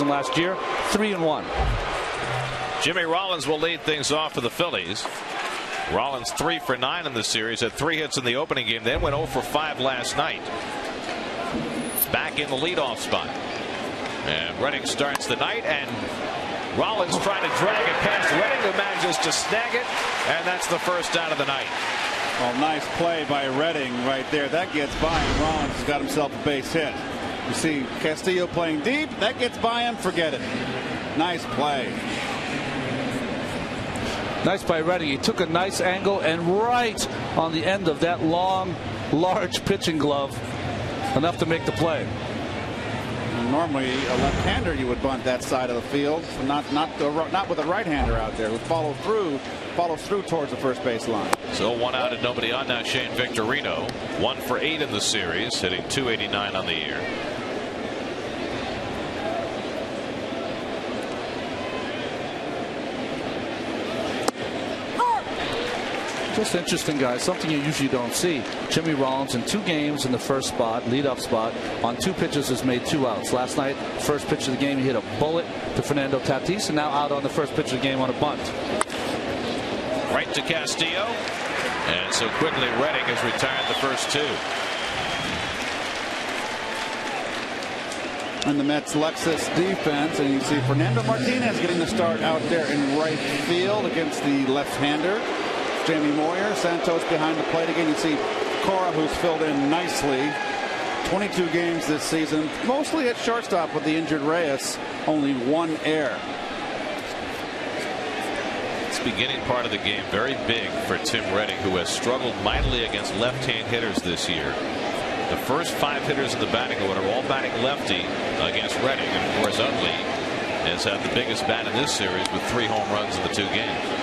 last year, 3-1. Jimmy Rollins will lead things off for the Phillies. Rollins 3 for 9 in the series, had 3 hits in the opening game, then went 0 for 5 last night. Back in the leadoff spot. And Redding starts the night, and Rollins trying to drag it past Redding, who manages to snag it, and that's the first out of the night. Well, nice play by Redding right there. That gets by him. Rollins has got himself a base hit. You see Castillo playing deep. That gets by him. Forget it. Nice play. Nice by Redding. He took a nice angle, and right on the end of that long, large pitching glove, enough to make the play. Normally, a left-hander you would bunt that side of the field, not with a right-hander out there who follows through towards the first base line. So 1 out and nobody on now. Shane Victorino 1 for 8 in the series, hitting .289 on the year. Just interesting, guys. Something you usually don't see. Jimmy Rollins in 2 games in the first spot, leadoff spot, on 2 pitches has made 2 outs. Last night, first pitch of the game, he hit a bullet to Fernando Tatis, and now out on the first pitch of the game on a bunt. Right to Castillo, and so quickly Redding has retired the first 2. And the Mets Lexus defense, and you see Fernando Martinez getting the start out there in right field against the left-hander. Jamie Moyer, Santos behind the plate again. You see Cora, who's filled in nicely. 22 games this season, mostly at shortstop with the injured Reyes. Only 1 error. This beginning part of the game very big for Tim Redding, who has struggled mightily against left-hand hitters this year. The first 5 hitters in the batting order all batting lefty against Redding, and of course Utley has had the biggest bat in this series with 3 home runs in the 2 games.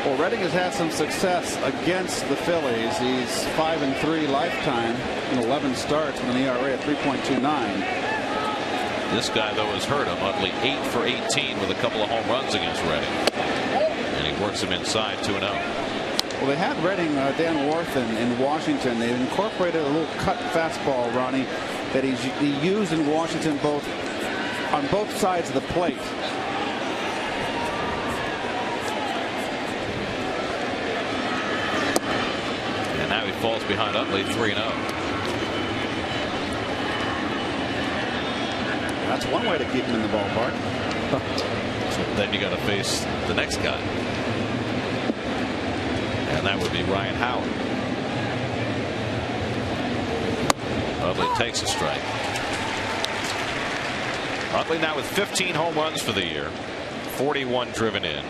Well, Redding has had some success against the Phillies. He's 5-3 lifetime in 11 starts with an ERA of 3.29. This guy, though, has hurt him. Utley 8 for 18 with a couple of home runs against Redding, and he works him inside 2-0. Well, they had Redding, Dan Warthen in Washington. They incorporated a little cut fastball, Ronnie, that he used in Washington on both sides of the plate. Now he falls behind Utley 3-0. That's one way to keep him in the ballpark. So then you got to face the next guy, and that would be Ryan Howard. Utley takes a strike. Utley now with 15 home runs for the year, 41 driven in,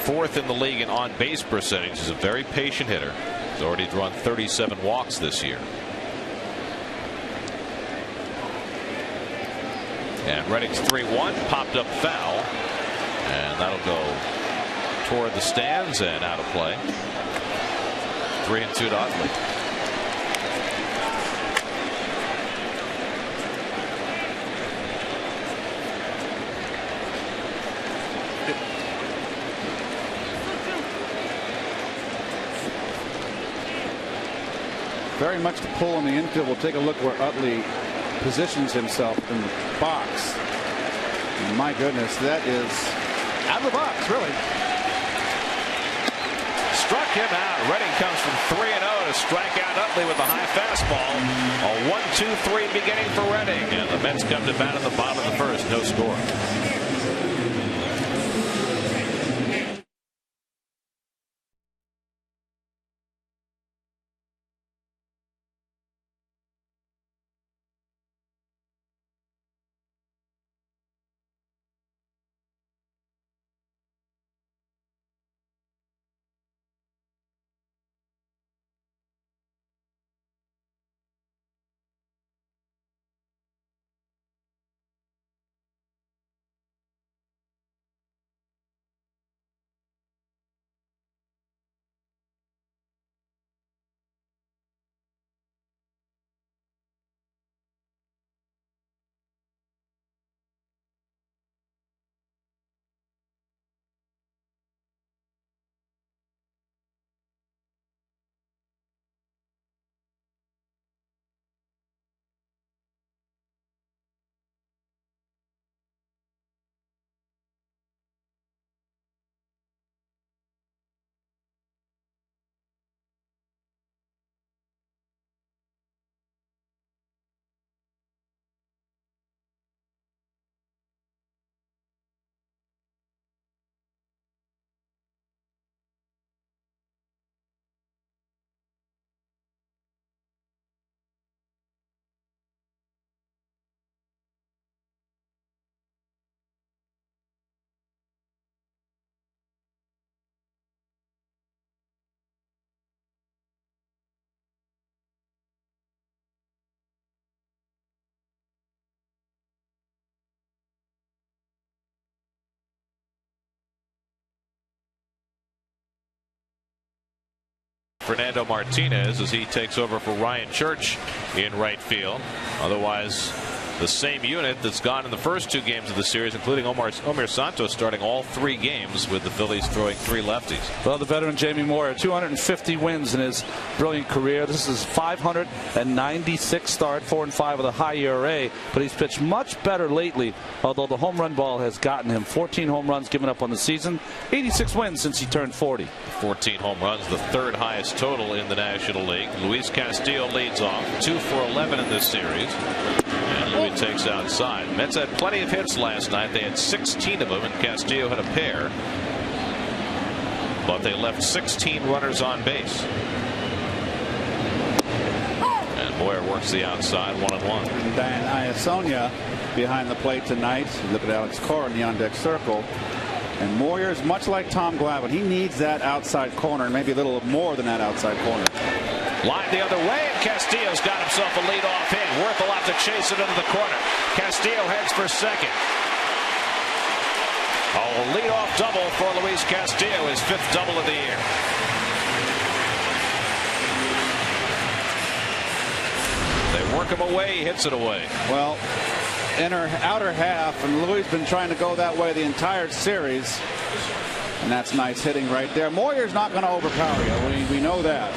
4th in the league in on base percentage. He's a very patient hitter. He's already drawn 37 walks this year. And Redding's 3-1 popped up foul, and that'll go toward the stands and out of play. 3-2 to Utley. Very much to pull in the infield. We'll take a look where Utley positions himself in the box. And my goodness, that is out of the box, really. Struck him out. Redding comes from 3-0 to strike out Utley with a high fastball. A 1-2-3 beginning for Redding, and the Mets come to bat in the bottom of the first. No score. Fernando Martinez as he takes over for Ryan Church in right field. Otherwise, the same unit that's gone in the first 2 games of the series, including Omar Santos starting all 3 games with the Phillies throwing 3 lefties. Well, the veteran Jamie Moyer, 250 wins in his brilliant career. This is 596 start, 4-5 with a high ERA, but he's pitched much better lately, although the home run ball has gotten him. 14 home runs given up on the season, 86 wins since he turned 40. 14 home runs, the 3rd highest total in the National League. Luis Castillo leads off, 2 for 11 in this series. And Louis takes outside. Mets had plenty of hits last night. They had 16 of them, and Castillo had a pair. But they left 16 runners on base. And Moyer works the outside, 1-1. Dan Iasonia behind the plate tonight. Look at Alex Cora in the on-deck circle. And Moyer is much like Tom Glavine. He needs that outside corner, and maybe a little more than that outside corner. Line the other way, and Castillo's got himself a leadoff hit. Worth a lot to chase it into the corner. Castillo heads for second. A leadoff double for Luis Castillo, his 5th double of the year. They work him away, he hits it away. Well, inner outer half, and Louis been trying to go that way the entire series. And that's nice hitting right there. Moyer's not going to overpower you. We know that.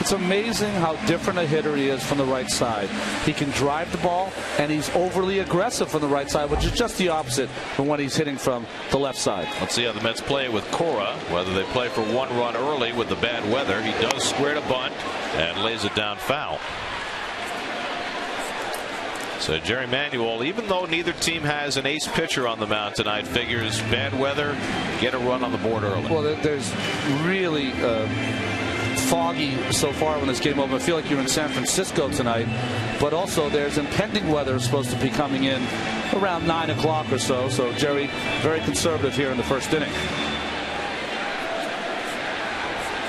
It's amazing how different a hitter he is from the right side. He can drive the ball, and he's overly aggressive from the right side, which is just the opposite from when he's hitting from the left side. Let's see how the Mets play with Cora, whether they play for 1 run early with the bad weather. He does square to bunt and lays it down foul. So Jerry Manuel, even though neither team has an ace pitcher on the mound tonight, figures bad weather, get a run on the board early. Well, there's really foggy so far when this game over. I feel like you're in San Francisco tonight, but also there's impending weather supposed to be coming in around 9 o'clock or so. So Jerry, very conservative here in the first inning.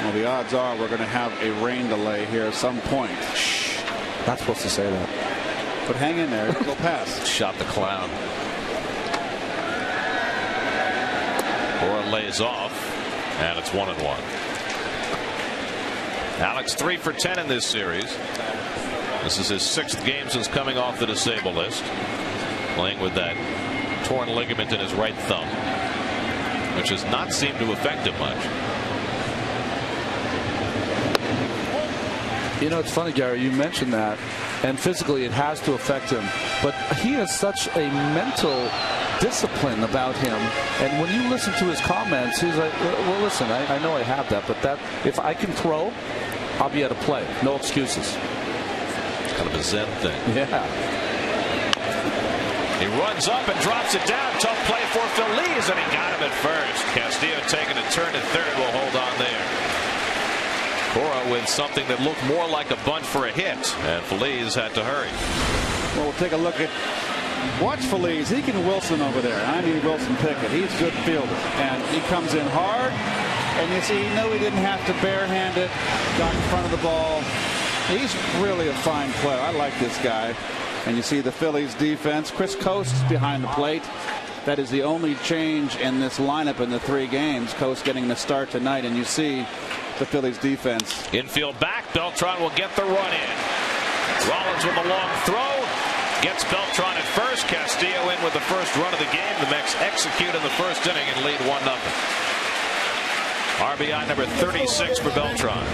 Well, the odds are we're going to have a rain delay here at some point. Shh, not supposed to say that. But hang in there, it'll pass. Shot the clown. Cora lays off, and it's 1-1. Alex 3 for 10 in this series. This is his 6th game since coming off the disabled list, playing with that torn ligament in his right thumb, which has not seemed to affect him much. You know, it's funny, Gary, you mentioned that, and physically it has to affect him, but he has such a mental discipline about him, and when you listen to his comments, he's like, well, listen, I know I have that, but that if I can throw, I'll be able to play. No excuses. Kind of a Zen thing. Yeah. He runs up and drops it down. Tough play for Phillies, and he got him at first. Castillo taking a turn at third, will hold on there. Cora with something that looked more like a bunt for a hit, and Phillies had to hurry. Well, we'll take a look at. Watch Phillies. He can Wilson over there. I mean Wilson Pickett. He's a good fielder, and he comes in hard. And you see, he knew he didn't have to barehand it. Got in front of the ball. He's really a fine player. I like this guy. And you see the Phillies defense. Chris Coast behind the plate. That is the only change in this lineup in the 3 games. Coast getting the start tonight, and you see the Phillies defense. Infield back. Beltran will get the run in. Rollins with a long throw. Gets Beltran at first. Castillo in with the first run of the game. The Mets execute in the first inning and lead 1-0. RBI number 36 for Beltran.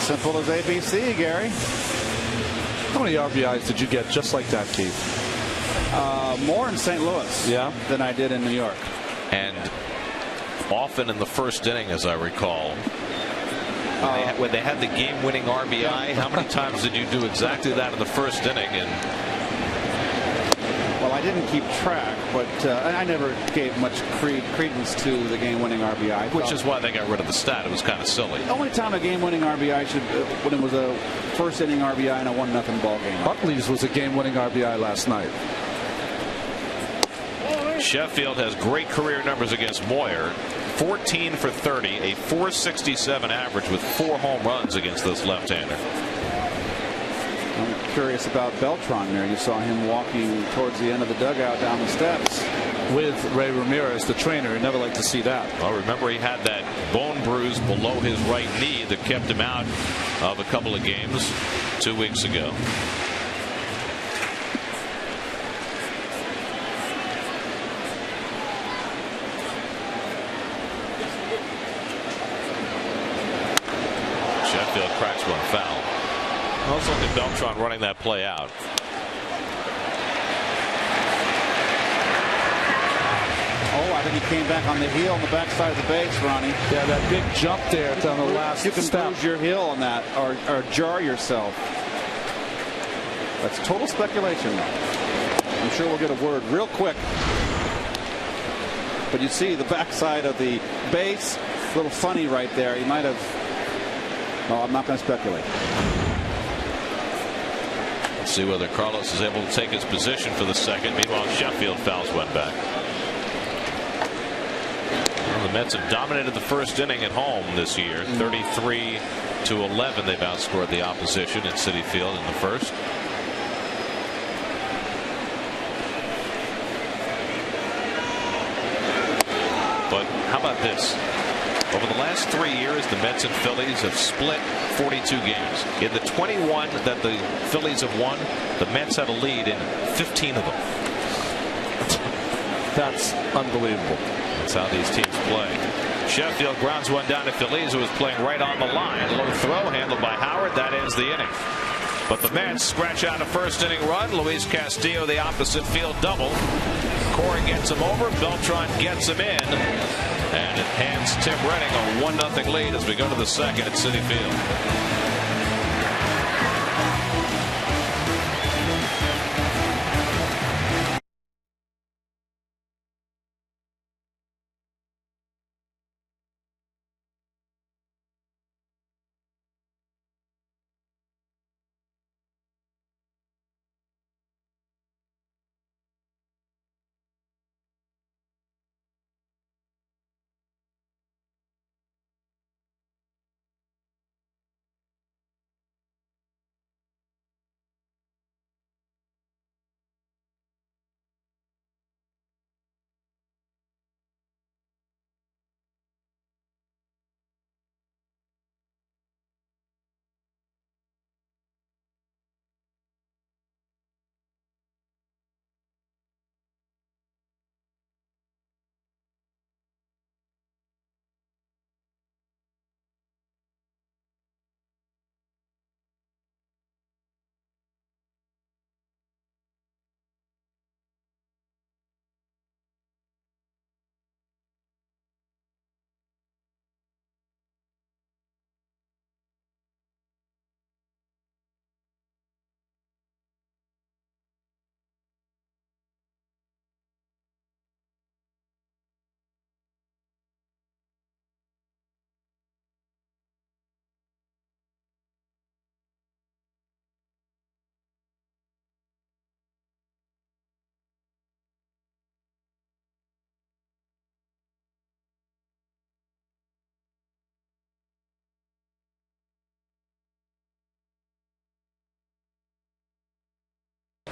Simple as ABC, Gary. How many RBIs did you get just like that, Keith? More in St. Louis than I did in New York. And often in the first inning, as I recall, when they had the game-winning RBI, how many times did you do exactly that in the first inning? And well, I didn't keep track, but I never gave much credence to the game-winning RBI. Which is why they got rid of the stat. It was kind of silly. The only time a game-winning RBI should, when it was a first-inning RBI in a 1-0 ball game. Buckley's was a game-winning RBI last night. Sheffield has great career numbers against Moyer. 14 for 30, a .467 average with 4 home runs against this left-hander. I'm curious about Beltran there. You saw him walking towards the end of the dugout down the steps with Ray Ramirez, the trainer. You never like to see that. Well, remember, he had that bone bruise below his right knee that kept him out of a couple of games 2 weeks ago. Sheffield cracks one foul. Also look at Beltran running that play out. Oh, I think he came back on the heel on the backside of the base, Ronnie. Yeah, that big jump there on the last You can step. bruise your heel on that or jar yourself. That's total speculation. I'm sure we'll get a word real quick. But you see the backside of the base, a little funny right there. He might have. No, I'm not going to speculate. Let's see whether Carlos is able to take his position for the second. Meanwhile, Sheffield fouls one back. Well, the Mets have dominated the first inning at home this year. 33-11. They've outscored the opposition at Citi Field in the first. But how about this? Over the last 3 years, the Mets and Phillies have split 42 games. In the 21 that the Phillies have won, the Mets had a lead in 15 of them. That's unbelievable. That's how these teams play. Sheffield grounds one down to Phillies, who was playing right on the line. Low throw handled by Howard. That ends the inning. But the Mets scratch out a first inning run. Luis Castillo, the opposite field double. Corey gets him over. Beltran gets him in. And it hands Tim Redding a 1-0 lead as we go to the second at Citi Field.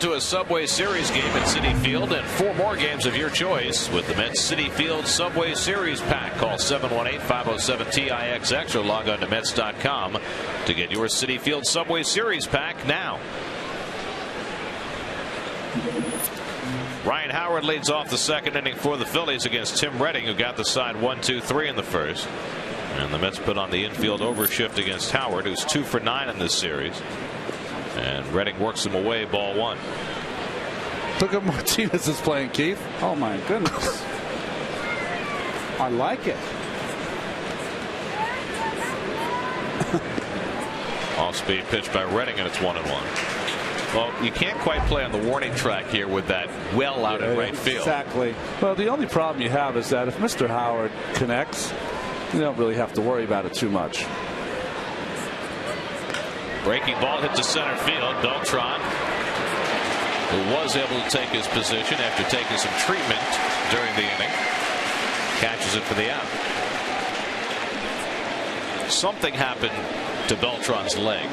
To a Subway Series game at Citi Field and 4 more games of your choice with the Mets Citi Field Subway Series pack. Call 718-507-TIXX or log on to Mets.com to get your Citi Field Subway Series pack now. Ryan Howard leads off the second inning for the Phillies against Tim Redding, who got the side 1-2-3 in the first. And the Mets put on the infield overshift against Howard, who's 2 for 9 in this series. And Redding works him away, ball 1. Look at Martinez is playing, Keith. Oh my goodness. I like it. Off speed pitch by Redding, and it's 1-1. Well, you can't quite play on the warning track here with that well out in right field. Exactly. Well, the only problem you have is that if Mr. Howard connects, you don't really have to worry about it too much. Breaking ball hit to center field. Beltran, who was able to take his position after taking some treatment during the inning, catches it for the out. Something happened to Beltran's leg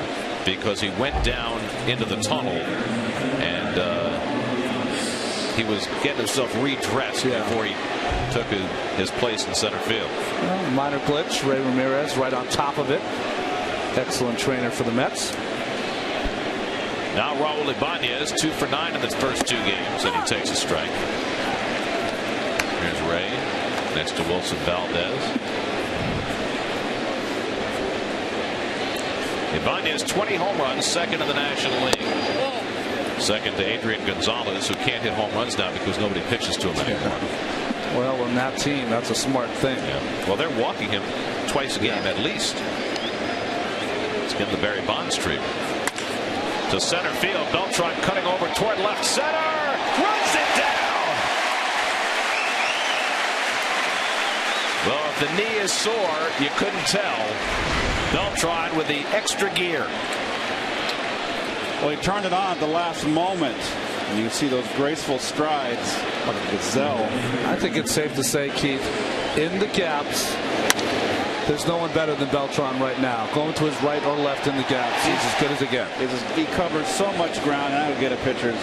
because he went down into the tunnel, and he was getting himself redressed before he took his place in center field. Well, minor glitch. Ray Ramirez right on top of it. Excellent trainer for the Mets. Now Raul Ibanez 2 for 9 in the first 2 games, and he takes a strike. Here's Ray next to Wilson Valdez. Ibanez 20 home runs, second in the National League. Second to Adrian Gonzalez, who can't hit home runs now because nobody pitches to him anymore. Well, on that team, that's a smart thing. Yeah. Well, they're walking him twice a game at least. Let's give him the Barry Bonds treatment. To center field, Beltran cutting over toward left center, runs it down. Well, if the knee is sore, you couldn't tell. Beltran with the extra gear. Well, he turned it on at the last moment. And you can see those graceful strides like a gazelle. I think it's safe to say, Keith, in the gaps, there's no one better than Beltran right now. Going to his right or left in the gaps, he's as good as it gets. He covers so much ground, and I would get a pitcher's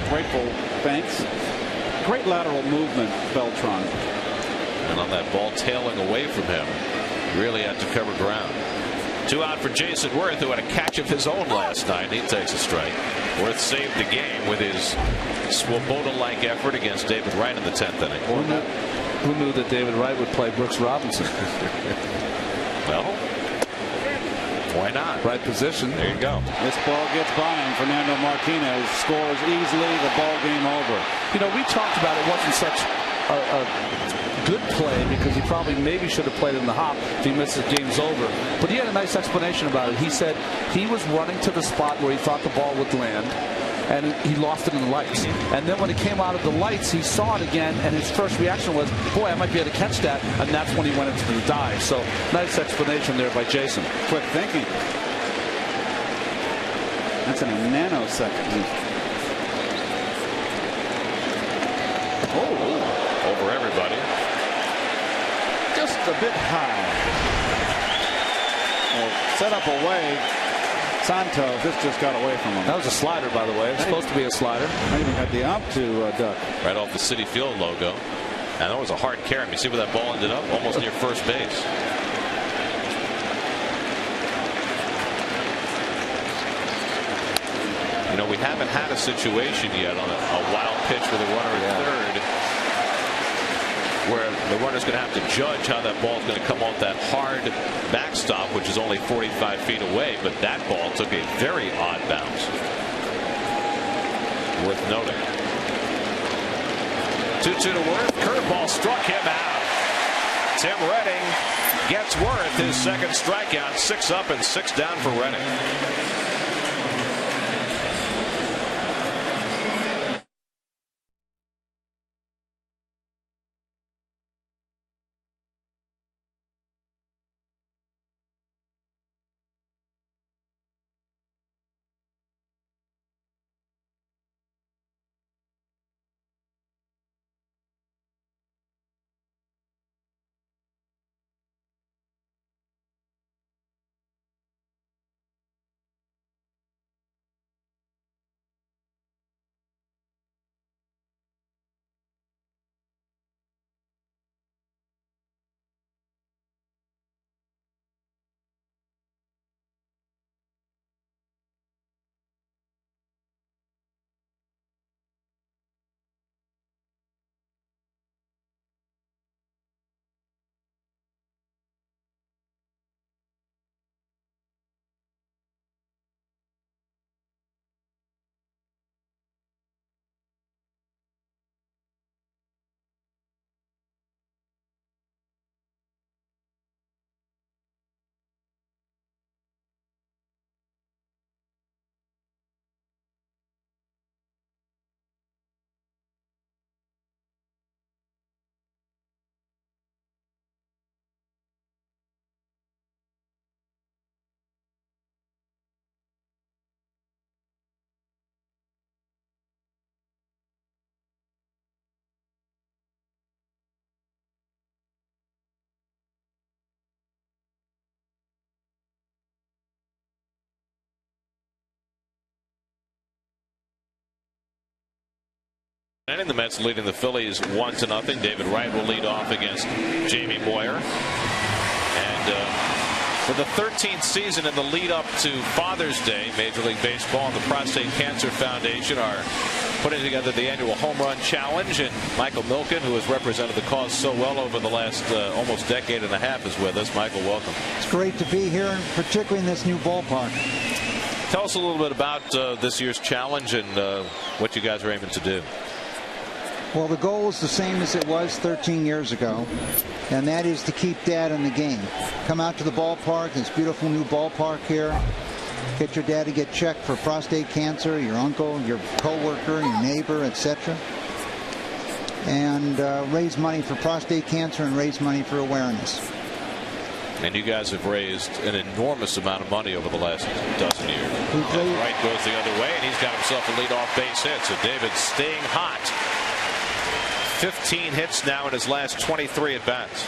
grateful thanks. Great lateral movement, Beltran. And on that ball tailing away from him, really had to cover ground. 2 out for Jason Worth, who had a catch of his own last night. He takes a strike. Worth saved the game with his Swoboda-like effort against David Wright in the 10th inning. Who knew that David Wright would play Brooks Robinson? Well, why not? Right position. There you go. This ball gets by him. Fernando Martinez scores easily. The ball game over. You know, we talked about it wasn't such a good play because he probably maybe should have played in the hop. If he misses, the game's over. But he had a nice explanation about it. He said he was running to the spot where he thought the ball would land, and he lost it in the lights. And then when it came out of the lights, he saw it again, and his first reaction was, boy, I might be able to catch that. And that's when he went into the dive. So nice explanation there by Jason. Quick thinking. That's in a nanosecond. Oh, over everybody. Just a bit high. Well, set up away. Santos, this just got away from him. That was a slider, by the way. It's supposed to be a slider. I even had the ump to duck. Right off the Citi Field logo. And that was a hard carry. You see where that ball ended up? Almost near first base. You know, we haven't had a situation yet on a wild pitch with a runner at third where the runner's going to have to judge how that ball is going to come off that hard backstop, which is only 45 feet away. But that ball took a very odd bounce. Worth noting. 2-2 to Worth. Curveball struck him out. Tim Redding gets Worth his second strikeout. 6 up and 6 down for Redding. And the Mets leading the Phillies 1-0. David Wright will lead off against Jamie Moyer. And for the 13th season in the lead up to Father's Day, Major League Baseball and the Prostate Cancer Foundation are putting together the annual Home Run Challenge. And Michael Milken, who has represented the cause so well over the last almost decade and a half, is with us. Michael, welcome. It's great to be here, particularly in this new ballpark. Tell us a little bit about this year's challenge and what you guys are aiming to do. Well, the goal is the same as it was 13 years ago, and that is to keep Dad in the game. Come out to the ballpark, this beautiful new ballpark here. Get your dad to get checked for prostate cancer, your uncle, your coworker, your neighbor, etc. And raise money for prostate cancer and raise money for awareness. And you guys have raised an enormous amount of money over the last dozen years. Wright goes the other way, and he's got himself a leadoff base hit. So David's staying hot. 15 hits now in his last 23 at-bats.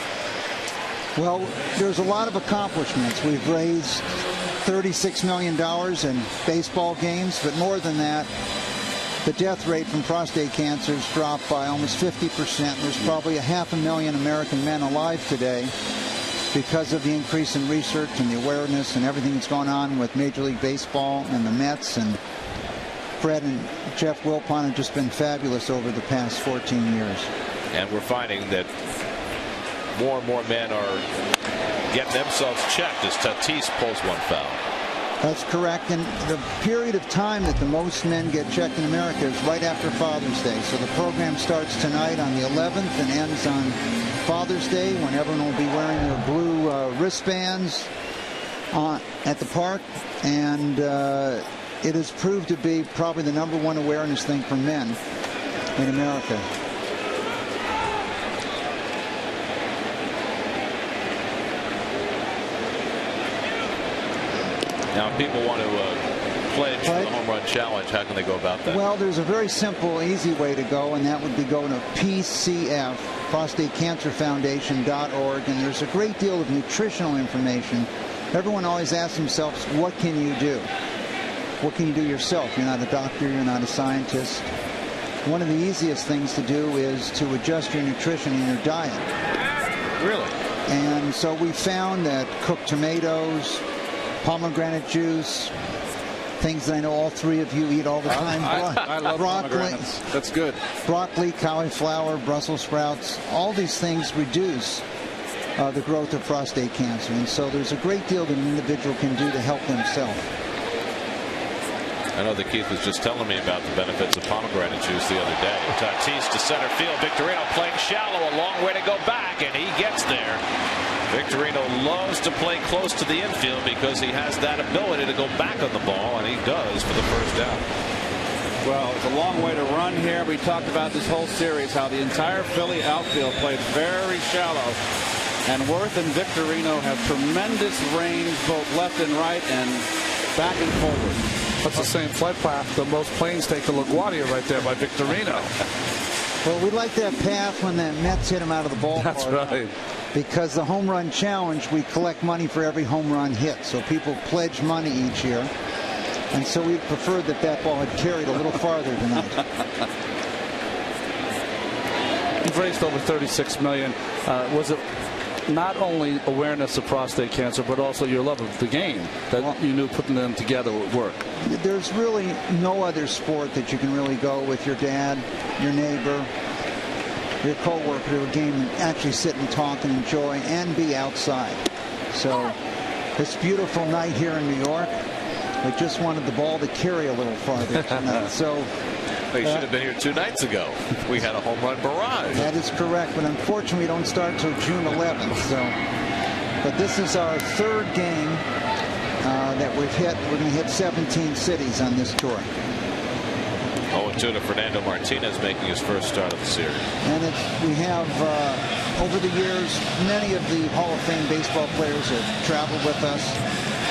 Well, there's a lot of accomplishments. We've raised $36 million in baseball games, but more than that, the death rate from prostate cancer has dropped by almost 50%. There's probably 500,000 American men alive today because of the increase in research and the awareness and everything that's going on with Major League Baseball and the Mets. And Fred and Jeff Wilpon have just been fabulous over the past 14 years. And we're finding that more and more men are getting themselves checked as Tatis pulls one foul. That's correct. And the period of time that the most men get checked in America is right after Father's Day. So the program starts tonight on the 11th and ends on Father's Day, when everyone will be wearing their blue wristbands at the park. And it has proved to be probably the #1 awareness thing for men in America. Now, if people want to pledge for the Home Run Challenge, how can they go about that? Well, there's a very simple, easy way to go, and that would be going to PCF, ProstateCancerFoundation.org, and there's a great deal of nutritional information. Everyone always asks themselves, what can you do? What can you do yourself? You're not a doctor, you're not a scientist. One of the easiest things to do is to adjust your nutrition in your diet. Really? And so we found that cooked tomatoes, pomegranate juice, things that I know all three of you eat all the time. I love pomegranates. That's good. Broccoli, cauliflower, Brussels sprouts, all these things reduce the growth of prostate cancer. And so there's a great deal that an individual can do to help themselves. I know that Keith was just telling me about the benefits of pomegranate juice the other day. Tatis to center field. Victorino playing shallow. A long way to go back, and he gets there. Victorino loves to play close to the infield because he has that ability to go back on the ball, and he does for the first out. Well, it's a long way to run here. We talked about this whole series, how the entire Philly outfield played very shallow. And Worth and Victorino have tremendous range, both left and right, and back and forward. That's the same flight path that most planes take to LaGuardia right there by Victorino. Well, we like that path when the Mets hit him out of the ballpark. That's right. Because the Home Run Challenge, we collect money for every home run hit. So people pledge money each year. And so we preferred that that ball had carried a little farther tonight. You've raised over $36 million. Was it not only awareness of prostate cancer, but also your love of the game that you knew putting them together would work? There's really no other sport that you can really go with your dad, your neighbor, your coworker to a game and actually sit and talk and enjoy and be outside. So this beautiful night here in New York, we just wanted the ball to carry a little farther tonight. So They should have been here 2 nights ago. We had a home run barrage. That is correct, but unfortunately we don't start till June 11th. So, but this is our 3rd game that we've hit. We're going to hit 17 cities on this tour. 0-2 to Fernando Martinez, making his first start of the series. And we have, over the years, many of the Hall of Fame baseball players have traveled with us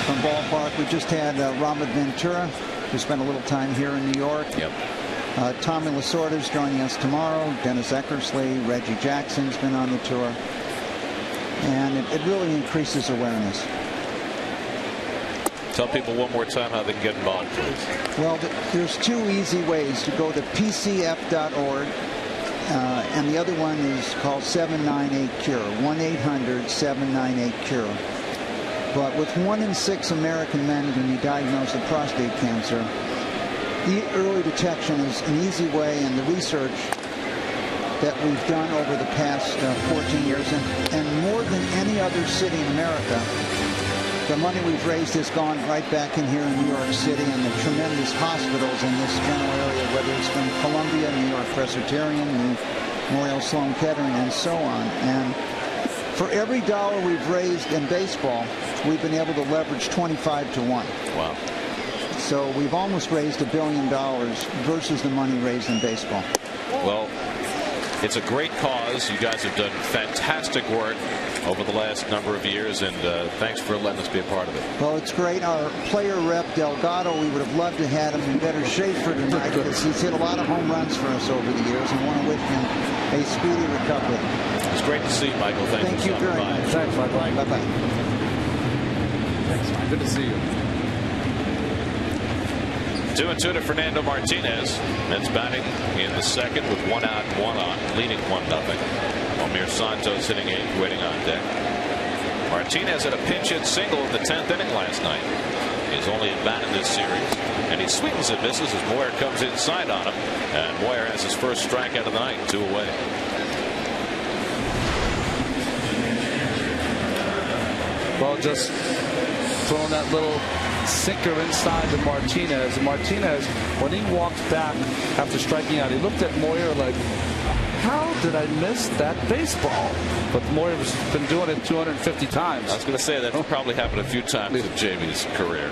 from ballpark. We just had Robert Ventura, who spent a little time here in New York. Yep. Tommy Lasorda's joining us tomorrow. Dennis Eckersley, Reggie Jackson's been on the tour. And it really increases awareness. Tell people one more time how they can get involved, please. Well, there's two easy ways to go to pcf.org. And the other one is called 798-CURE, 1-800-798-CURE. But with 1 in 6 American men can be diagnosed with prostate cancer, early detection is an easy way, and the research that we've done over the past 14 years, and more than any other city in America, the money we've raised has gone right back in here in New York City and the tremendous hospitals in this general area, whether it's from Columbia, New York Presbyterian, Memorial Sloan Kettering, and so on. And for every dollar we've raised in baseball, we've been able to leverage 25 to 1. Wow. So we've almost raised $1 billion versus the money raised in baseball. Well, it's a great cause. You guys have done fantastic work over the last number of years, and thanks for letting us be a part of it. Well, it's great. Our player rep, Delgado, we would have loved to have him in better shape for tonight because he's hit a lot of home runs for us over the years, and want to wish him a speedy recovery. It's great to see you, Michael. Thank you very much. Thanks, Michael. Bye-bye. Thanks, Mike. Good to see you. 2-2 to Fernando Martinez. Mets batting in the second with 1 out and 1 on, leading 1-0. Omir Santos hitting 8th, waiting on deck. Martinez had a pinch hit single in the 10th inning last night. He's only at bat in this series, and he swings and misses as Moyer comes inside on him, and Moyer has his first strikeout of the night, 2 away. Well, just throwing that little sinker inside to Martinez. And Martinez, when he walked back after striking out, he looked at Moyer like, how did I miss that baseball? But Moyer's been doing it 250 times. I was going to say that's probably happened a few times in Jamie's career.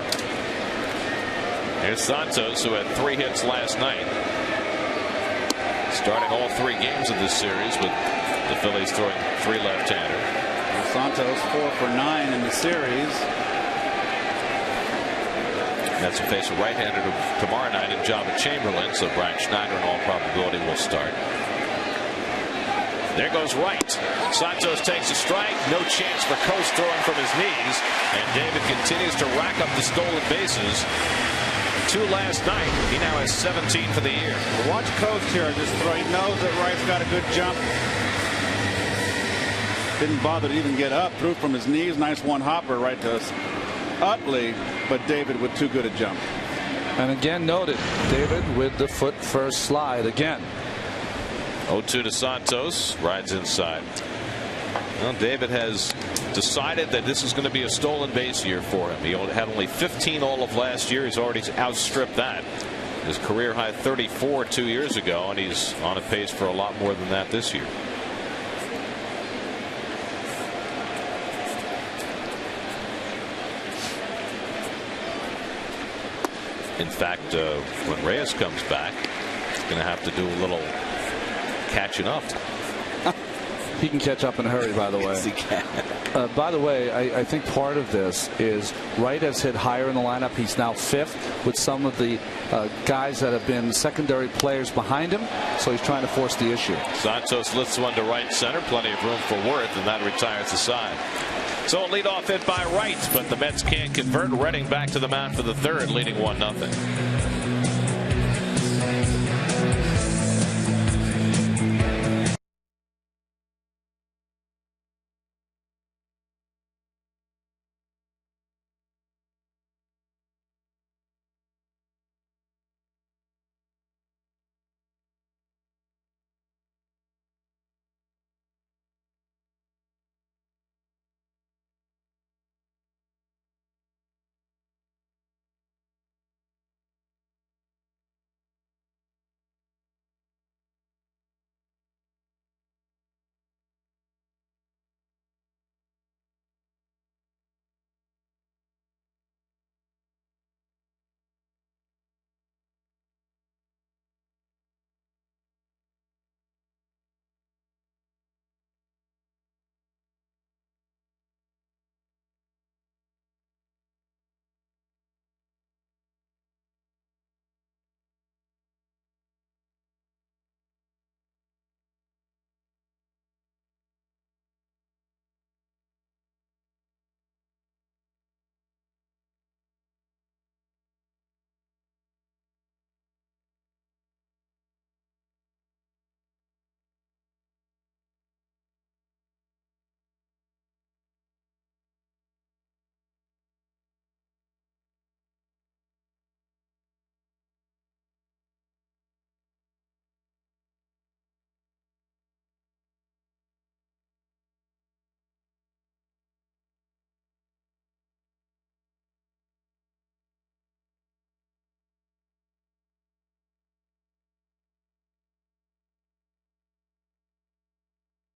Here's Santos, who had 3 hits last night, starting all 3 games of this series with the Phillies throwing 3 left-handers. Santos 4 for 9 in the series. That's to face a right-hander tomorrow night in Java Chamberlain, so Brian Schneider in all probability will start. There goes right. Santos takes a strike. No chance for Coast throwing from his knees, and David continues to rack up the stolen bases. 2 last night. He now has 17 for the year. Watch Coast here just throw. He knows that Wright's got a good jump. Didn't bother to even get up. Threw from his knees. Nice one-hopper right to Utley, but David with too good a jump. And again noted, David with the foot first slide again. 0-2 to Santos. Rides inside. Well, David has decided that this is going to be a stolen base year for him. He had only 15 all of last year. He's already outstripped that. His career high 34 2 years ago, and he's on a pace for a lot more than that this year. In fact, when Reyes comes back, he's going to have to do a little catching up. He can catch up in a hurry, by the way. Yes, he can. By the way, I think part of this is Wright has hit higher in the lineup. He's now 5th with some of the guys that have been secondary players behind him, so he's trying to force the issue. Santos lifts one to right center, plenty of room for Worth, and that retires the side. So a leadoff hit by Wright, but the Mets can't convert. Redding back to the mound for the 3rd, leading 1-0.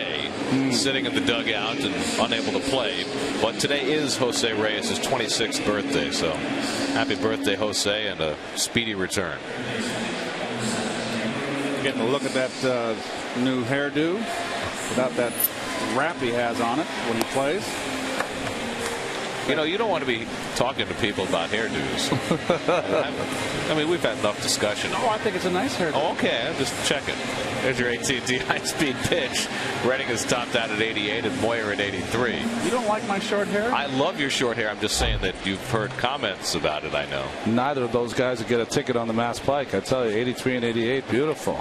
Jose sitting in the dugout and unable to play. But today is Jose Reyes' 26th birthday, so happy birthday, Jose, and a speedy return. Getting a look at that new hairdo without that wrap he has on it when he plays. You know, you don't want to be talking to people about hairdos. I mean, we've had enough discussion. Oh, I think it's a nice hairdo. Oh, okay, I'm just checking. There's your AT&T high-speed pitch. Redding is topped out at 88 and Moyer at 83. You don't like my short hair? I love your short hair. I'm just saying that you've heard comments about it, I know. Neither of those guys would get a ticket on the Mass Pike. I tell you, 83 and 88, beautiful.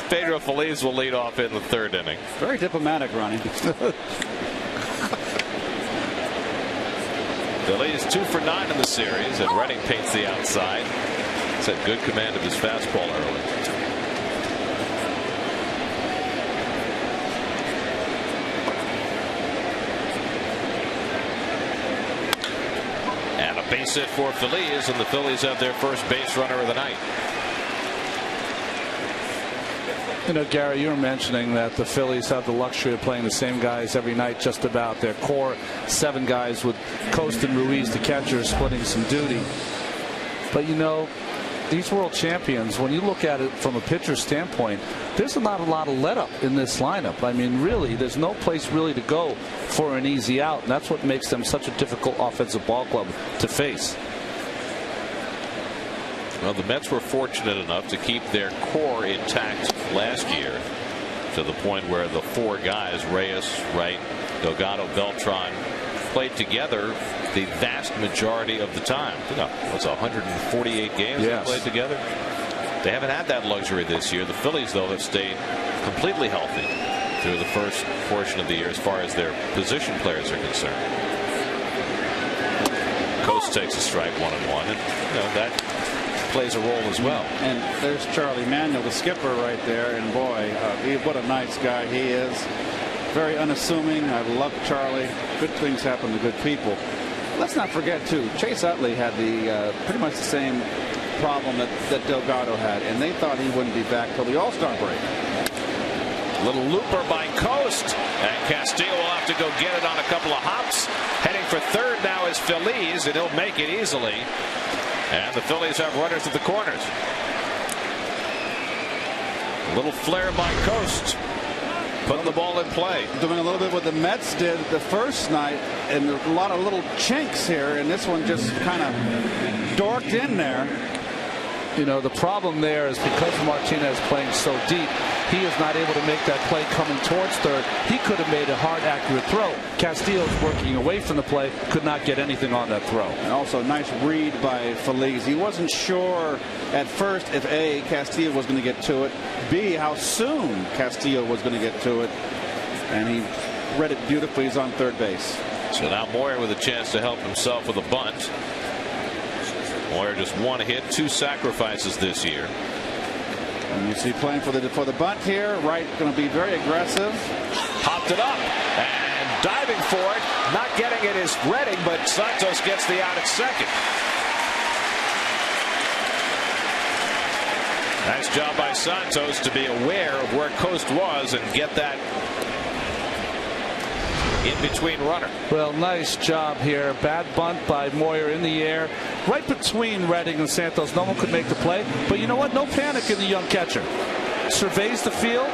Pedro Feliz will lead off in the third inning. Very diplomatic, Ronnie. Feliz 2 for 9 in the series, and Redding paints the outside. He's had good command of his fastball early. And a base hit for Feliz, and the Phillies have their first base runner of the night. You know, Gary, you were mentioning that the Phillies have the luxury of playing the same guys every night, just about. Their core 7 guys with Coast and Ruiz, the catcher, splitting some duty. But, you know, these world champions, when you look at it from a pitcher's standpoint, there's not a lot of let up in this lineup. I mean, really, there's no place really to go for an easy out. And that's what makes them such a difficult offensive ball club to face. Well, the Mets were fortunate enough to keep their core intact last year, to the point where the 4 guys, Reyes, Wright, Delgado, Beltran, played together the vast majority of the time. It's 148 games they played together. They haven't had that luxury this year. The Phillies, though, have stayed completely healthy through the first portion of the year as far as their position players are concerned. Coast takes a strike, 1-1, and that plays a role as well. And there's Charlie Manuel, the skipper, right there. And boy, what a nice guy he is. Very unassuming. I love Charlie. Good things happen to good people. Let's not forget, too, Chase Utley had the pretty much the same problem that Delgado had, and they thought he wouldn't be back till the All-Star break. Little looper by Coast, and Castillo will have to go get it on a couple of hops. Heading for third now is Feliz, and he'll make it easily. And the Phillies have runners at the corners. A little flare by Coast, putting the ball in play. Doing a little bit what the Mets did the first night, and a lot of little chinks here, and this one just kind of dorked in there. You know, the problem there is because Martinez playing so deep, he is not able to make that play coming towards third. He could have made a hard, accurate throw. Castillo's working away from the play, could not get anything on that throw. And also, nice read by Feliz. He wasn't sure at first if A, Castillo was going to get to it, B, how soon Castillo was going to get to it, and he read it beautifully. He's on third base. So now Moyer with a chance to help himself with a bunt. Moyer just 1 hit, 2 sacrifices this year. And you see playing for the bunt here. Wright going to be very aggressive. Popped it up and diving for it. Not getting it is Redding, but Santos gets the out at second. Nice job by Santos to be aware of where Coast was and get that in between runner. Well, nice job here. Bad bunt by Moyer in the air, right between Redding and Santos. No one could make the play, but you know what? No panic in the young catcher. Surveys the field,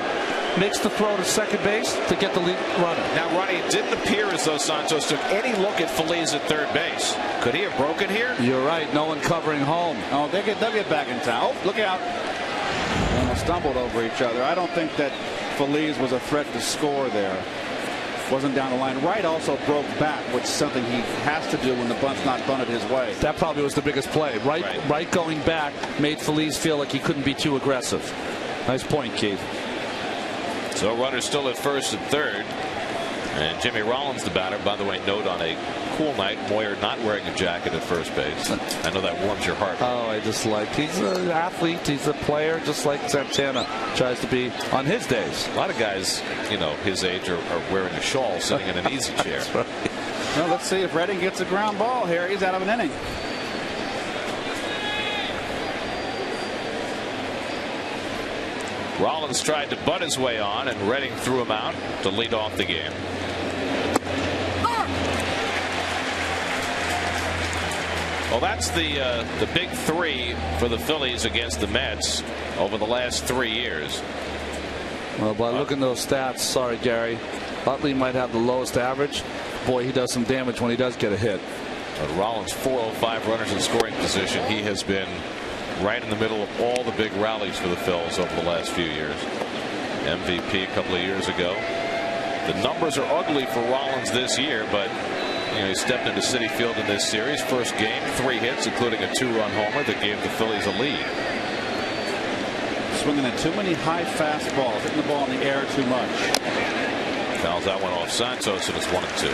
makes the throw to second base to get the lead runner. Now, Ronnie, it didn't appear as though Santos took any look at Feliz at third base. Could he have broken here? You're right. No one covering home. Oh, they'll get back in town. Oh, look out. Almost stumbled over each other. I don't think that Feliz was a threat to score there. Wasn't down the line. Wright also broke back, which is something he has to do when the bunt's not bunted his way. That probably was the biggest play. Wright going back made Feliz feel like he couldn't be too aggressive. Nice point, Keith. So runners still at first and third. And Jimmy Rollins, the batter. By the way, note on a cool night, Moyer not wearing a jacket at first base. I know that warms your heart. Oh, I just like, he's an athlete, he's a player, just like Santana tries to be on his days. A lot of guys, you know, his age are wearing a shawl, sitting in an easy chair. That's right. Well, let's see if Redding gets a ground ball here. He's out of an inning. Rollins tried to butt his way on, and Redding threw him out to lead off the game. Well, that's the big three for the Phillies against the Mets over the last 3 years. Well, by looking at those stats, sorry, Gary, Utley might have the lowest average. Boy, he does some damage when he does get a hit. But Rollins, 405 runners in scoring position. He has been right in the middle of all the big rallies for the Phils over the last few years. MVP a couple of years ago. The numbers are ugly for Rollins this year, but he stepped into Citi Field in this series. First game, 3 hits, including a 2-run homer that gave the Phillies a lead. Swinging at too many high fastballs, hitting the ball in the air too much. Fouls that one off Santos, and it's 1-2.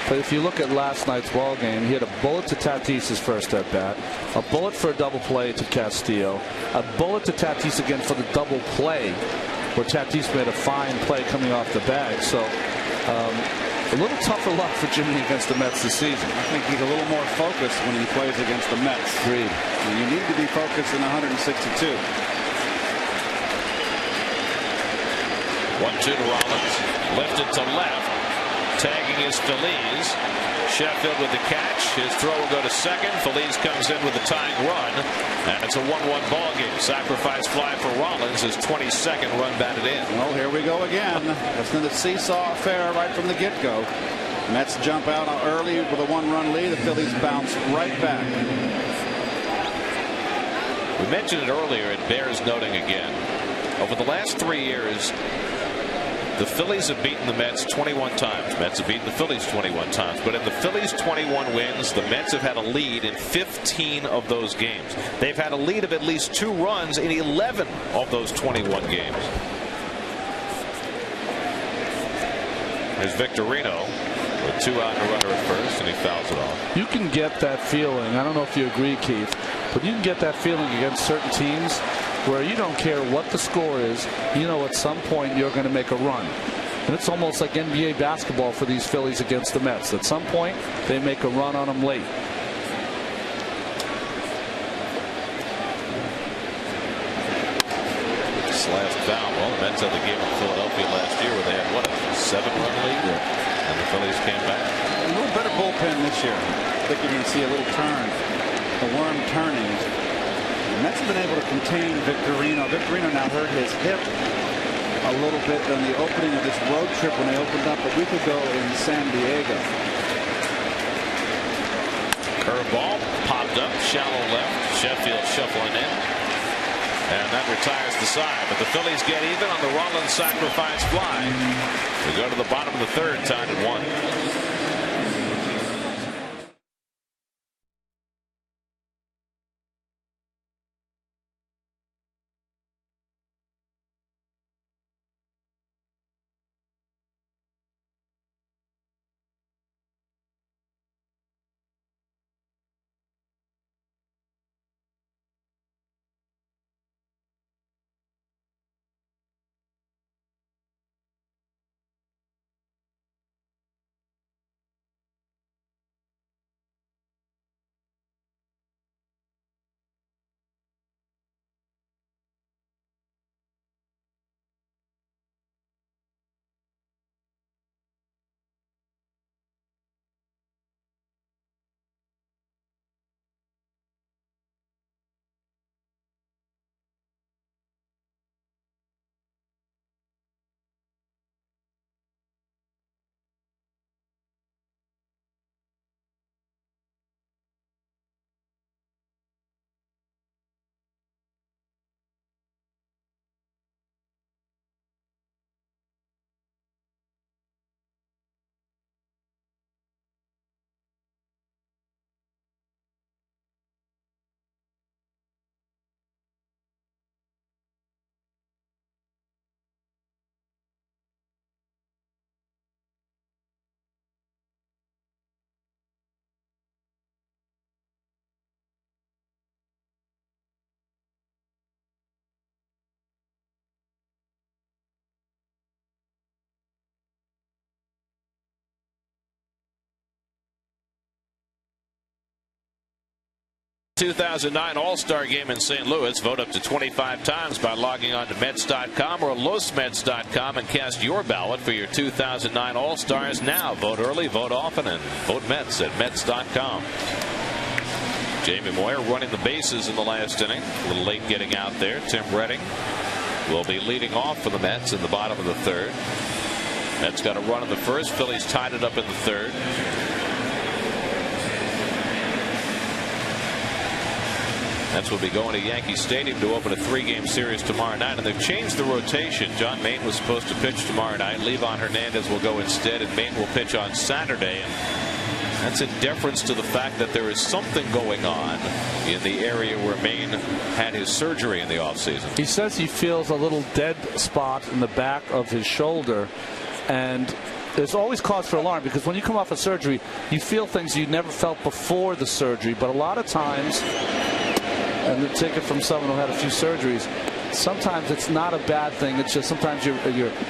But if you look at last night's ball game, he had a bullet to Tatis's first at bat, a bullet for a double play to Castillo, a bullet to Tatis again for the double play, where Tatis made a fine play coming off the bag. So a little tougher luck for Jimmy against the Mets this season. I think he's a little more focused when he plays against the Mets. Agreed. And you need to be focused in 162. 1-2 to Rollins. Lifted to left. Tagging is Phillies. Sheffield with the catch. His throw will go to second. Phillies comes in with the tying run. And it's a 1-1 ball game. Sacrifice fly for Rollins. His 22nd run batted in. Well, here we go again. It's been a seesaw affair right from the get-go. Mets jump out early with a 1-run lead. The Phillies bounce right back. We mentioned it earlier. It bears noting again. Over the last 3 years, the Phillies have beaten the Mets 21 times. Mets have beaten the Phillies 21 times. But in the Phillies' 21 wins, the Mets have had a lead in 15 of those games. They've had a lead of at least 2 runs in 11 of those 21 games. There's Victorino with 2 out and a runner at first, and he fouls it off. You can get that feeling. I don't know if you agree, Keith, but you can get that feeling against certain teams where you don't care what the score is. At some point you're going to make a run. And it's almost like NBA basketball for these Phillies against the Mets. At some point, they make a run on them late. This last foul. Well, the Mets had the game in Philadelphia last year where they had, what, a 7-run lead? Yeah. And the Phillies came back. A little better bullpen this year. I think you're going to see a little turn. The worm turning. The Mets have been able to contain Victorino. Victorino now hurt his hip a little bit on the opening of this road trip when they opened up a week ago in San Diego. Curveball popped up, shallow left. Sheffield shuffling in. And that retires the side. But the Phillies get even on the Rollins sacrifice fly. We go to the bottom of the third, tied at 1. 2009 All-Star Game in St. Louis. Vote up to 25 times by logging on to Mets.com or LosMets.com and cast your ballot for your 2009 All-Stars now. Vote early, vote often, and vote Mets at Mets.com. Jamie Moyer running the bases in the last inning. A little late getting out there. Tim Redding will be leading off for the Mets in the bottom of the third. Mets got a run in the first. Phillies tied it up in the third. Mets will be going to Yankee Stadium to open a 3-game series tomorrow night, and they've changed the rotation. John Maine was supposed to pitch tomorrow night. Levon Hernandez will go instead, and Maine will pitch on Saturday. And that's in deference to the fact that there is something going on in the area where Maine had his surgery in the offseason. He says he feels a little dead spot in the back of his shoulder, and there's always cause for alarm because when you come off a surgery, you feel things you never felt before the surgery. But a lot of times, and to take it from someone who had a few surgeries, sometimes it's not a bad thing. It's just sometimes you're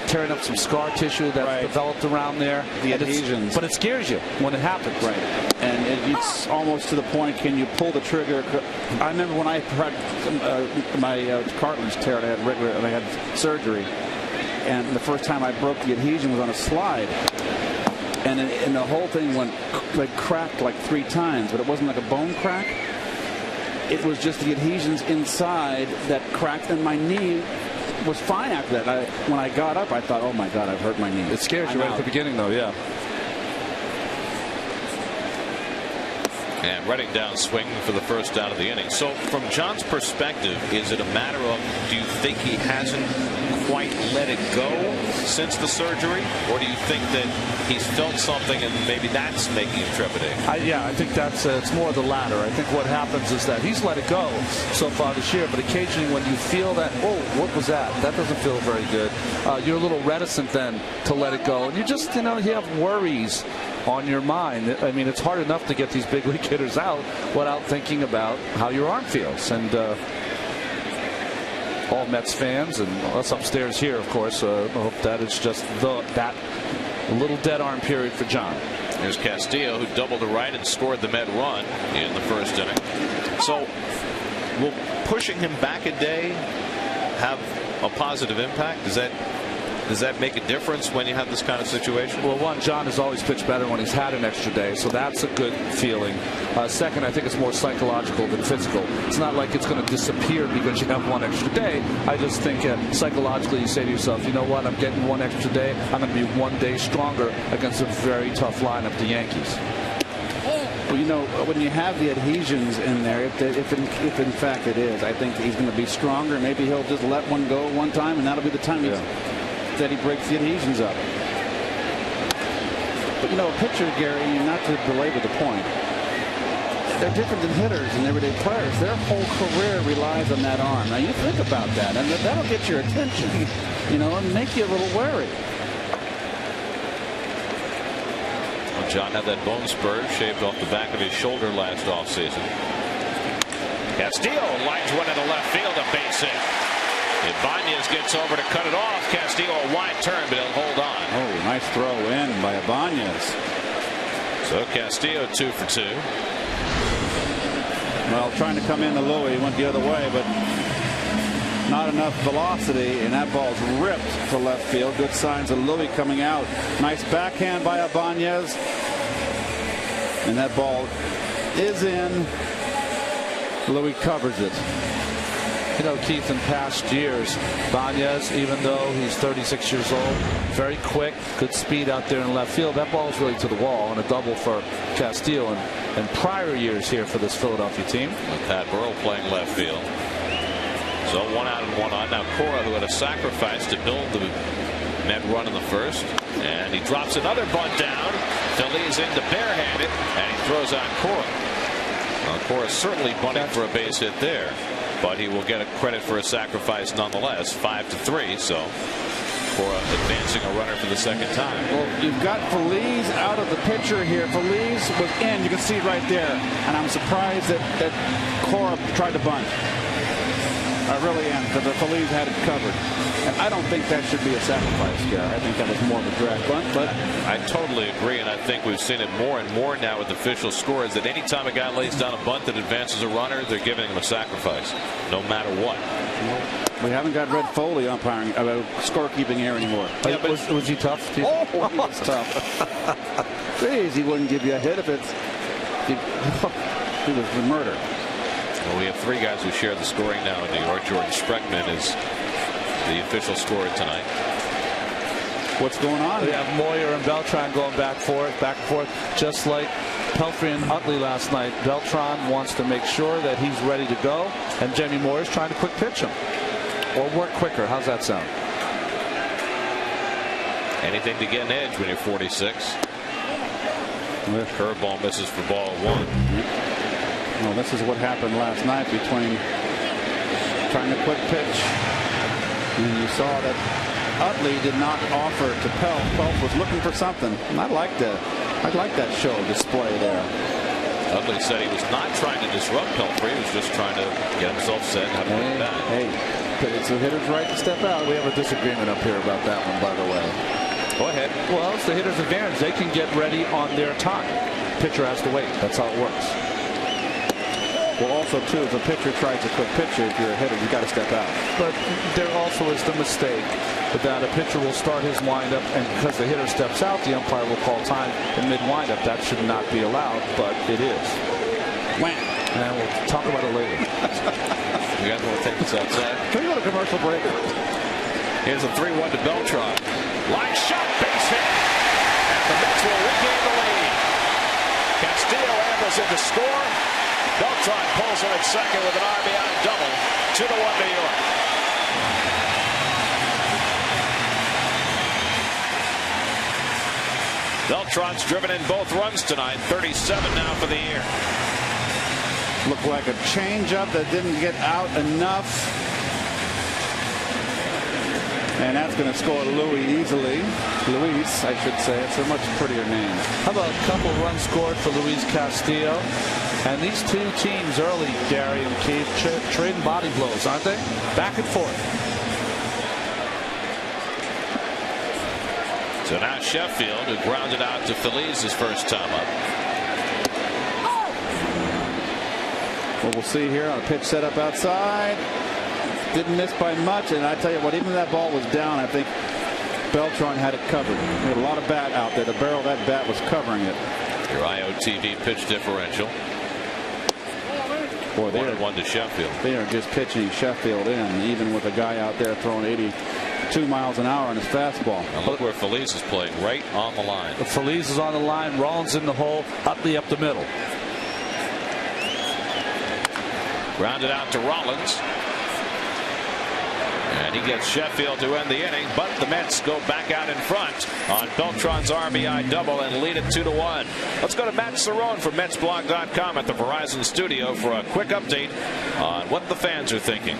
tearing up some scar tissue that's developed around there. The adhesions. But it scares you when it happens. Right. And it's almost to the point, can you pull the trigger? I remember when I had my cartilage tear, I had surgery. And the first time I broke the adhesion was on a slide. And the whole thing went cracked like 3 times, but it wasn't like a bone crack. It was just the adhesions inside that cracked, and my knee was fine after that. When I got up, I thought, oh my God, I've hurt my knee. It scares you right at the beginning, though, yeah. And Redding down swinging for the first out of the inning. So from John's perspective, is it a matter of, do you think he hasn't quite let it go since the surgery, or do you think that he's felt something and maybe that's making him trepidate? Yeah, I think that's it's more the latter. I think what happens is that he's let it go so far this year, but occasionally when you feel that, oh, what was that? That doesn't feel very good. You're a little reticent then to let it go, and you just, you have worries on your mind. I mean, it's hard enough to get these big league hitters out without thinking about how your arm feels. And all Mets fans, and us upstairs here, of course, hope that it's just that little dead arm period for John. There's Castillo, who doubled to right and scored the Met run in the first inning. So will pushing him back a day have a positive impact? Does that make a difference when you have this kind of situation? Well, one, John has always pitched better when he's had an extra day, so that's a good feeling. Second, I think it's more psychological than physical. It's not like it's going to disappear because you have one extra day. I just think psychologically you say to yourself, you know what, I'm getting one extra day. I'm going to be 1 day stronger against a very tough lineup, the Yankees. Well, when you have the adhesions in there, if in fact it is, I think he's going to be stronger. Maybe he'll just let one go one time, and that'll be the time that he breaks the adhesions up. But a pitcher, Gary, not to belabor the point, they're different than hitters and everyday players. Their whole career relies on that arm. Now you think about that, and that'll get your attention, and make you a little wary. Well, John had that bone spur shaved off the back of his shoulder last offseason. Castillo lines one into left field, a base hit. Ibanez gets over to cut it off. Castillo a wide turn, but he'll hold on. Oh, nice throw in by Ibanez. So Castillo 2 for 2. Well, trying to come into Louis, went the other way, but not enough velocity, and that ball's ripped to left field. Good signs of Louis coming out. Nice backhand by Ibanez, and that ball is in. Louis covers it. Keith, in past years, Ibanez, even though he's 36 years old, very quick, good speed out there in left field. That ball is really to the wall, and a double for Castillo in prior years here for this Philadelphia team. With Pat Burrell playing left field. So 1 out and 1 on. Now Cora, who had a sacrifice to build the Met run in the first, and he drops another bunt down. Phillies into barehanded, and he throws on Cora. Well, Cora certainly bunting for a base hit there, but he will get a credit for a sacrifice nonetheless. 5-3, so Cora advancing a runner for the second time. Well, you've got Phillies out of the picture here. Phillies was in. You can see it right there. And I'm surprised that Cora tried to bunt. I really am, because the Phillies had it covered. And I don't think that should be a sacrifice, Gary. I think that was more of a drag bunt. But I totally agree, and I think we've seen it more and more now with official scores that anytime a guy lays down a bunt that advances a runner, they're giving him a sacrifice, no matter what. We haven't got Red Foley umpiring scorekeeping here anymore. Yeah, but was he tough? Oh, he was tough. Jeez, he wouldn't give you a hit if it's. He was the murder. Well, we have 3 guys who share the scoring now in New York. Jordan Spreckman is the official scorer tonight. What's going on? We have Moyer and Beltran going back and forth, just like Pelfrey and Utley last night. Beltran wants to make sure that he's ready to go, and Jamie Moyer is trying to quick pitch him. Or work quicker. How's that sound? Anything to get an edge when you're 46. Curveball misses for ball 1. Well, this is what happened last night between trying to quick pitch. And you saw that Utley did not offer to Pelf. Pelf was looking for something. And I'd like that show display there. Utley said he was not trying to disrupt Pelfrey. He was just trying to get himself set and have a look back. Hey, it's the hitter's right to step out. We have a disagreement up here about that one, by the way. Go ahead. Well, it's the hitter's advantage. They can get ready on their time. Pitcher has to wait. That's how it works. Well, also, too, if a pitcher tries to quick pitch you, if you're a hitter, you got to step out. But there also is the mistake that a pitcher will start his windup, and because the hitter steps out, the umpire will call time in mid-windup. That should not be allowed, but it is. Wham! And we'll talk about it later. You guys want to take this outside? Can we go to commercial break? Here's a 3-1 to Beltran. Line shot, base hit. And the Mets will regain the lead. Castillo ambles in to score. Beltran pulls him at second with an RBI double. 2-1 New York. Beltran's driven in both runs tonight. 37 now for the year. Looked like a changeup that didn't get out enough. And that's going to score Louis easily. Luis, I should say. It's a much prettier name. How about a couple runs scored for Luis Castillo? And these 2 teams early, Gary and Keith, trading body blows, aren't they? Back and forth. So now Sheffield, who grounded out to Phillies his first time up. Well, we'll see here on a pitch set up outside. Didn't miss by much, and I tell you what, even that ball was down, I think Beltran had it covered. He had a lot of bat out there. The barrel of that bat was covering it. Your IOTV pitch differential. Boy, 1-1 to Sheffield. They are just pitching Sheffield in, even with a guy out there throwing 82 miles an hour on his fastball. And look where Phillies is playing, right on the line. The Phillies is on the line. Rollins in the hole. Utley up the middle. Grounded out to Rollins. And he gets Sheffield to end the inning, but the Mets go back out in front on Beltran's RBI double and lead it 2-1. Let's go to Matt Cerrone from MetsBlog.com at the Verizon studio for a quick update on what the fans are thinking.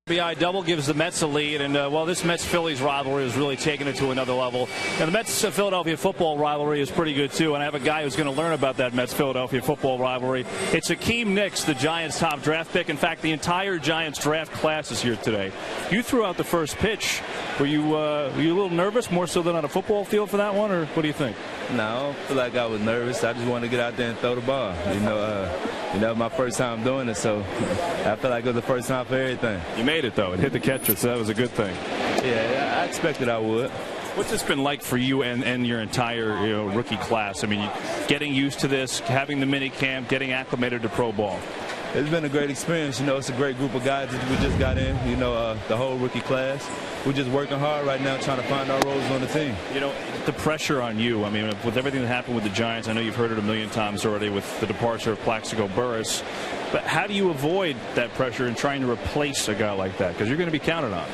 PHI double gives the Mets a lead, and well, this Mets-Phillies rivalry is really taking it to another level. And the Mets-Philadelphia football rivalry is pretty good, too, and I have a guy who's going to learn about that Mets-Philadelphia football rivalry. It's Akeem Nicks, the Giants' top draft pick. In fact, the entire Giants draft class is here today. You threw out the first pitch. Were you a little nervous, more so than on a football field for that one, or what do you think? No, I don't feel like I was nervous. I just wanted to get out there and throw the ball. You know, my first time doing it, so I feel like it was the first time for everything. You made it, though. It hit the catcher, so that was a good thing. Yeah, I expected I would. What's this been like for you and your entire rookie class? I mean, getting used to this, having the mini camp, getting acclimated to pro ball. It's been a great experience. It's a great group of guys that we just got in, the whole rookie class. We're just working hard right now trying to find our roles on the team. The pressure on you, I mean, with everything that happened with the Giants, I know you've heard it a million times already with the departure of Plaxico Burress, but how do you avoid that pressure in trying to replace a guy like that? Because you're going to be counted on.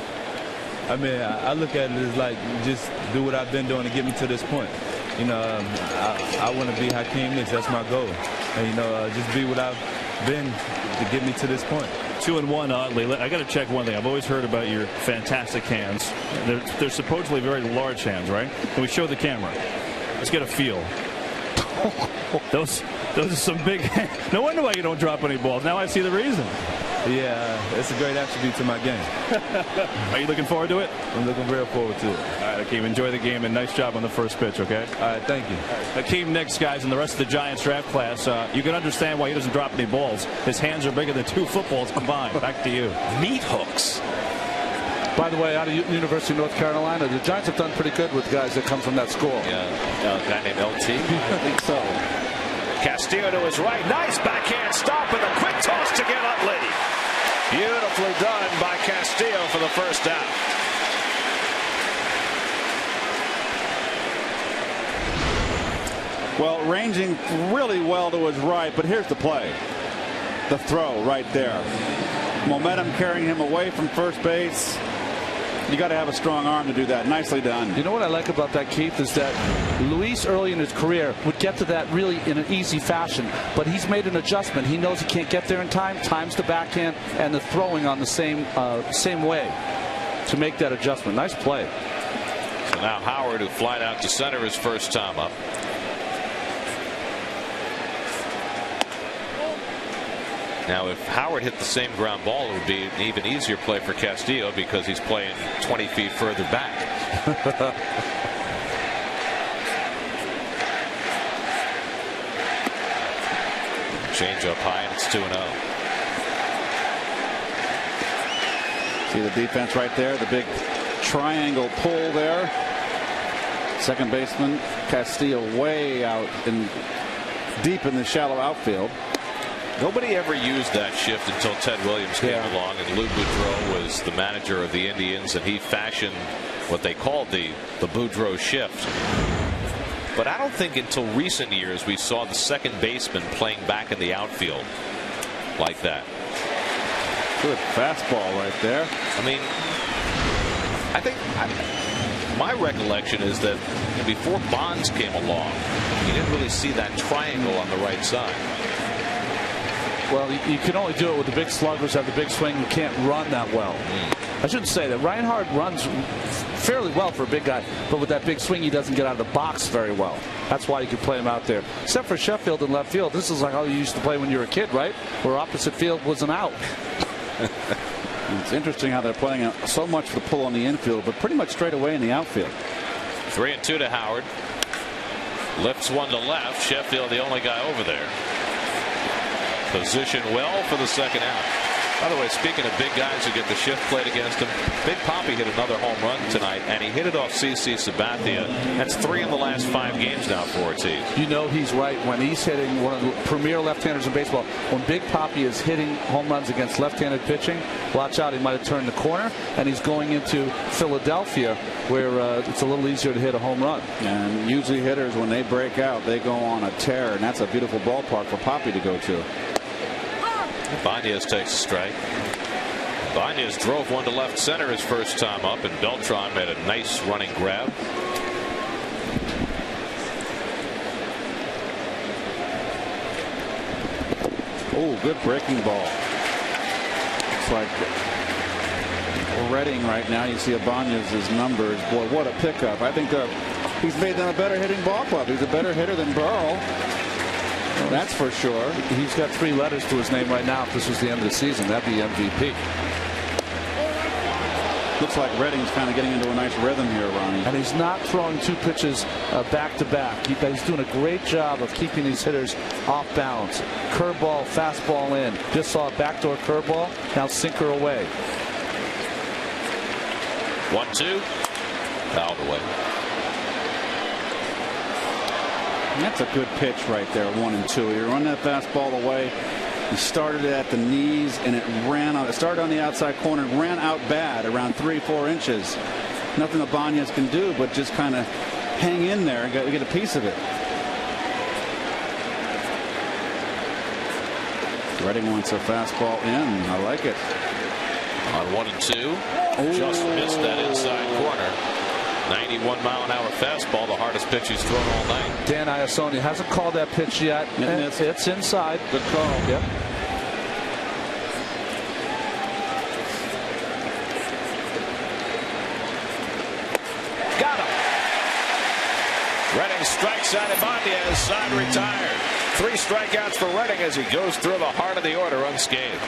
I mean, I look at it as like just do what I've been doing to get me to this point. I want to be Akeem Nicks. That's my goal. And, just be what I've been to get me to this point. 2-1, oddly. I got to check one thing. I've always heard about your fantastic hands. They're supposedly very large hands, right? Can we show the camera? Let's get a feel. Those are some big hands. No wonder why you don't drop any balls. Now I see the reason. Yeah, it's a great attribute to my game. Are you looking forward to it? I'm looking real forward to it. All right, Akeem, enjoy the game, and nice job on the first pitch, okay? All right, thank you. Akeem Nicks, guys, and the rest of the Giants draft class, you can understand why he doesn't drop any balls. His hands are bigger than 2 footballs combined. Back to you. Meat hooks. By the way, out of University of North Carolina, the Giants have done pretty good with guys that come from that school. Yeah, a guy named LT. I think so. Castillo to his right. Nice backhand stop and a quick toss to get Utley. Beautifully done by Castillo for the first out. Well, ranging really well to his right, but here's the play. The throw right there. Momentum carrying him away from first base. You got to have a strong arm to do that. Nicely done. You know what I like about that, Keith, is that Luis early in his career would get to that really in an easy fashion, but he's made an adjustment. He knows he can't get there in time. Times the backhand and the throwing on the same way to make that adjustment. Nice play. So now Howard, who flied out to center his first time up. Now, if Howard hit the same ground ball, it would be an even easier play for Castillo because he's playing 20 feet further back. Change up high, and it's 2-0. See the defense right there, the big triangle pull there. Second baseman Castillo way out in deep in the shallow outfield. Nobody ever used that shift until Ted Williams came along, and Lou Boudreau was the manager of the Indians, and he fashioned what they called the Boudreau shift. But I don't think until recent years we saw the second baseman playing back in the outfield like that. Good fastball right there. I mean, I think my recollection is that before Bonds came along, you didn't really see that triangle on the right side. Well, you can only do it with the big sluggers have the big swing who can't run that well. I shouldn't say that. Reinhardt runs fairly well for a big guy, but with that big swing, he doesn't get out of the box very well. That's why you can play him out there. Except for Sheffield in left field. This is like how you used to play when you were a kid, right? Where opposite field was an out. It's interesting how they're playing so much for the pull on the infield, but pretty much straight away in the outfield. 3-2 to Howard. Lifts one to left. Sheffield the only guy over there. Position well for the second out. By the way, speaking of big guys who get the shift played against him, Big Papi hit another home run tonight, and he hit it off CC Sabathia. That's 3 in the last 5 games now for Ortiz. You know he's right when he's hitting one of the premier left-handers in baseball. When Big Papi is hitting home runs against left-handed pitching, watch out, he might have turned the corner, and he's going into Philadelphia where it's a little easier to hit a home run. And usually hitters, when they break out, they go on a tear, and that's a beautiful ballpark for Papi to go to. Banez takes a strike. Banez drove one to left center his first time up, and Beltran made a nice running grab. Oh, good breaking ball. Looks like Redding right now. You see Ibanez's numbers. Boy, what a pickup. I think he's made them a better hitting ball club. He's a better hitter than Burrell. That's for sure. He's got 3 letters to his name right now. If this was the end of the season, that'd be MVP. Looks like Redding's kind of getting into a nice rhythm here, Ronnie. And he's not throwing 2 pitches back to back. He's doing a great job of keeping these hitters off balance. Curveball, fastball in. Just saw a backdoor curveball. Now sinker away. 1-2. Fouled away. And that's a good pitch right there, 1-2. You run that fastball away. He started it at the knees, and it ran out. It started on the outside corner, ran out bad, around 3-4 inches. Nothing Ibanez can do but just kind of hang in there and get a piece of it. Redding wants a fastball in. I like it. On 1-2. Just missed that inside corner. 91-mile-an-hour fastball, the hardest pitch he's thrown all night. Dan Iassoni hasn't called that pitch yet. It's inside. Good call. Yep. Got him. Redding strikes out Ibanez. Side retired. 3 strikeouts for Redding as he goes through the heart of the order unscathed.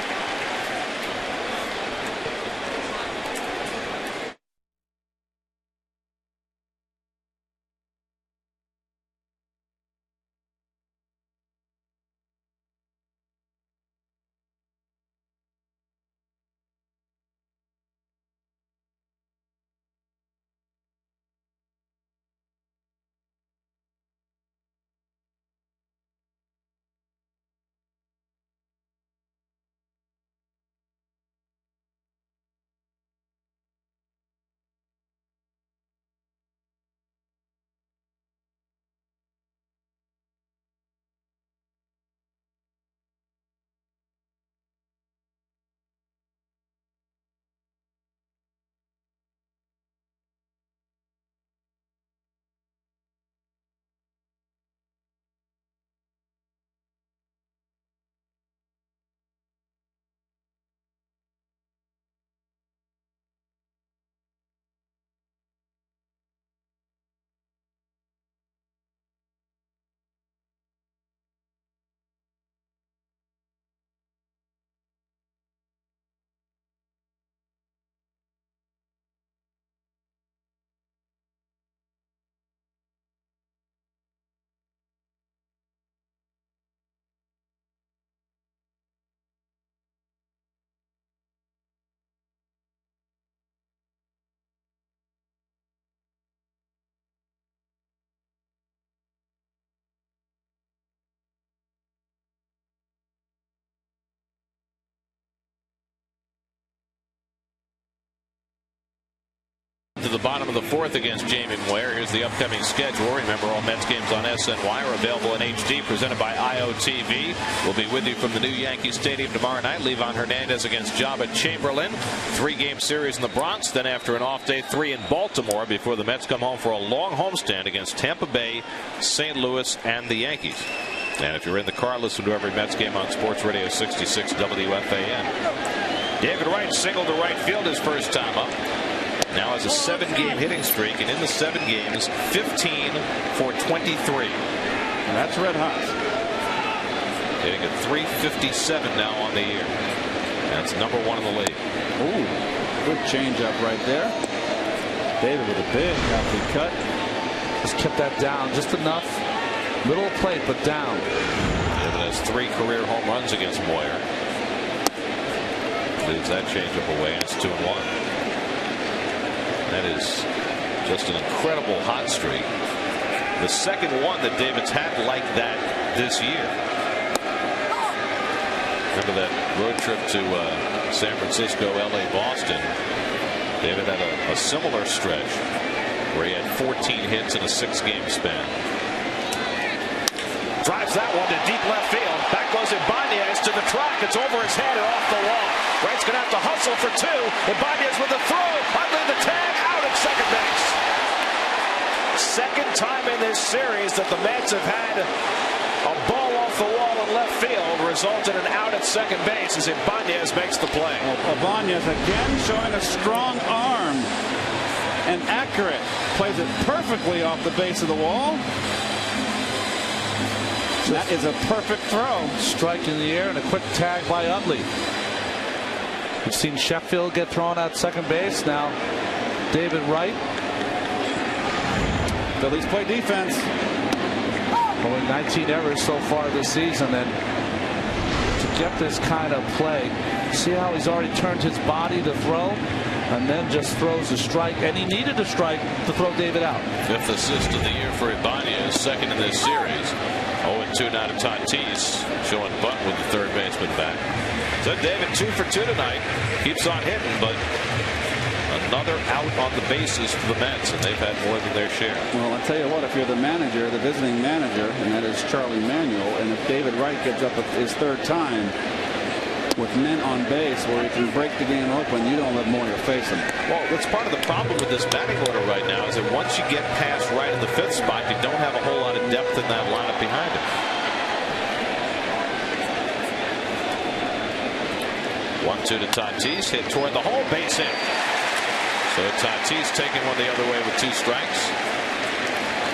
To the bottom of the 4th against Jamie Moyer. Here's the upcoming schedule. Remember, all Mets games on SNY are available in HD, presented by IOTV. We'll be with you from the new Yankee Stadium tomorrow night. Levon Hernandez against Jabba Chamberlain. 3-game series in the Bronx. Then after an off day, 3 in Baltimore before the Mets come home for a long homestand against Tampa Bay, St. Louis, and the Yankees. And if you're in the car, listen to every Mets game on Sports Radio 66 WFAN. David Wright singled to right field his first time up. Now has a 7-game hitting streak, and in the 7 games, 15 for 23. That's red hot. Hitting at .357 now on the year. That's number 1 in the league. Ooh, good changeup right there. David with a big healthy cut. Just kept that down just enough. Middle of plate, but down. David has 3 career home runs against Moyer. Leaves that changeup away, and it's 2-1. That is just an incredible hot streak. The second one that David's had like that this year. Remember that road trip to San Francisco, LA, Boston. David had a similar stretch where he had 14 hits in a 6-game span. Drives that one to deep left field. Back goes Ibanez to the track. It's over his head and off the wall. Wright's going to have to hustle for 2. Ibanez with the throw. Under the tag. Out at second base. Second time in this series that the Mets have had a ball off off the wall in left field, resulted in an out at second base as Ibanez makes the play. Ibanez again showing a strong arm and accurate. Plays it perfectly off the base of the wall. That is a perfect throw. Strike in the air and a quick tag by Utley. We've seen Sheffield get thrown at second base. Now David Wright. Phillies play defense. Only 19 errors so far this season, and to get this kind of play, see how he's already turned his body to throw, and then just throws a strike, and he needed a strike to throw David out. 5th assist of the year for Ibanez, 2nd in this series. 0-2 now to Tatis, showing bunt with the third baseman back. So David 2 for 2 tonight, keeps on hitting, but another out on the bases for the Mets, and they've had more than their share. Well, I'll tell you what, if you're the manager, the visiting manager, and that is Charlie Manuel, and if David Wright gets up his third time with men on base where he can break the game open, you don't let Moyer face him. Well, that's part of the problem with this batting order right now is that once you get past Wright in the 5th spot, you don't have a whole lot of depth in that lineup behind him. 1-2 to Tatis, hit toward the hole, base hit. So Tatis taking one the other way with 2 strikes.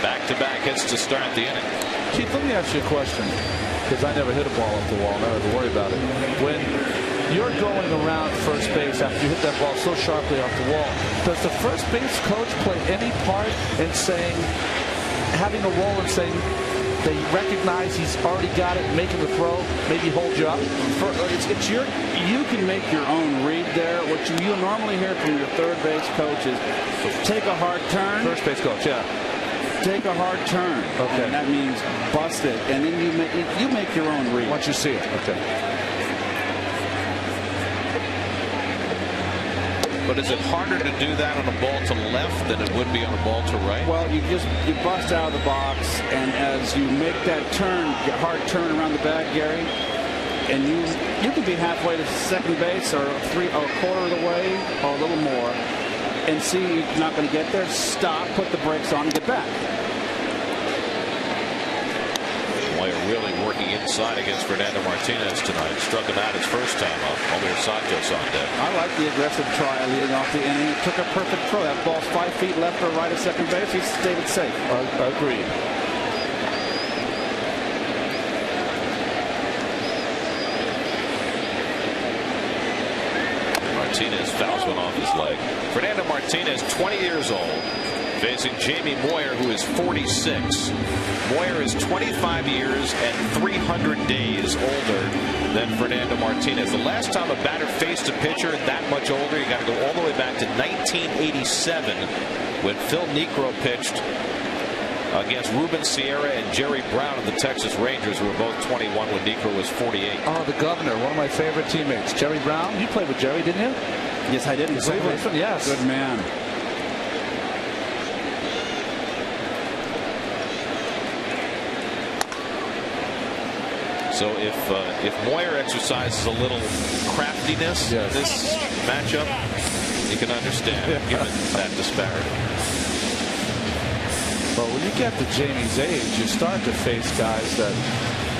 Back-to-back hits to start the inning. Keith, let me ask you a question, because I never hit a ball off the wall. Never have to worry about it. When you're going around first base after you hit that ball so sharply off the wall, does the first base coach play any part in saying, having a role in saying they recognize he's already got it, making the throw, maybe hold you up? You can make your own read there. What you normally hear from your third base coach is take a hard turn. First base coach, yeah. Take a hard turn. Okay. And that means bust it, and then you make your own read. Once you see it. Okay. But is it harder to do that on a ball to left than it would be on a ball to right? Well, you bust out of the box, and as you make that turn, hard turn around the bag, Gary, and you can be halfway to second base or a quarter of the way or a little more, and see you're not going to get there. Stop, put the brakes on, and get back. Moyer really working inside against Fernando Martinez tonight. Struck him out his first time up. Omir Santos on deck. I like the aggressive try leading off the inning. It took a perfect throw. That ball's 5 feet left or right of second base. He stayed it safe. Agreed. Martinez fouls one off his leg. Fernando Martinez, 20 years old, facing Jamie Moyer, who is 46. Moyer is 25 years and 300 days older than Fernando Martinez. The last time a batter faced a pitcher that much older, you got to go all the way back to 1987 when Phil Niekro pitched against Ruben Sierra and Jerry Brown of the Texas Rangers, who were both 21 when Niekro was 48. Oh, the governor, one of my favorite teammates, Jerry Brown. You played with Jerry, didn't you? Yes, I did. Yes. Good man. So if Moyer exercises a little craftiness in this matchup, you can understand given that disparity. Well, when you get to Jamie's age, you start to face guys that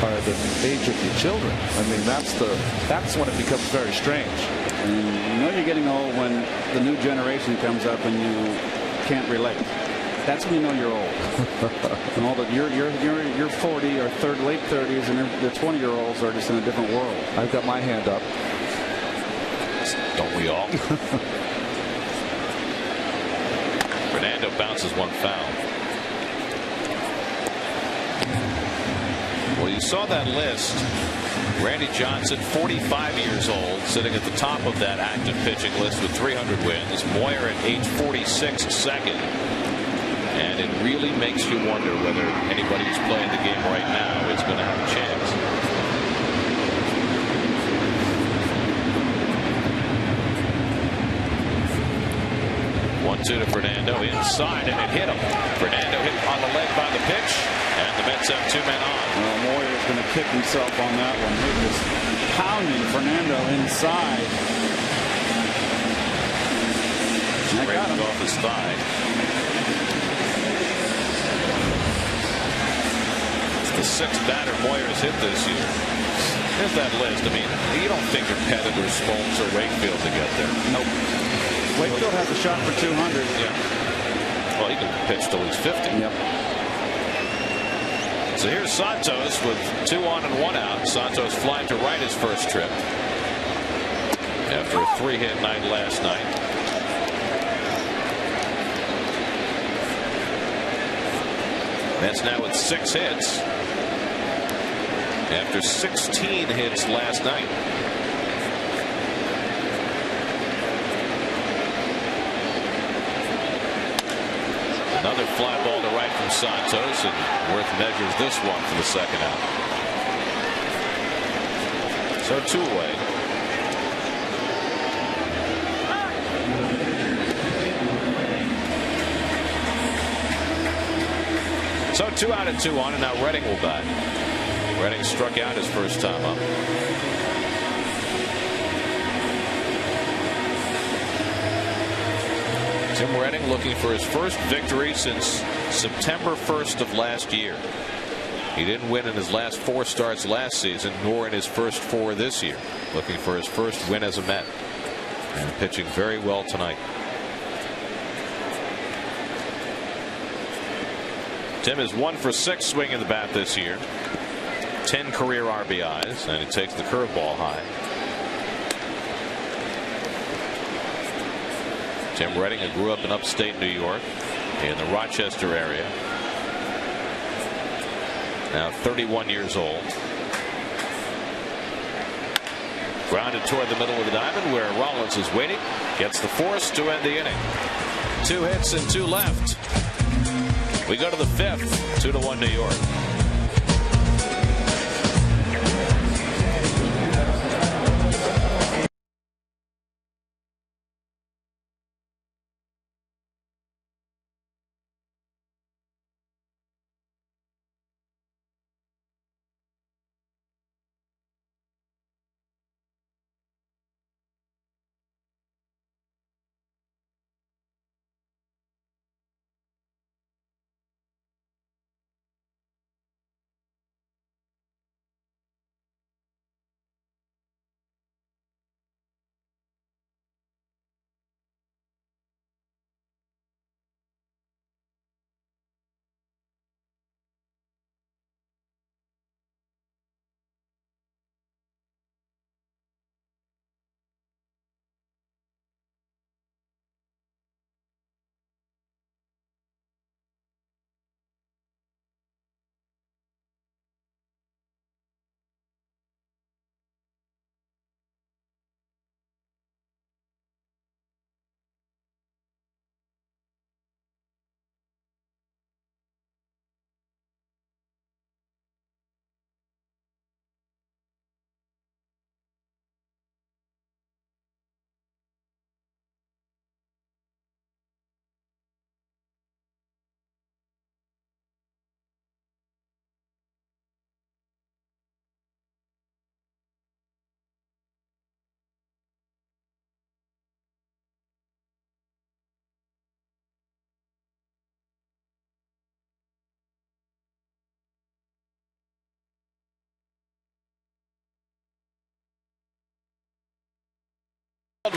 are the age of your children. I mean, that's when it becomes very strange. And you know you're getting old when the new generation comes up and you can't relate. That's when you know you're old. And all that you're 40 or late 30s, and the 20-year-olds are just in a different world. I've got my hand up. Don't we all? Fernando bounces one foul. Well, you saw that list. Randy Johnson, 45 years old, sitting at the top of that active pitching list with 300 wins. Moyer at age 46, second. And it really makes you wonder whether anybody who's playing the game right now is going to have a chance. 1-2 to Fernando inside, and it hit him. Fernando hit on the leg by the pitch, and the Mets have 2 men on. Well, Moyer's going to kick himself on that one. He was pounding Fernando inside. Scraped off his thigh. It's the 6th batter Moyer has hit this year. Here's that list. I mean, you don't figure Pettit or Smoltz or Wakefield to get there. Nope. Wakefield has a shot for 200. Yeah. Well, he can pitch till he's 50. Yep. So here's Santos with 2 on and 1 out. Santos flying to right his first trip after a 3-hit night last night. Mets now with 6 hits after 16 hits last night. Another fly ball to right from Santos, and Worth measures this one for the 2nd out. So 2 away. So 2 out and 2 on, and now Redding will bat. Redding struck out his first time up. Tim Redding looking for his first victory since September 1st of last year. He didn't win in his last 4 starts last season, nor in his first 4 this year. Looking for his first win as a Met, and pitching very well tonight. Tim is 1 for 6 swinging the bat this year. 10 career RBIs, and he takes the curveball high. Tim Redding, who grew up in upstate New York in the Rochester area. Now 31 years old. Grounded toward the middle of the diamond where Rollins is waiting. Gets the force to end the inning. 2 hits and 2 left. We go to the 5th. 2-1 New York.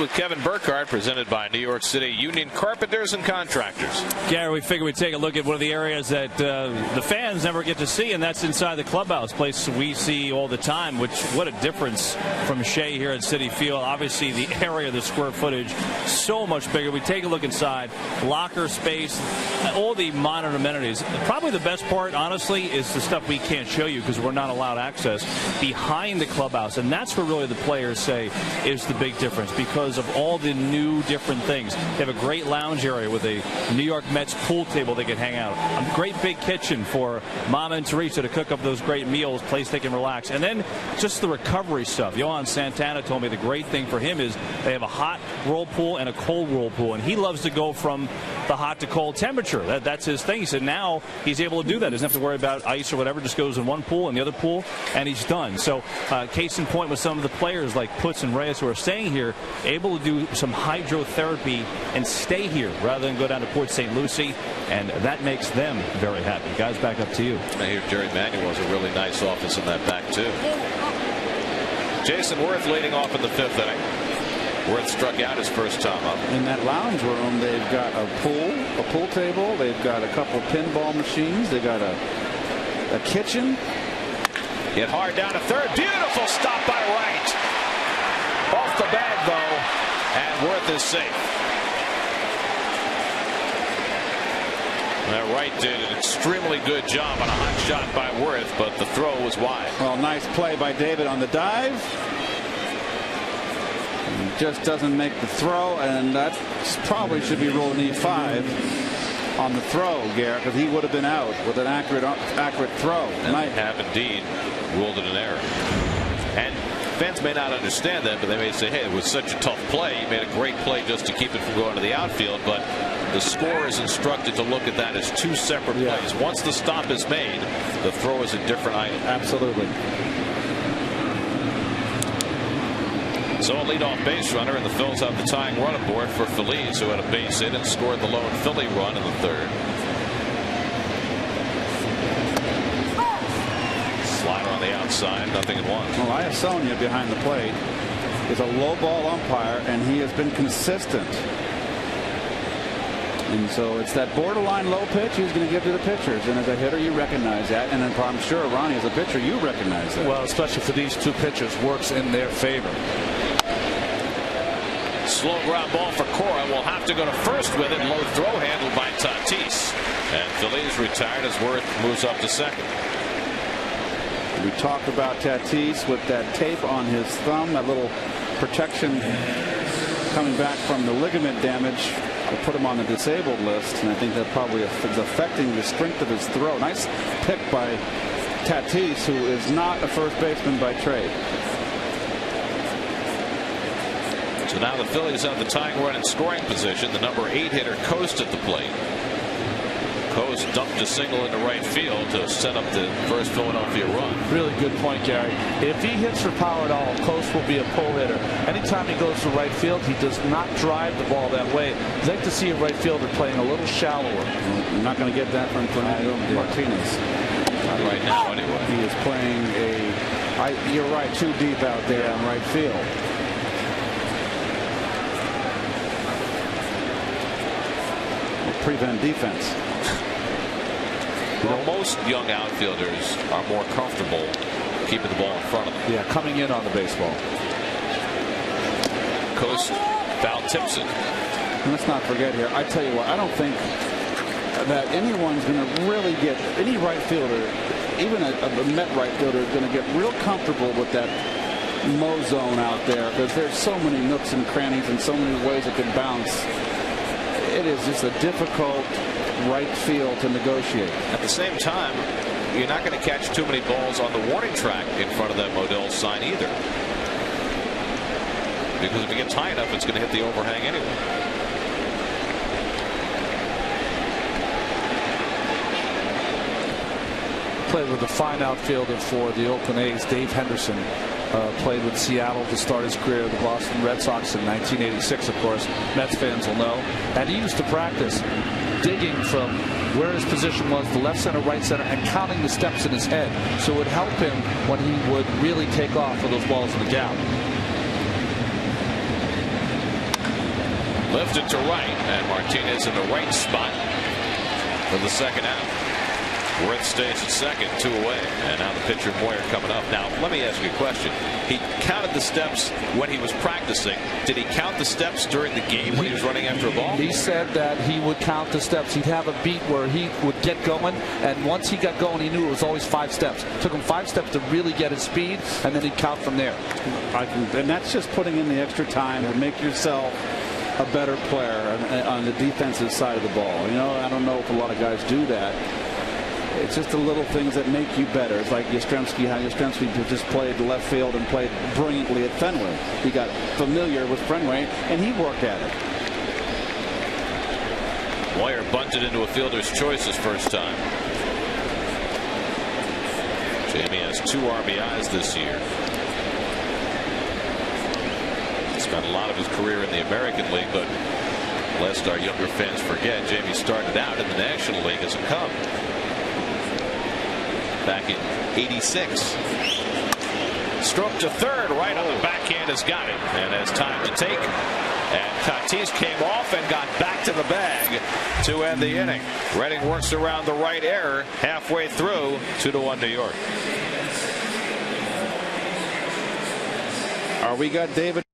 With Kevin Burkhardt, presented by New York City Union Carpenters and Contractors. Gary, we figured we'd take a look at one of the areas that the fans never get to see, and that's inside the clubhouse, place we see all the time, which, what a difference from Shea here at Citi Field. Obviously, the area, the square footage, so much bigger. We take a look inside, locker space, all the modern amenities. Probably the best part, honestly, is the stuff we can't show you because we're not allowed access behind the clubhouse, and that's where really the players say is the big difference, because of all the new different things. They have a great lounge area with a New York Mets pool table they can hang out. A great big kitchen for Mama and Teresa to cook up those great meals, place they can relax. And then just the recovery stuff. Yohan Santana told me the great thing for him is they have a hot whirlpool and a cold whirlpool, and he loves to go from the hot to cold temperature. That's his thing. He said now he's able to do that. Doesn't have to worry about ice or whatever. Just goes in one pool and the other pool, and he's done. So case in point with some of the players like Putz and Reyes who are staying here, able to do some hydrotherapy and stay here rather than go down to Port St. Lucie, and that makes them very happy. Guys, back up to you. I hear Jerry Manuel has a really nice office in that back too. Jason Worth leading off in the 5th inning. Worth struck out his first time up. In that lounge room, they've got a pool table. They've got a couple pinball machines. They got a kitchen. Hit hard down to third. Beautiful stop by Wright. Off the bag though, and Worth is safe. Now Wright did an extremely good job on a hot shot by Worth, but the throw was wide. Well, nice play by David on the dive. Just doesn't make the throw, and that probably should be ruled an E5 on the throw, Garrett, because he would have been out with an accurate throw. And they have indeed ruled it an error. And fans may not understand that, but they may say, hey, it was such a tough play. He made a great play just to keep it from going to the outfield, but the score is instructed to look at that as two separate plays. Once the stop is made, the throw is a different item. Absolutely. So a leadoff base runner, and the Phils have the tying run aboard for Phillies, who had a base hit and scored the lone Philly run in the 3rd. Slider on the outside, 0-1. Well, Iasonia behind the plate is a low ball umpire, and he has been consistent. And so it's that borderline low pitch he's going to give to the pitchers. And as a hitter, you recognize that. And I'm sure, Ronnie, as a pitcher, you recognize that. Well, especially for these two pitchers, works in their favor. Slow ground ball for Cora. Will have to go to first with it. Low throw handled by Tatis. And Phillies retired as Worth moves up to second. We talked about Tatis with that tape on his thumb, that little protection coming back from the ligament damage. Will put him on the disabled list, and I think that probably is affecting the strength of his throw. Nice pick by Tatis, who is not a first baseman by trade. So now the Phillies have the tying run in scoring position. The number 8 hitter Coast at the plate. Coast dumped a single into right field to set up the first Philadelphia run. Really good point, Gary. If he hits for power at all, Coast will be a pull hitter. Anytime he goes to right field, he does not drive the ball that way. I'd like to see a right fielder playing a little shallower. You're not going to get that from Fernando Martinez. Not right now, anyway. He is playing you're right, too deep out there on right field. Prevent defense. Well, most young outfielders are more comfortable keeping the ball in front of them. Yeah, coming in on the baseball. Coast foul tips it. And let's not forget here, I tell you what, I don't think that anyone's going to really get, any right fielder, even a Met right fielder, is going to get real comfortable with that Mo zone out there, because there's so many nooks and crannies and so many ways it can bounce. It is just a difficult right field to negotiate. At the same time, you're not going to catch too many balls on the warning track in front of that Modell sign either. Because if it gets high enough, it's going to hit the overhang anyway. Played with a fine outfielder for the Oakland A's, Dave Henderson. Played with Seattle to start his career, the Boston Red Sox in 1986, of course. Mets fans will know. And he used to practice digging from where his position was, the left center, right center, and counting the steps in his head. So it would help him when he would really take off with those balls in the gap. Lifted to right, and Martinez in the right spot for the second out. Worth stays at second, 2 away, and now the pitcher Moyer coming up. Now let me ask you a question. He counted the steps when he was practicing. Did he count the steps during the game when he was running after a ball? He said that he would count the steps. He'd have a beat where he would get going, and once he got going, he knew it was always 5 steps. It took him 5 steps to really get his speed, and then he'd count from there. And that's just putting in the extra time to make yourself a better player on the defensive side of the ball. You know, I don't know if a lot of guys do that. It's just the little things that make you better. It's like Yastrzemski, how Yastrzemski just played left field and played brilliantly at Fenway. He got familiar with Fenway, and he worked at it. Moyer bunted into a fielder's choice his first time. Jamie has 2 RBIs this year. Spent a lot of his career in the American League, but lest our younger fans forget, Jamie started out in the National League as a Cub back in '86. Stroke to third, right on the backhand, has got it, and has time to take. And Tatis came off and got back to the bag to end the inning. Redding works around the right error halfway through. 2-1 New York. We got David.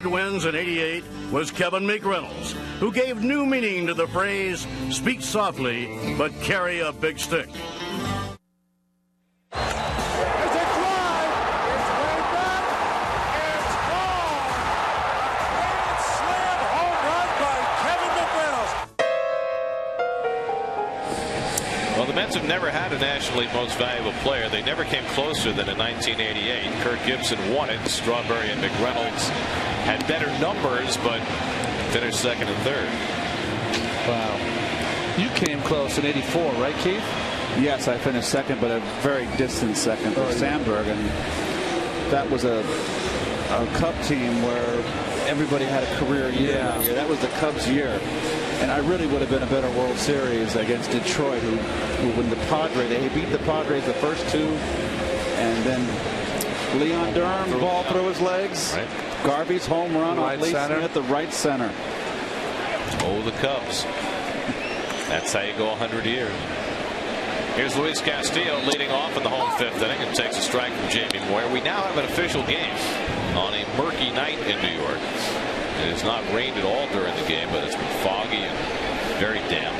Wins in '88 was Kevin McReynolds, who gave new meaning to the phrase, speak softly, but carry a big stick. Well, the Mets have never had a National League Most Valuable Player. They never came closer than in 1988. Kirk Gibson won it. Strawberry and McReynolds had better numbers, but finished second and third. Wow. You came close in '84, right, Keith? Yes, I finished second, but a very distant second for Sandberg. And that was a Cub team where everybody had a career year. Yeah. That was the Cubs' year. And I really would have been a better World Series against Detroit, who when the Padres, they beat the Padres the first 2, and then Leon Durham, ball through his legs. Right. Garvey's home run Right on Lee center. Smith, the right center. Oh, the Cubs. That's how you go 100 years. Here's Luis Castillo leading off in the home 5th inning and takes a strike from Jamie Moyer. We now have an official game on a murky night in New York. It has not rained at all during the game, but it's been foggy and very damp.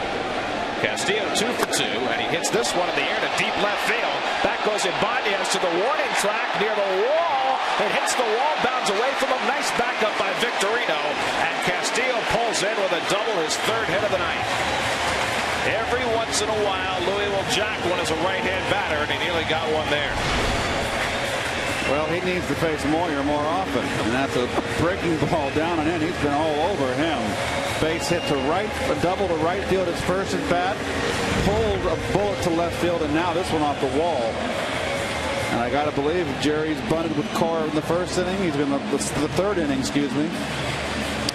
Castillo 2 for 2, and he hits this one in the air to deep left field. Back goes Ibanez to the warning track near the wall. It hits the wall, bounds away from him. Nice backup by Victorino, and Castillo pulls in with a double, his 3rd hit of the night. Every once in a while, Louis will jack one as a right-hand batter, and he nearly got one there. Well, he needs to face Moyer more often, and that's a breaking ball down and in. He's been all over him. Base hit to right, a double to right field. His first at bat, pulled a bullet to left field, and now this one off the wall. And I got to believe Jerry's bunted with Cora in the 1st inning. He's going to the 3rd inning, excuse me.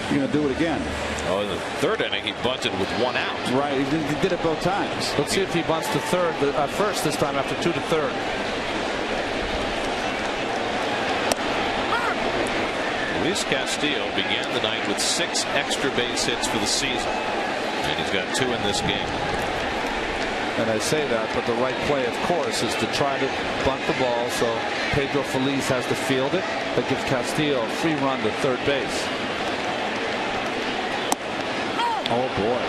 He's going to do it again. Oh, in the 3rd inning, he bunted with 1 out. Right, he did it both times. Let's see if he bunts to first this time after 2 to 3rd. Luis Castillo began the night with 6 extra base hits for the season, and he's got 2 in this game. And I say that, but the right play, of course, is to try to bunt the ball so Pedro Feliz has to field it. That gives Castillo a free run to 3rd base. Oh boy.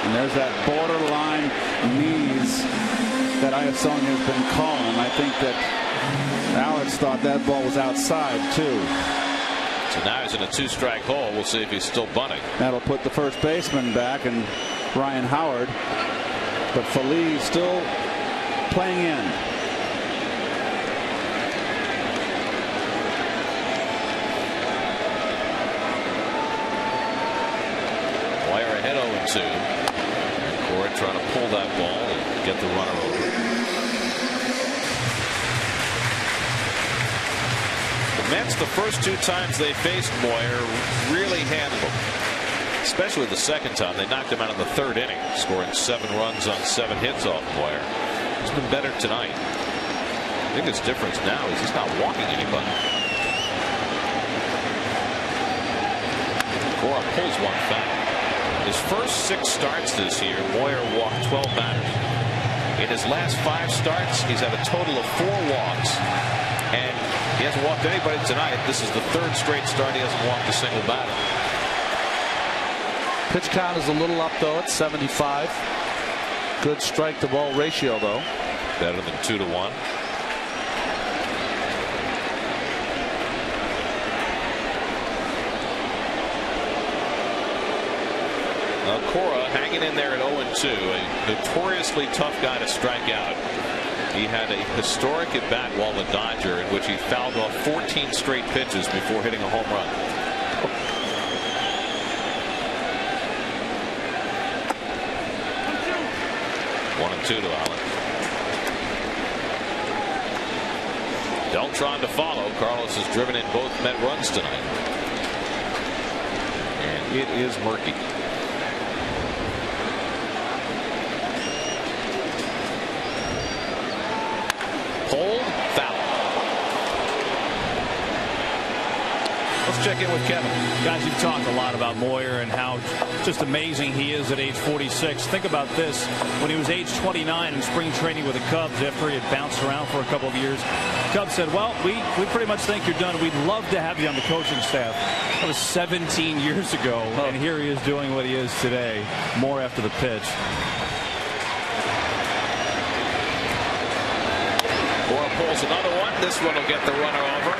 And there's that borderline knees that Iasone has been calling. I think that Alex thought that ball was outside too. It's a Now he's in a 2-strike hole. We'll see if he's still bunting. That'll put the first baseman back and Ryan Howard. But Phillies still playing in. Moyer ahead 0-2. And Cora trying to pull that ball and get the runner over. The Mets, the first 2 times they faced Moyer, really handled him. Especially the second time. They knocked him out in the 3rd inning, scoring 7 runs on 7 hits off Moyer. He's been better tonight. I think his difference now is he's not walking anybody. Cora pulls one foul. His first 6 starts this year, Moyer walked 12 batters. In his last 5 starts, he's had a total of 4 walks, and he hasn't walked anybody tonight. This is the 3rd straight start he hasn't walked a single batter. Pitch count is a little up, though, at 75. Good strike to ball ratio, though. Better than 2-1. Cora hanging in there at 0-2, a notoriously tough guy to strike out. He had a historic at bat while a Dodger in which he fouled off 14 straight pitches before hitting a home run. One and 2 to Allen. Beltran to follow. Carlos has driven in both Met runs tonight. And it is murky. Pulled, foul. Let's check in with Kevin. Guys, you've talked a lot about Moyer and how just amazing he is at age 46. Think about this. When he was age 29 in spring training with the Cubs after he had bounced around for a couple of years, Cubs said, well, we pretty much think you're done. We'd love to have you on the coaching staff. That was 17 years ago, and here he is doing what he is today. More after the pitch. Cora pulls another one. This one will get the runner over.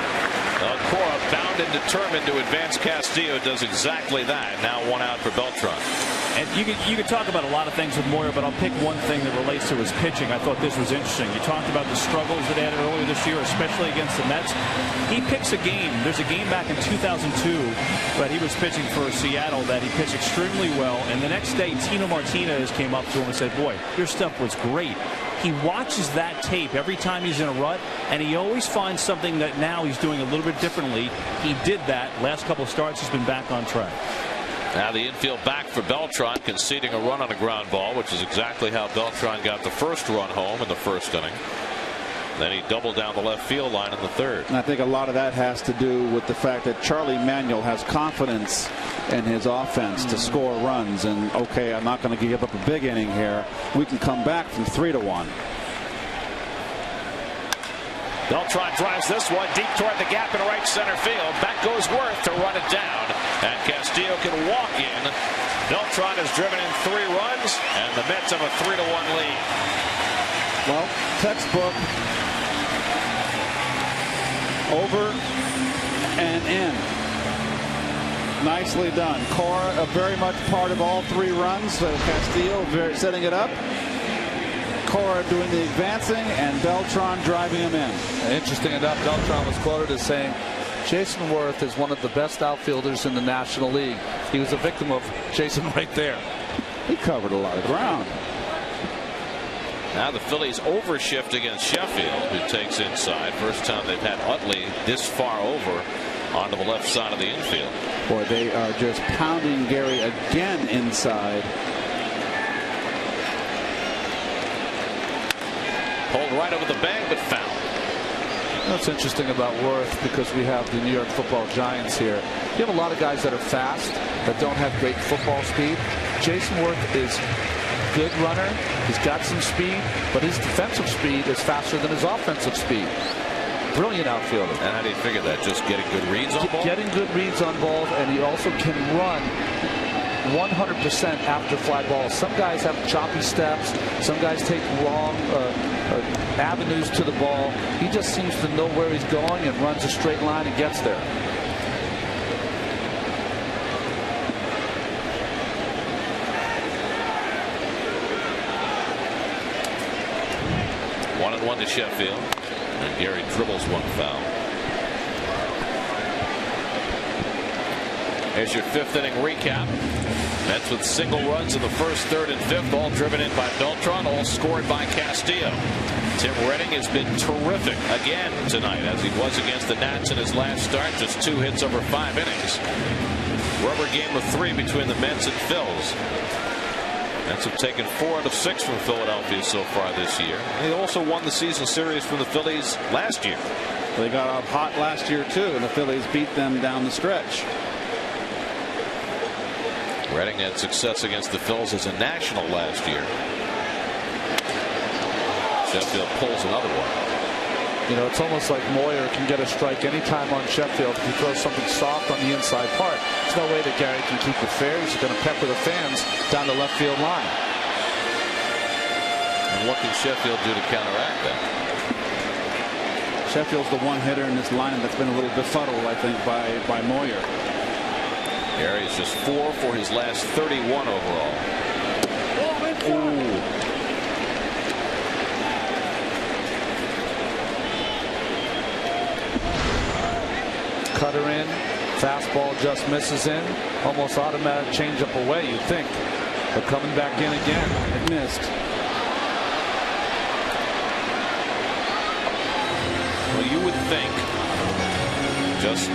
Cora, bound and determined to advance Castillo, does exactly that. Now 1 out for Beltran. And you could talk about a lot of things with Moyer, but I'll pick one thing that relates to his pitching. I thought this was interesting. You talked about the struggles that he had earlier this year, especially against the Mets. He picks a game. There's a game back in 2002 that he was pitching for Seattle that he pitched extremely well. And the next day, Tino Martinez came up to him and said, boy, your stuff was great. He watches that tape every time he's in a rut, and he always finds something that now he's doing a little bit differently. He did that. Last couple of starts, he's been back on track. Now the infield back for Beltran, conceding a run on a ground ball, which is exactly how Beltran got the first run home in the first inning. Then he doubled down the left field line in the 3rd. And I think a lot of that has to do with the fact that Charlie Manuel has confidence in his offense to score runs. And, okay, I'm not going to give up a big inning here. We can come back from 3-1. Beltran drives this one deep toward the gap in right center field. Back goes Worth to run it down. And Castillo can walk in. Beltran has driven in 3 runs, and the Mets have a 3-1 lead. Well, textbook. Over and in. Nicely done. Cora very much part of all 3 runs. So Castillo setting it up. Cora doing the advancing, and Beltran driving him in. Interesting enough, Beltran was quoted as saying, Jason Worth is one of the best outfielders in the National League. He was a victim of Jason right there. He covered a lot of ground. Now the Phillies overshift against Sheffield, who takes inside. First time they've had Utley this far over onto the left side of the infield. Boy, they are just pounding Gary again inside. Pulled right over the bag, but foul. That's interesting about Worth, because we have the New York Football Giants here. You have a lot of guys that are fast that don't have great football speed. Jason Worth is a good runner. He's got some speed, but his defensive speed is faster than his offensive speed. Brilliant outfielder. And how do you figure that? Just getting good reads on balls? Getting good reads on balls, and he also can run 100% after fly balls. Some guys have choppy steps. Some guys take wrong avenues to the ball. He just seems to know where he's going and runs a straight line and gets there. 1-1 to Sheffield, and Gary dribbles one foul. Here's your 5th inning recap. Mets with single runs in the 1st, 3rd, and 5th, all driven in by Beltran, all scored by Castillo. Tim Redding has been terrific again tonight, as he was against the Nats in his last start. Just 2 hits over 5 innings. Rubber game of 3 between the Mets and Phils. Mets have taken 4 out of 6 from Philadelphia so far this year. They also won the season series from the Phillies last year. They got out hot last year too, and the Phillies beat them down the stretch. Redding had success against the Phils as a national last year. Sheffield pulls another one. You know, it's almost like Moyer can get a strike anytime on Sheffield if he throws something soft on the inside part. There's no way that Gary can keep it fair. He's going to pepper the fans down the left field line. And what can Sheffield do to counteract that? Sheffield's the one hitter in this lineup that's been a little befuddled, I think, by Moyer. Gary is just 4 for his last 31 overall. Ooh. Cutter in, fastball just misses in, almost automatic changeup away, you'd think, but coming back in again. It missed. Well, you would think, just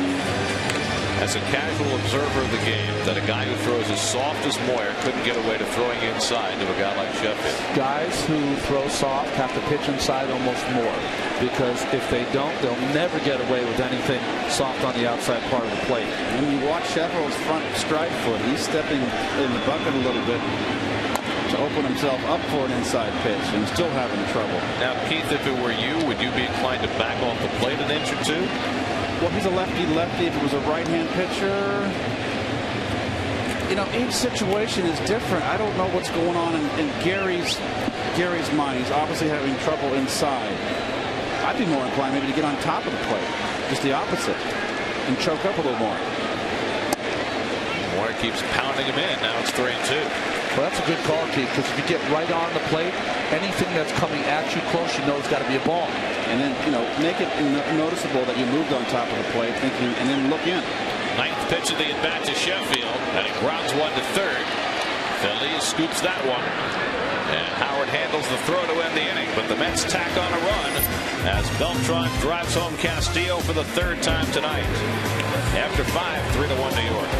as a casual observer of the game, that a guy who throws as soft as Moyer couldn't get away to throwing inside to a guy like Sheffield. Guys who throw soft have to pitch inside almost more, because if they don't, they'll never get away with anything soft on the outside part of the plate. When you watch Sheffield's front strike foot, he's stepping in the bucket a little bit to open himself up for an inside pitch, and still having trouble. Now, Keith, if it were you, would you be inclined to back off the plate an inch or two? Well, he's a lefty-lefty. If it was a right-hand pitcher, you know, each situation is different. I don't know what's going on in Gary's mind. He's obviously having trouble inside. I'd be more inclined maybe to get on top of the plate, just the opposite, and choke up a little more. Moore keeps pounding him in. Now it's 3-2. Well, that's a good call, Keith, because if you get right on the plate, anything that's coming at you close, you know it's got to be a ball. And then, you know, make it noticeable that you moved on top of the plate, thinking, and then look in. 9th pitch of the at-bat to Sheffield, and he grounds one to third. Phillies scoops that one, and Howard handles the throw to end the inning, but the Mets tack on a run as Beltran drives home Castillo for the 3rd time tonight. After 5, 3-1 New York.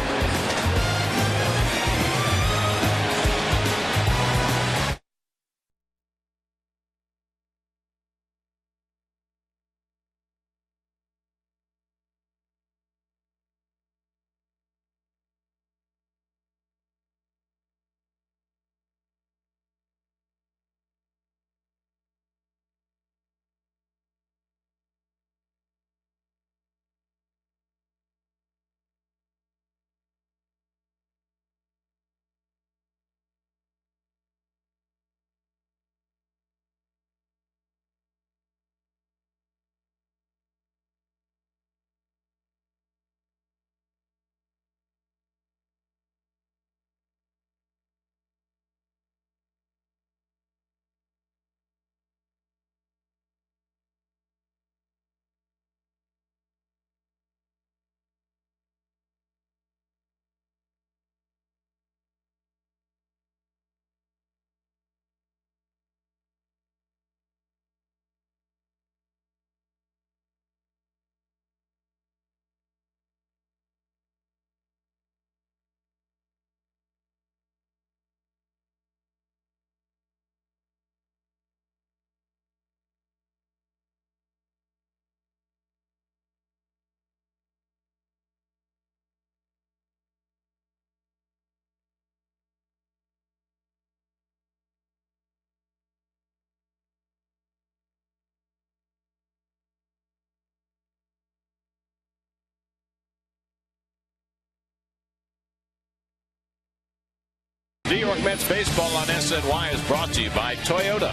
New York Mets baseball on SNY is brought to you by Toyota,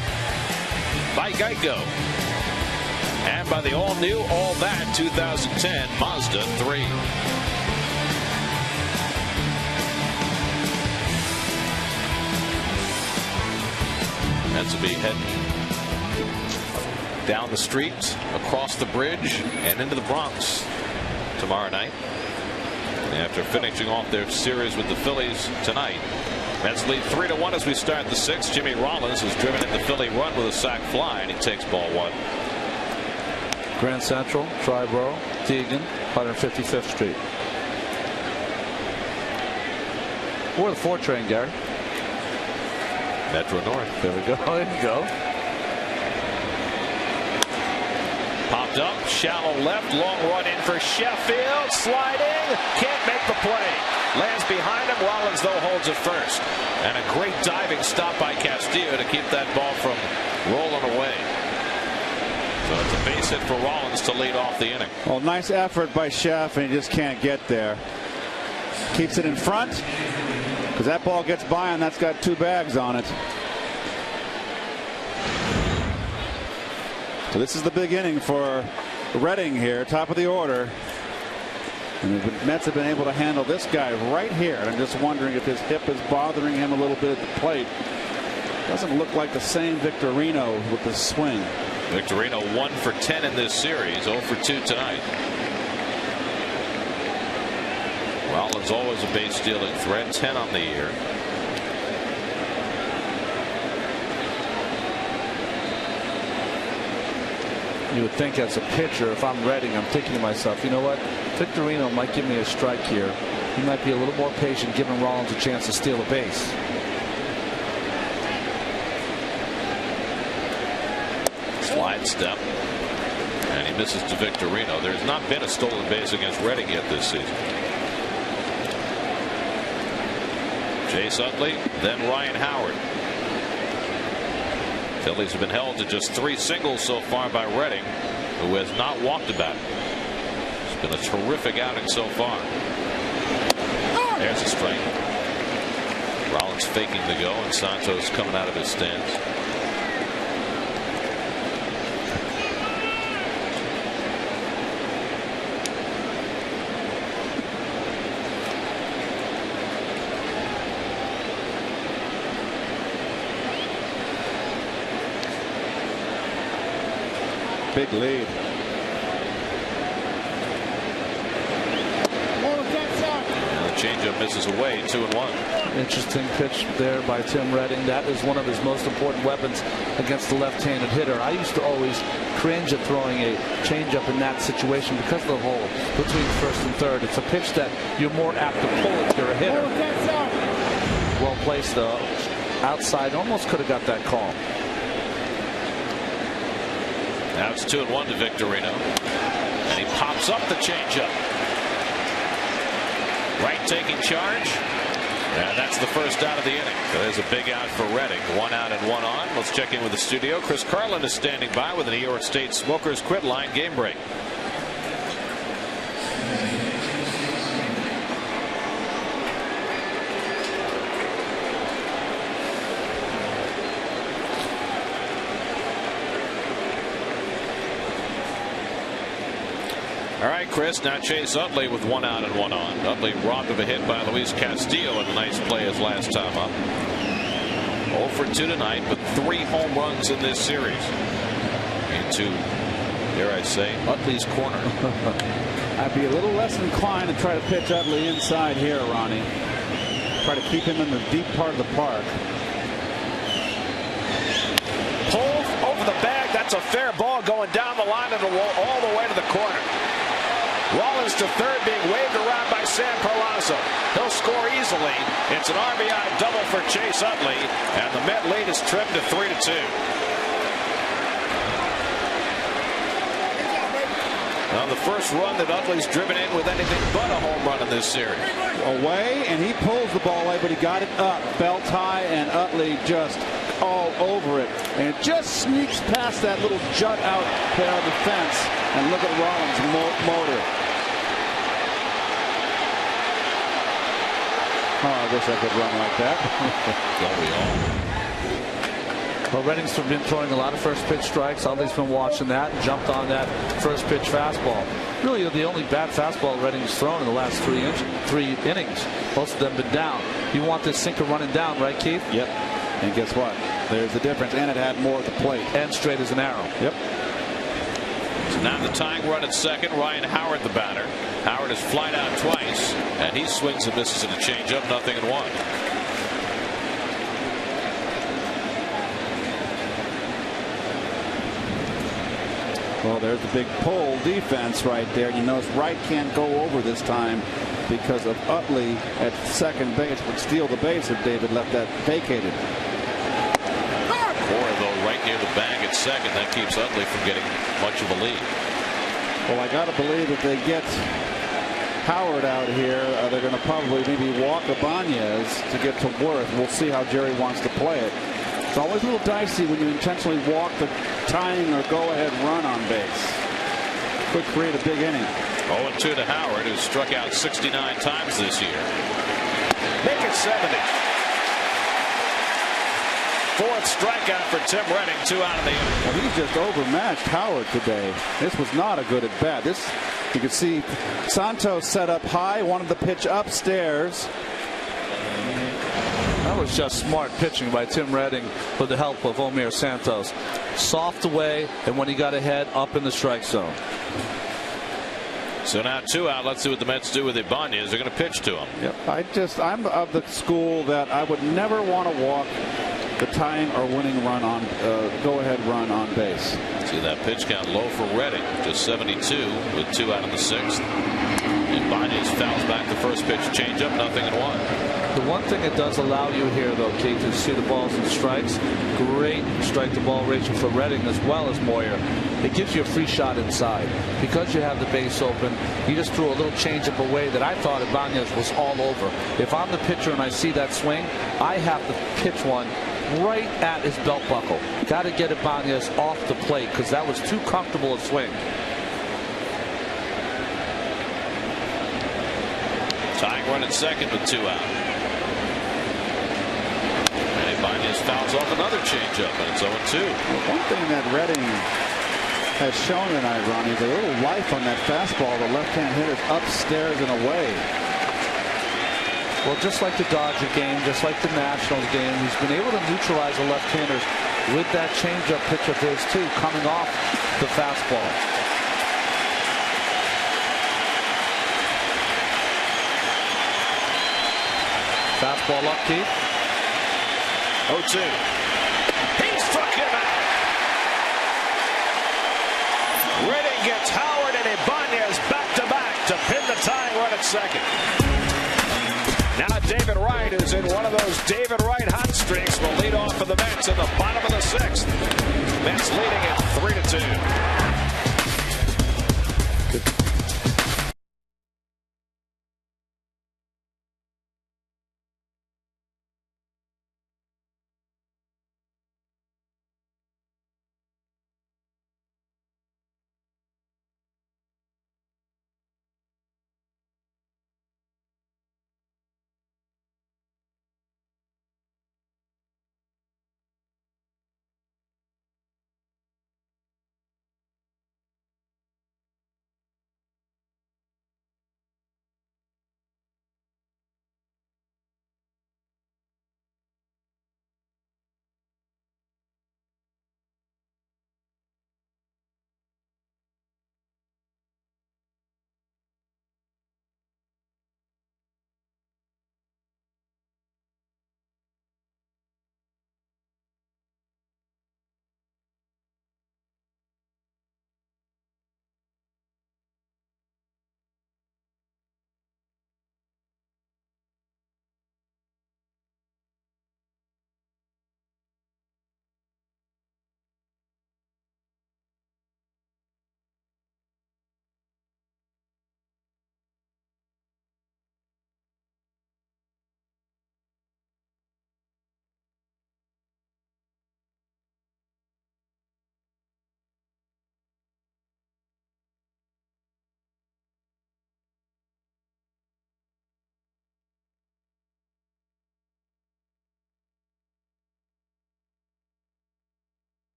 by Geico, and by the all-new, all-that 2010 Mazda 3. Mets will be heading down the street, across the bridge, and into the Bronx tomorrow night. After finishing off their series with the Phillies tonight. Mets lead 3-1 as we start the sixth. Jimmy Rollins has driven in the Philly run with a sac fly, and he takes ball one. Grand Central, Triborough, Deegan, 155th Street. Or the 4 train, Gary. Metro North. There we go. There you go. Popped up, shallow left, long run in for Sheffield, sliding, can't make the play. Lands behind him. Rollins, though, holds it first. And a great diving stop by Castillo to keep that ball from rolling away. So it's a base hit for Rollins to lead off the inning. Well, nice effort by Sheff, and he just can't get there. Keeps it in front, because that ball gets by, and that's got 2 bags on it. So this is the big inning for Redding here, top of the order. And the Mets have been able to handle this guy right here. And I'm just wondering if his hip is bothering him a little bit at the plate. Doesn't look like the same Victorino with the swing. Victorino 1 for 10 in this series, 0 for 2 tonight. Rollins always a base stealing threat, 10 on the year. You would think as a pitcher, if I'm Redding, I'm thinking to myself, you know what? Victorino might give me a strike here. He might be a little more patient, giving Rollins a chance to steal a base. Slide step. And he misses to Victorino. There's not been a stolen base against Redding yet this season. Chase Utley, then Ryan Howard. Phillies have been held to just 3 singles so far by Redding, who has not walked a batter. It's been a terrific outing so far. There's a strike. Rollins faking the go, and Santos coming out of his stance. Big lead. And the changeup misses away, 2-1. Interesting pitch there by Tim Redding. That is one of his most important weapons against the left-handed hitter. I used to always cringe at throwing a changeup in that situation because of the hole between first and third. It's a pitch that you're more apt to pull if you're a hitter. Well placed though. Outside, almost could have got that call. Now it's 2-1 to Victorino. And he pops up the changeup. Wright taking charge. And that's the first out of the inning. So there's a big out for Redding. 1 out and 1 on. Let's check in with the studio. Chris Carlin is standing by with the New York State Smokers Quit Line game break. All right, Chris, now Chase Utley with 1 out and 1 on. Utley robbed of a hit by Luis Castillo, and a nice play his last time up. 0 for 2 tonight, but 3 home runs in this series. Into, dare I say, Utley's corner. I'd be a little less inclined to try to pitch Utley inside here, Ronnie. Try to keep him in the deep part of the park. Pull over the bag. That's a fair ball going down the line of the wall all the way to the corner. Rollins to third, being waved around by Sam Perlaza. He'll score easily. It's an RBI double for Chase Utley, and the Met lead is trimmed to 3-2. Now the first run that Utley's driven in with anything but a home run in this series. Away, and he pulls the ball away, but he got it up, belt high, and Utley just all over it. And it just sneaks past that little jut out there on the fence. And look at Rollins' motor. Oh, I wish I could run like that. Don't we all? Well, Redding's been throwing a lot of first pitch strikes. Utley's been watching that and jumped on that first pitch fastball. Really the only bad fastball Redding's thrown in the last 3 innings. Most of them been down. You want this sinker running down, right, Keith? Yep. And guess what? There's the difference. And it had more at the plate. And straight as an arrow. Yep. Now the tying run at second. Ryan Howard, the batter. Howard has flied out twice, and he swings and misses at a changeup. 0-1. Well, there's the big pull defense right there. You notice Wright can't go over this time because of Utley at second base would steal the base if David left that vacated. Cora, though, right near the bag at second. That keeps Utley from getting much of a lead. Well, I got to believe if they get Howard out here, they're going to probably maybe walk Ibanez to get to Worth. We'll see how Jerry wants to play it. It's always a little dicey when you intentionally walk the tying or go-ahead run on base. Could create a big inning. 0-2 to Howard, who struck out 69 times this year. Make it 70. Fourth strikeout for Tim Redding. 2 out of the inning. Well, he's just overmatched Howard today. This was not a good at bat. This, you can see Santos set up high, wanted the pitch upstairs. That was just smart pitching by Tim Redding with the help of Omir Santos. Soft away, and when he got ahead, up in the strike zone. So now 2 out. Let's see what the Mets do with Ibanez. They're going to pitch to him. Yep. I'm of the school that I would never want to walk the tying or winning run on go-ahead run on base. See that pitch count low for Redding, just 72 with 2 out in the 6th. Ibanez fouls back the first pitch, changeup, 0-1. The one thing it does allow you here, though, Keith, is see the balls and strikes. Great strike-to-ball ratio for Redding as well as Moyer. It gives you a free shot inside. Because you have the base open, he just threw a little changeup away that I thought Ibanez was all over. If I'm the pitcher and I see that swing, I have to pitch one right at his belt buckle. Got to get Ibanez off the plate because that was too comfortable a swing. Tying run at second with 2 out. Ibanez fouls off another changeup, and it's 0-2. Well, one thing that Redding has shown tonight, Ronnie, is a little life on that fastball. The left-hand hitter's upstairs and away. Well, just like the Dodger game, just like the Nationals game, he's been able to neutralize the left-handers with that changeup pitch of his, too, coming off the fastball. Fastball up, Keith. 0-2. He struck him out. Redding gets Howard and Ibanez back-to-back to pin the tying run at second. Now David Wright is in one of those David Wright hot streaks. Will lead off for the Mets in the bottom of the 6th. Mets leading at 3-2.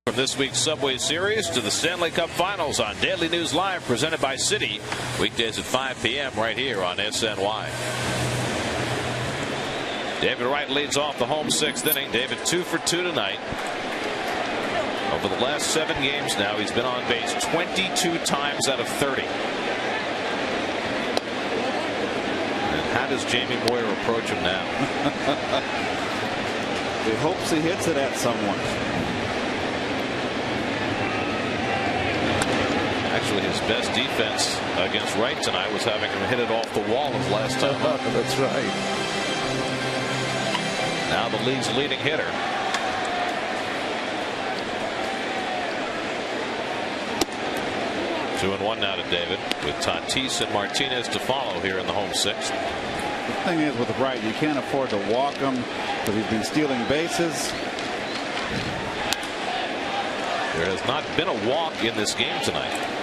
From this week's Subway Series to the Stanley Cup Finals on Daily News Live, presented by Citi, weekdays at 5 p.m. right here on SNY. David Wright leads off the home 6th inning. David 2 for 2 tonight. Over the last 7 games now, he's been on base 22 times out of 30. And how does Jamie Moyer approach him now? He hopes he hits it at someone. Actually, his best defense against Wright tonight was having him hit it off the wall his last time up. That's right. Now the league's leading hitter. Two and one now to David, with Tatis and Martinez to follow here in the home 6th. The thing is with Wright, you can't afford to walk him because he's been stealing bases. There has not been a walk in this game tonight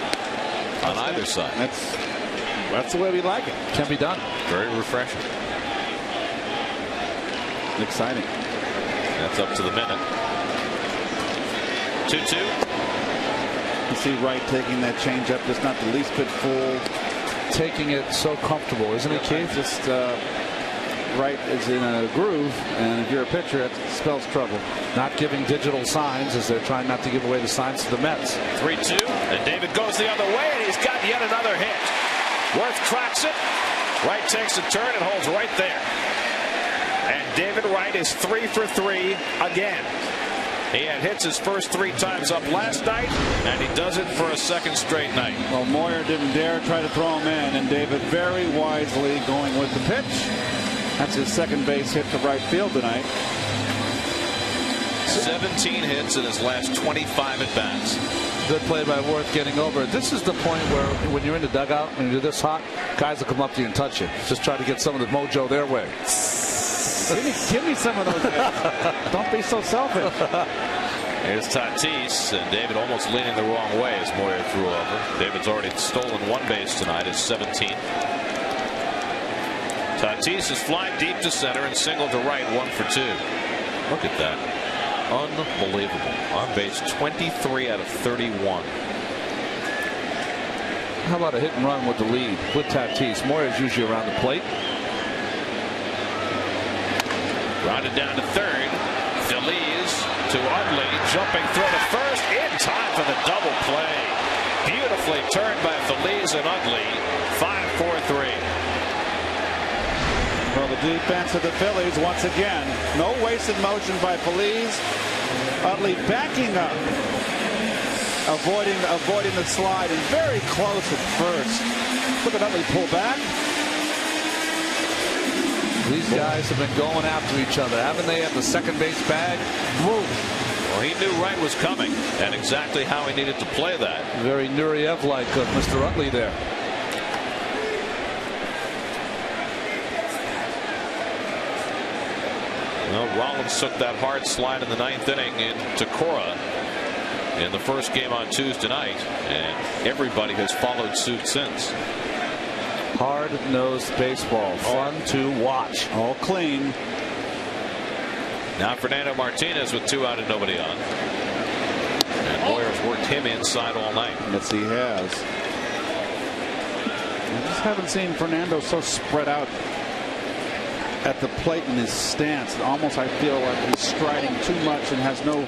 on either side. That's the way we like it. Can be done. Very refreshing. Exciting. That's up to the minute. 2-2. You see Wright taking that changeup, just not the least bit full. Taking it so comfortable, isn't it, Keith? Just Wright is in a groove, and if you're a pitcher, it spells trouble. Not giving digital signs as they're trying not to give away the signs to the Mets. 3-2, and David goes the other way, and he's got yet another hit. Worth tracks it. Wright takes a turn and holds right there. And David Wright is 3 for 3 again. He had hits his first 3 times up last night, and he does it for a second straight night. Well, Moyer didn't dare try to throw him in, and David very wisely going with the pitch. That's his second base hit to right field tonight. 17 hits in his last 25 at bats. Good play by Worth getting over it. This is the point where when you're in the dugout, when you're this hot, guys will come up to you and touch you. Just try to get some of the mojo their way. Give me some of those hits. Don't be so selfish. Here's Tatis, and David almost leaning the wrong way as Moyer threw over. David's already stolen 1 base tonight, his 17th. Tatis is flying deep to center and single to right, 1 for 2. Look at that. Unbelievable. On base 23 out of 31. How about a hit and run with the lead with Tatis? Moyer's usually around the plate. Grounded down to third. DeLees to Utley, jumping through to first in time for the double play. Beautifully turned by DeLees and Utley. 5-4-3. Well, the defense of the Phillies once again. No wasted motion by Phillies. Utley backing up, avoiding the slide, and very close at first. Look at Utley pull back. These guys have been going after each other, haven't they, at the second base bag? Whoa. Well, he knew Wright was coming and exactly how he needed to play that. Very Nureyev-like of Mr. Utley there. Well, Rollins took that hard slide in the 9th inning into Cora in the first game on Tuesday night, and everybody has followed suit since. Hard-nosed baseball, fun to watch. All clean. Now Fernando Martinez with 2 out and nobody on. And Moyer's worked him inside all night. Yes, he has. I just haven't seen Fernando so spread out at the plate in his stance. Almost I feel like he's striding too much and has no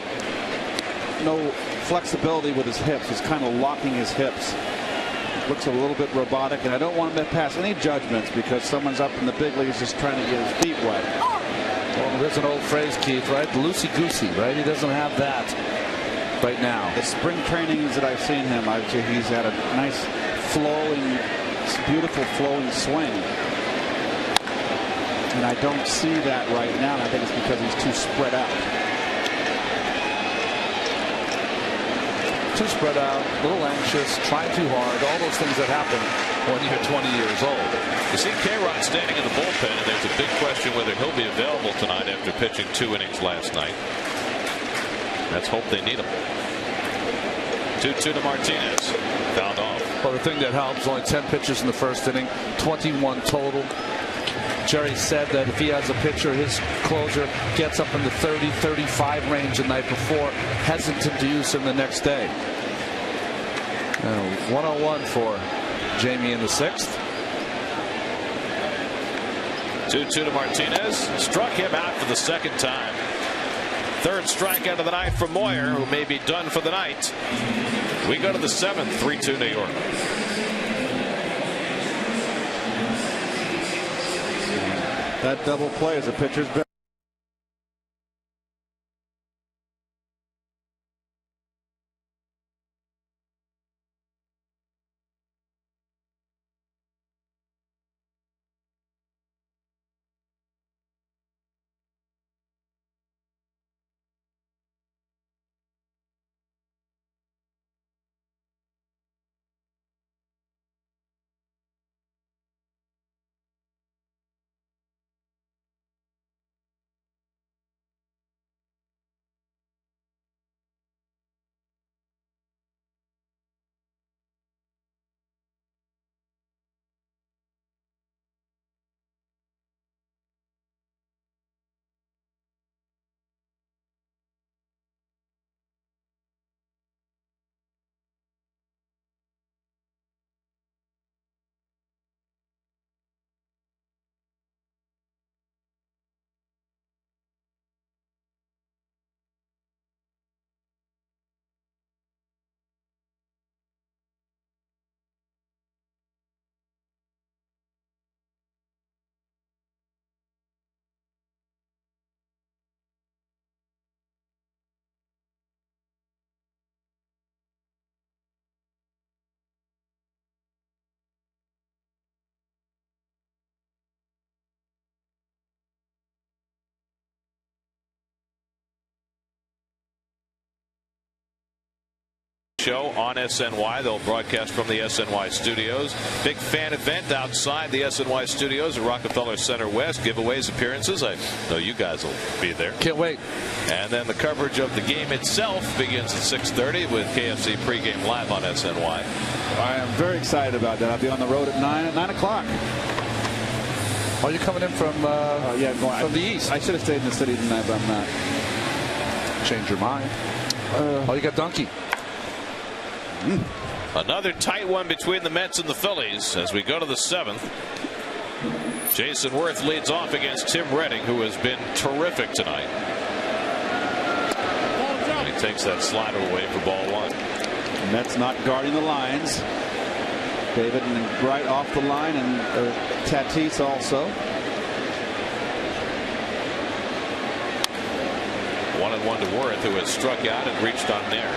flexibility with his hips. He's kind of locking his hips. Looks a little bit robotic, and I don't want him to pass any judgments because someone's up in the big leagues just trying to get his feet wet. Well, there's an old phrase, Keith, right? Loosey-goosey, right? He doesn't have that right now. The spring trainings that I've seen him, he's had a nice flowing, beautiful flowing swing. And I don't see that right now, and I think it's because he's too spread out. Too spread out, a little anxious, trying too hard, all those things that happen when you're 20 years old. You see K-Rod standing in the bullpen, and there's a big question whether he'll be available tonight after pitching 2 innings last night. Let's hope they need him. 2-2 to Martinez. Fouled off. Well, the thing that helps, only 10 pitches in the first inning, 21 total. Jerry said that if he has a pitcher, his closer gets up in the 30-35 range the night before, hesitant to use him the next day. 1-0-1 for Jamie in the 6th. 2-2 to Martinez. Struck him out for the second time. Third strikeout of the night for Moyer, who may be done for the night. We go to the 7th, 3-2 New York. That double play is a pitcher's best. Show on SNY. They'll broadcast from the SNY studios. Big fan event outside the SNY studios at Rockefeller Center West. Giveaways, appearances. I know you guys will be there. Can't wait. And then the coverage of the game itself begins at 6:30 with KFC pregame live on SNY. I am very excited about that. I'll be on the road at 9 o'clock. Are you coming in from from the east? I should have stayed in the city tonight, but I'm not. Change your mind. You got Donkey. Another tight one between the Mets and the Phillies as we go to the 7th. Jason Worth leads off against Tim Redding, who has been terrific tonight. And he takes that slider away for ball 1. The Mets not guarding the lines. David and Bright off the line, and Tatis also. 1-1 to Worth, who has struck out and reached on Nair.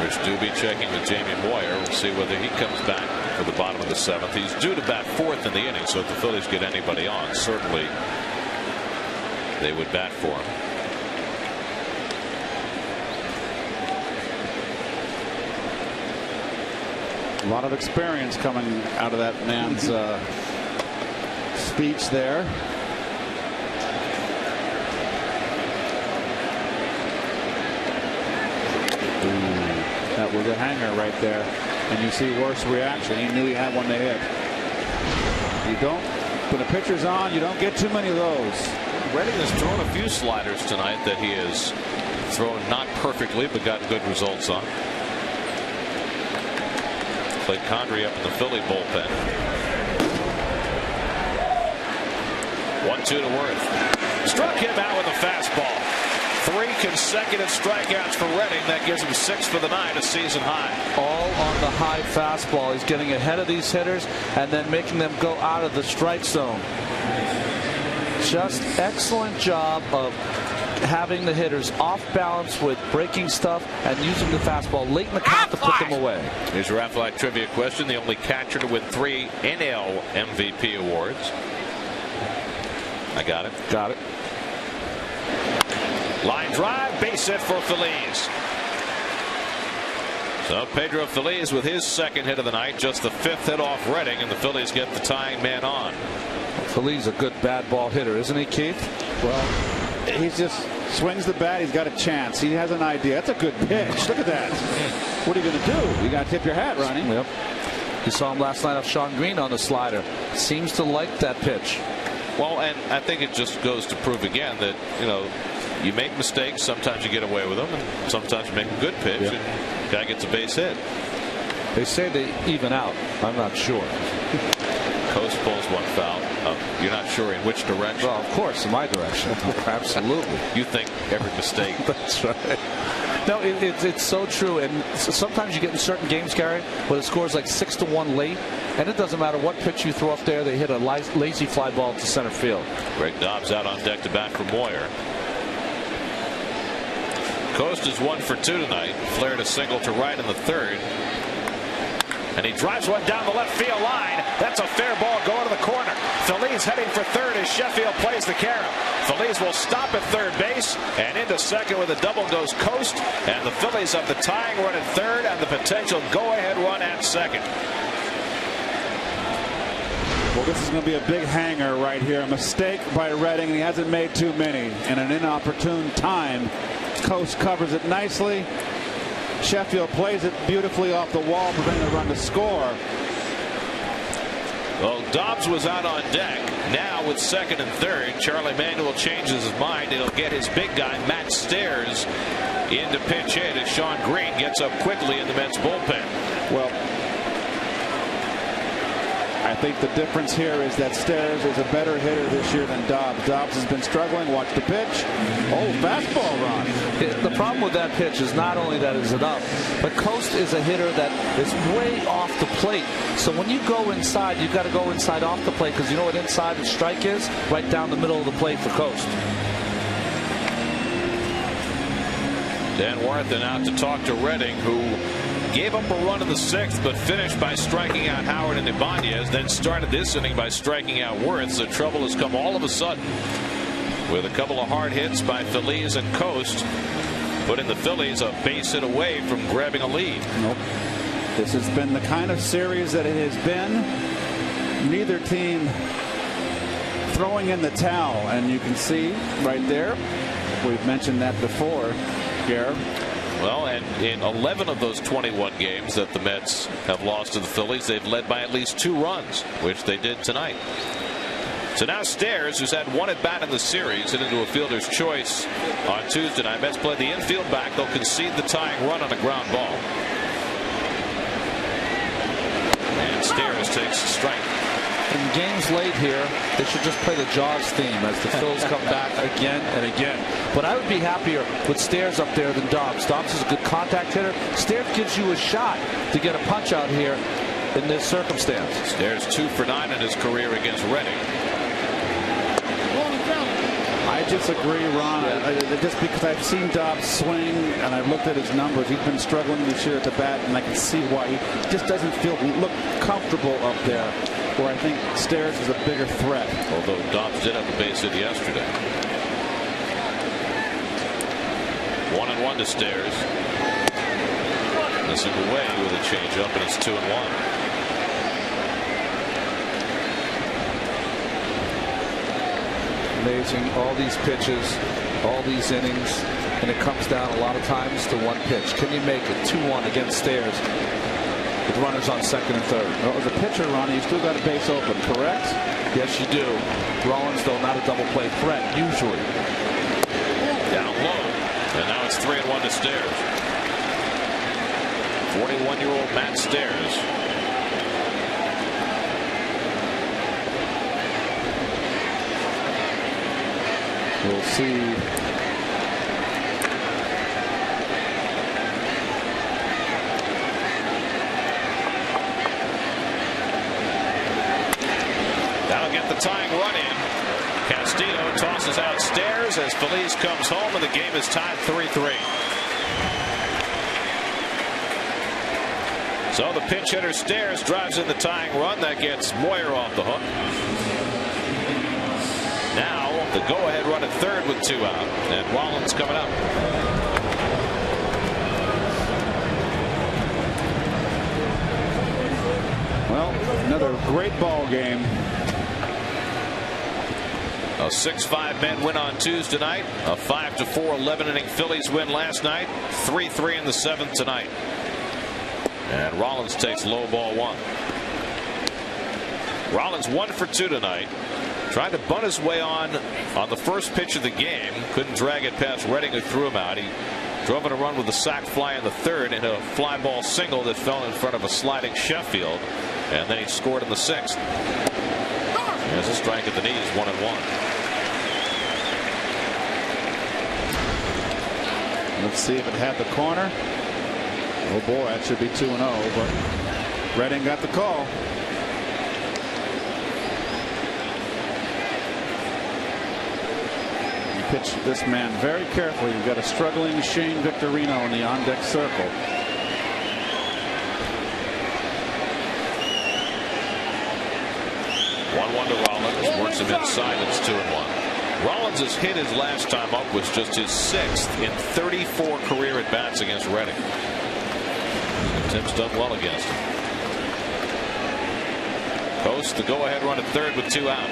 Rich Doobie checking with Jamie Moyer. We'll see whether he comes back for the bottom of the 7th. He's due to bat 4th in the inning, so if the Phillies get anybody on, certainly they would bat for him. A lot of experience coming out of that man's speech there. That was a hanger right there, and you see Worth's reaction. He knew he had one to hit. You don't, when a pitcher's on, you don't get too many of those. Redding has thrown a few sliders tonight that he has thrown not perfectly, but gotten good results on. Played Condrey up in the Philly bullpen. 1-2 to Worth. Struck him out with a fastball. 3 consecutive strikeouts for Redding. That gives him 6 for the night, a season high. All on the high fastball. He's getting ahead of these hitters and then making them go out of the strike zone. Just excellent job of having the hitters off balance with breaking stuff and using the fastball late in the count to put them away. Here's your Aflac trivia question. The only catcher to win 3 NL MVP awards. I got it. Got it. Line drive, base hit for Phillies. So Pedro Phillies with his 2nd hit of the night, just the 5th hit off Redding, and the Phillies get the tying man on. Phillies a good bad ball hitter, isn't he, Keith? Well, he just swings the bat. He's got a chance. He has an idea. That's a good pitch. Look at that. What are you going to do? You got to tip your hat, Ronnie. Yep. You saw him last night off Sean Green on the slider. Seems to like that pitch. Well, and I think it just goes to prove again that, you know, you make mistakes. Sometimes you get away with them, and sometimes you make a good pitch, and guy gets a base hit. They say they even out. I'm not sure. Coast pulls one foul. You're not sure in which direction? Well, of course, in my direction. Absolutely. You think every mistake. That's right. No, it's so true. And sometimes you get in certain games, Gary, where the score is like 6-1 late, and it doesn't matter what pitch you throw up there. They hit a lazy fly ball to center field. Greg Dobbs out on deck to bat for Moyer. Coast is 1 for 2 tonight. Flared a single to right in the third. And he drives one down the left field line. That's a fair ball going to the corner. Phillies heading for third as Sheffield plays the carom. Phillies will stop at third base, and into second with a double goes Coast. And the Phillies have the tying run at third and the potential go-ahead run at second. Well, this is going to be a big hanger right here. A mistake by Redding, and he hasn't made too many. In an inopportune time, Coast covers it nicely. Sheffield plays it beautifully off the wall, preventing the run to score. Well, Dobbs was out on deck. Now with second and third, Charlie Manuel changes his mind. He'll get his big guy, Matt Stairs, into pinch hit as Sean Green gets up quickly in the Mets bullpen. Well, I think the difference here is that Stairs is a better hitter this year than Dobbs. Dobbs has been struggling. Watch the pitch. Oh, fastball run. The problem with that pitch is not only that is it up, but Coast is a hitter that is way off the plate. So when you go inside, you've got to go inside off the plate, because you know what inside the strike is? Right down the middle of the plate for Coast. Dan Warthen out to talk to Redding, who gave up a run in the sixth, but finished by striking out Howard and Ibanez, then started this inning by striking out Wirtz. The trouble has come all of a sudden with a couple of hard hits by Phillies and Coast, putting the Phillies a base hit away from grabbing a lead. Nope. This has been the kind of series that it has been. Neither team throwing in the towel, and you can see right there, we've mentioned that before, Garrett. Well, and in 11 of those 21 games that the Mets have lost to the Phillies, they've led by at least 2 runs, which they did tonight. So now Stairs, who's had 1 at bat in the series, hit into a fielder's choice on Tuesday night. Mets play the infield back. They'll concede the tying run on a ground ball. And Stairs takes a strike. In games late here, they should just play the Jaws theme as the Phils come back again and again. But I would be happier with Stairs up there than Dobbs. Dobbs is a good contact hitter. Stairs gives you a shot to get a punch out here in this circumstance. Stairs 2 for 9 in his career against Redding. I disagree, Ron. Just because I've seen Dobbs swing and I've looked at his numbers, he's been struggling this year at the bat, and I can see why. He just doesn't look comfortable up there, where I think Stairs is a bigger threat. Although Dobbs did have a base hit yesterday. 1-1 to Stairs. Missing away with a changeup, and it's 2-1. Amazing, all these pitches, all these innings, and it comes down a lot of times to one pitch. Can you make it 2-1 against Stairs with runners on second and third? Well, as a pitcher, Ronnie, you still got a base open, correct? Yes, you do. Rollins, though, not a double play threat usually. Down low, and now it's 3-1 to Stairs. 41-year-old Matt Stairs. We'll see. That'll get the tying run in. Castillo tosses out Stairs as Phillies comes home, and the game is tied 3-3. So the pinch hitter Stairs drives in the tying run. That gets Moyer off the hook. Now the go-ahead run at third with 2 out, and Rollins coming up. Well, another great ball game. A 6-5 men win on Tuesday night. A 5-4 11-inning Phillies win last night. 3-3 in the 7th tonight. And Rollins takes low ball 1. Rollins 1 for 2 tonight. Tried to bunt his way on the first pitch of the game. Couldn't drag it past Redding, who threw him out. He drove in a run with a sac fly in the third and a fly ball single that fell in front of a sliding Sheffield. And then he scored in the 6th. There's a strike at the knees, 1-1. Let's see if it had the corner. Oh boy, that should be 2-0, but Redding got the call. You pitch this man very carefully. You've got a struggling Shane Victorino in the on-deck circle. One to Rollins, works him inside. It's 2-1. Rollins' hit his last time up was just his 6th in 34 career at bats against Redding. Tim's done well against him. Post the go-ahead run at third with 2 out.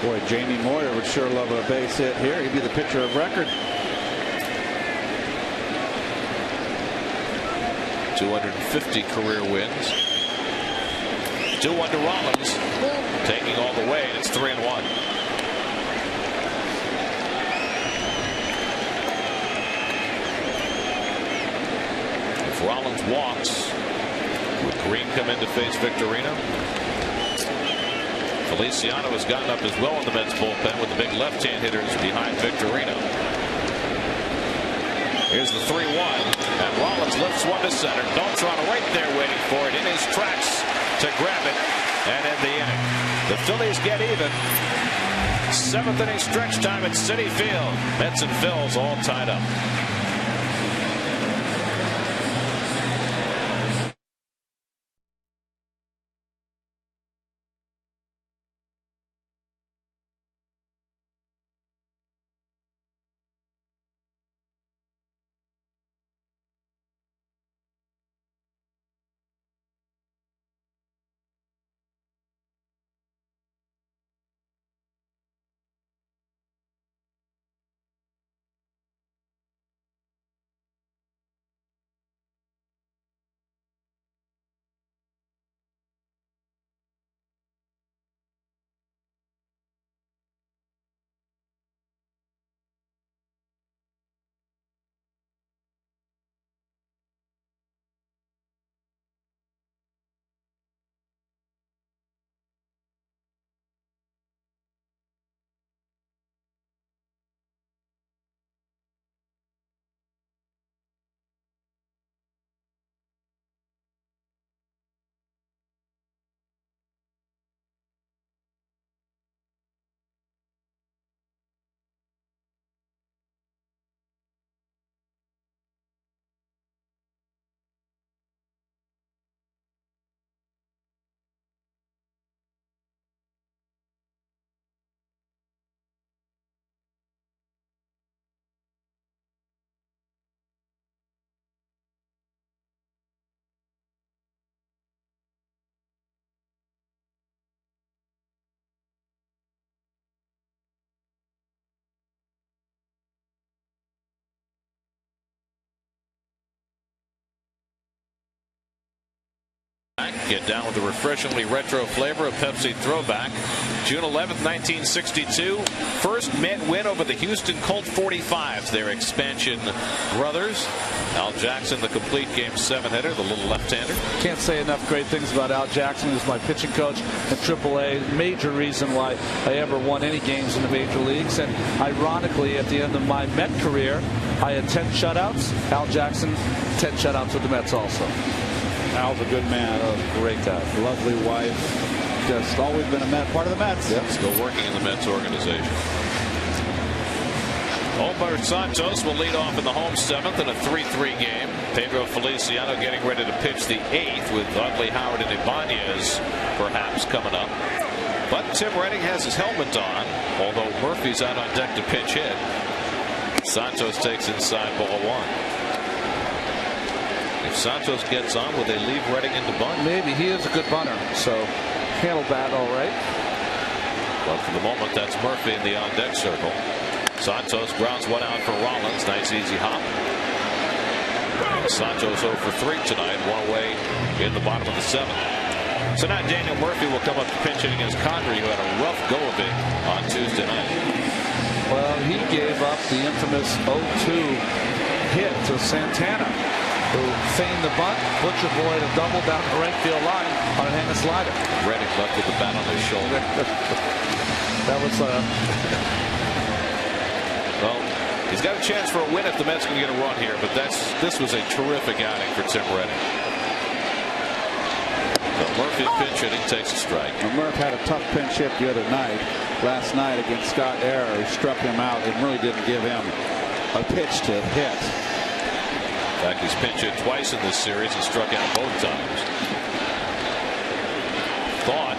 Boy, Jamie Moyer would sure love a base hit here. He'd be the pitcher of record. 250 career wins. 2-1 to Rollins, taking all the way, and it's 3-1. If Rollins walks, would Green come in to face Victorino? Feliciano has gotten up as well in the Mets bullpen with the big left-hand hitters behind Victorino. Here's the 3-1, and Rollins lifts one to center. Beltran right there waiting for it in his tracks to grab it and end the inning. The Phillies get even. 7th inning stretch time at Citi Field. Mets and Phils all tied up. Get down with the refreshingly retro flavor of Pepsi Throwback. June 11th, 1962. First Met win over the Houston Colt 45s, their expansion brothers. Al Jackson, the complete Game 7 hitter, the little left-hander. Can't say enough great things about Al Jackson. He was my pitching coach at AAA. Major reason why I ever won any games in the major leagues. And ironically, at the end of my Met career, I had 10 shutouts. Al Jackson, 10 shutouts with the Mets also. Al's a good man. Oh, great guy. Lovely wife. Just always been a Met, part of the Mets. Yep. Still working in the Mets organization. Omar Santos will lead off in the home 7th in a 3-3 game. Pedro Feliciano getting ready to pitch the 8th with Utley, Howard, and Ibanez perhaps coming up. But Tim Redding has his helmet on, although Murphy's out on deck to pinch hit. Santos takes inside ball 1. If Santos gets on, will they leave Redding in the bunt? Maybe. He is a good bunter, so handle that all right. But for the moment, that's Murphy in the on-deck circle. Santos grounds one out for Rollins. Nice easy hop. Santos 0 for 3 tonight, 1 away in the bottom of the 7th. So now Daniel Murphy will come up to pinch hitting against Condrey, who had a rough go of it on Tuesday night. Well, he gave up the infamous 0-2 hit to Santana, who feigned the bunt. Butcher Boyd a double down the right field line on a hanging slider. Reddick left with the bat on his shoulder. That was well, he's got a chance for a win if the Mets can get a run here, but this was a terrific outing for Tim Reddick. So Murphy pinch hitting takes a strike. Well, Murph had a tough pinch hit the other night. Last night against Scott Ehrer, who struck him out and really didn't give him a pitch to hit. In fact, he's pinch hit twice in this series and struck out both times.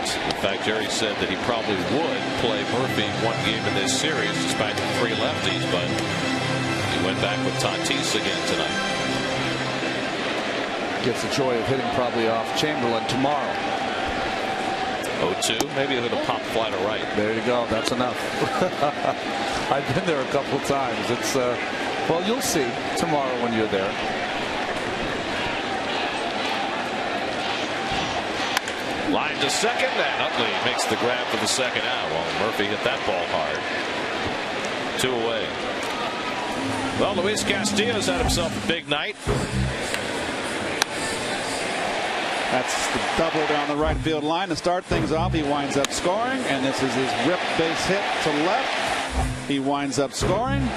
In fact, Jerry said that he probably would play Murphy 1 game in this series despite the 3 lefties, but he went back with Tatis again tonight. Gets the joy of hitting probably off Chamberlain tomorrow. 0-2, maybe a little pop fly to right. There you go. That's enough. I've been there a couple of times. It's well, you'll see tomorrow when you're there. Line to second, and Utley makes the grab for the second out. Well, Murphy hit that ball hard. 2 away. Well, Luis Castillo's had himself a big night. That's the double down the right field line to start things off. He winds up scoring, and this is his rip base hit to left. He winds up scoring,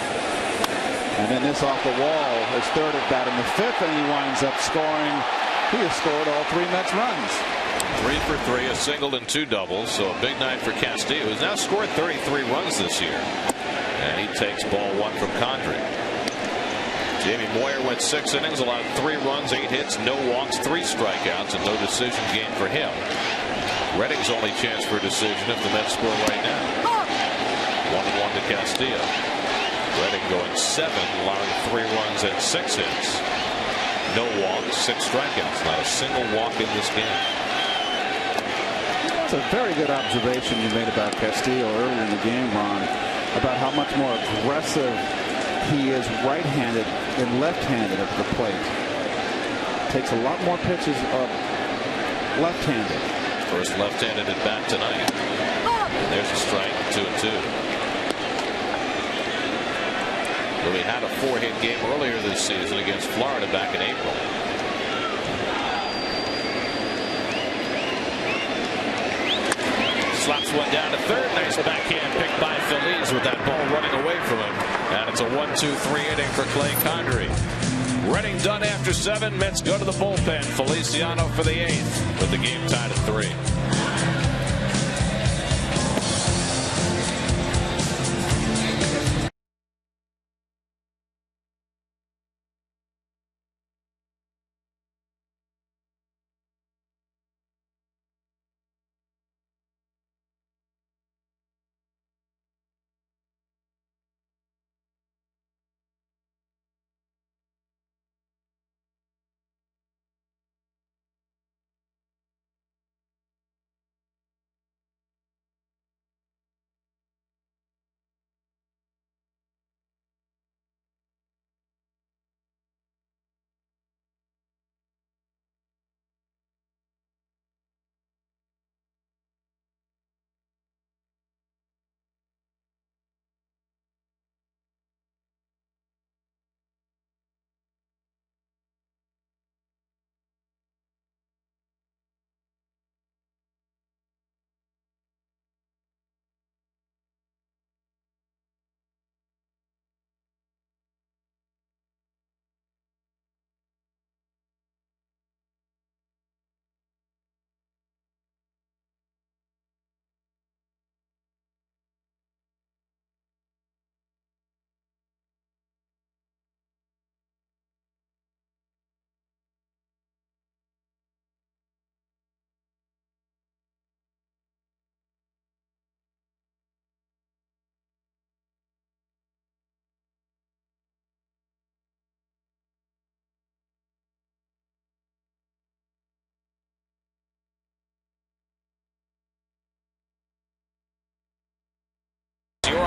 and then this off the wall, his third at bat in the 5th, and he winds up scoring. He has scored all 3 Mets runs. 3 for 3, a single and 2 doubles. So a big night for Castillo, who's now scored 33 runs this year. And he takes ball 1 from Condrey. Jamie Moyer went 6 innings, allowed 3 runs, 8 hits, no walks, 3 strikeouts, and no decision game for him. Redding's only chance for a decision if the Mets score right now. 1-1 to Castillo. Redding going 7, allowing 3 runs and 6 hits. No walks, 6 strikeouts, not a single walk in this game. That's a very good observation you made about Castillo earlier in the game, Ron, about how much more aggressive he is right-handed than left-handed at the plate. Takes a lot more pitches left-handed. First left-handed at bat tonight. And there's a strike, 2-2. Louis had a 4-hit game earlier this season against Florida back in April. Slaps one down to third. Nice backhand pick by Phillies with that ball running away from him. And it's a 1-2-3 inning for Clay Condrey. Redding done after 7. Mets go to the bullpen. Feliciano for the 8th with the game tied at 3.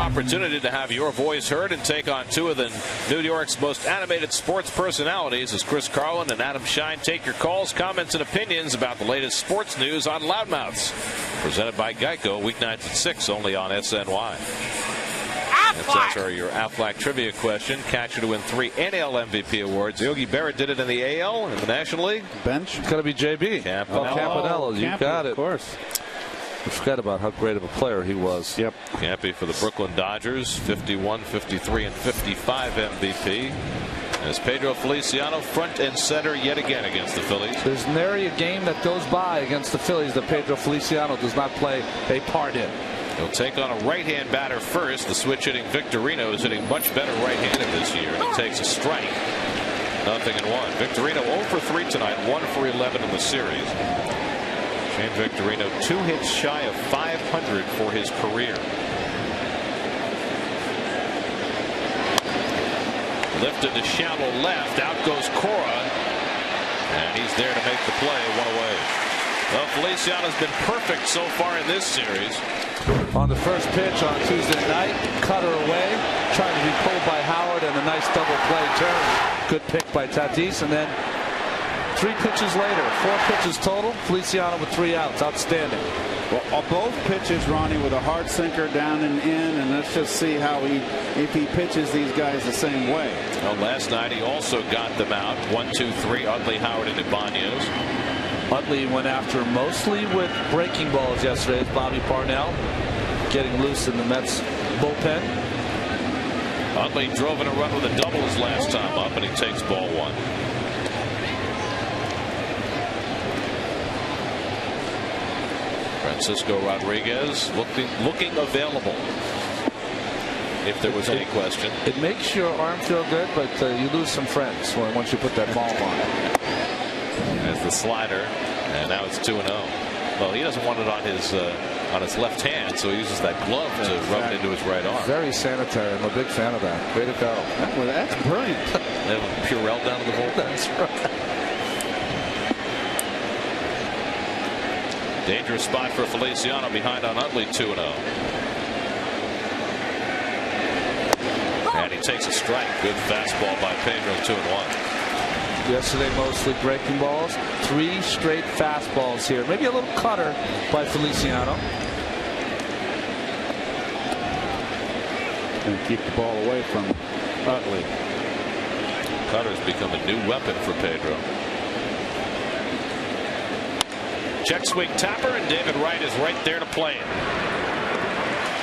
opportunity to have your voice heard and take on two of the New York's most animated sports personalities as Chris Carlin and Adam Shine take your calls, comments, and opinions about the latest sports news on Loudmouths. Presented by Geico, weeknights at 6, only on SNY. Let's answer your Aflac trivia question. Catcher to win 3 NL MVP awards. Yogi Berra did it in the AL, in the National League. Bench. It's got to be JB. Campanella. You got it. Of course. I forgot about how great of a player he was. Yep. Campy for the Brooklyn Dodgers, 51, 53, and 55 MVP. As Pedro Feliciano front and center yet again against the Phillies. There's nary a game that goes by against the Phillies that Pedro Feliciano does not play a part in. He'll take on a right-hand batter first. The switch-hitting Victorino is hitting much better right-handed this year. He takes a strike. 0-1. Victorino 0 for 3 tonight, 1 for 11 in the series. Shane Victorino 2 hits shy of 500 for his career. Lifted to shallow left. Out goes Cora. And he's there to make the play. 1 away. Well, Feliciano's been perfect so far in this series. On the first pitch on Tuesday night, cutter away, trying to be pulled by Howard, and a nice double play turn. Good pick by Tatis, and then 3 pitches later, 4 pitches total. Feliciano with 3 outs. Outstanding. Well, both pitches, Ronnie, with a hard sinker down and in, and let's just see how if he pitches these guys the same way. Well, last night he also got them out. 1, 2, 3. Utley, Howard, and Ibanez. Utley went after mostly with breaking balls yesterday. Bobby Parnell getting loose in the Mets bullpen. Utley drove in a run with a double his last time up, and he takes ball 1. Francisco Rodriguez looking available, if there was any question. It makes your arm feel good, but you lose some friends once you put that ball on. As the slider, and now it's 2-0. Well, he doesn't want it on his left hand, so he uses that glove to rub it into his right arm. Very sanitary. I'm a big fan of that. Way to go. Well, that's brilliant. They have Purell down to the hole. That's right. Dangerous spot for Feliciano behind on Utley. 2-0. And he takes a strike. Good fastball by Pedro. 2-1. Yesterday mostly breaking balls. 3 straight fastballs here. Maybe a little cutter by Feliciano. And keep the ball away from Utley. Cutter's become a new weapon for Pedro. Check swing tapper, and David Wright is right there to play it.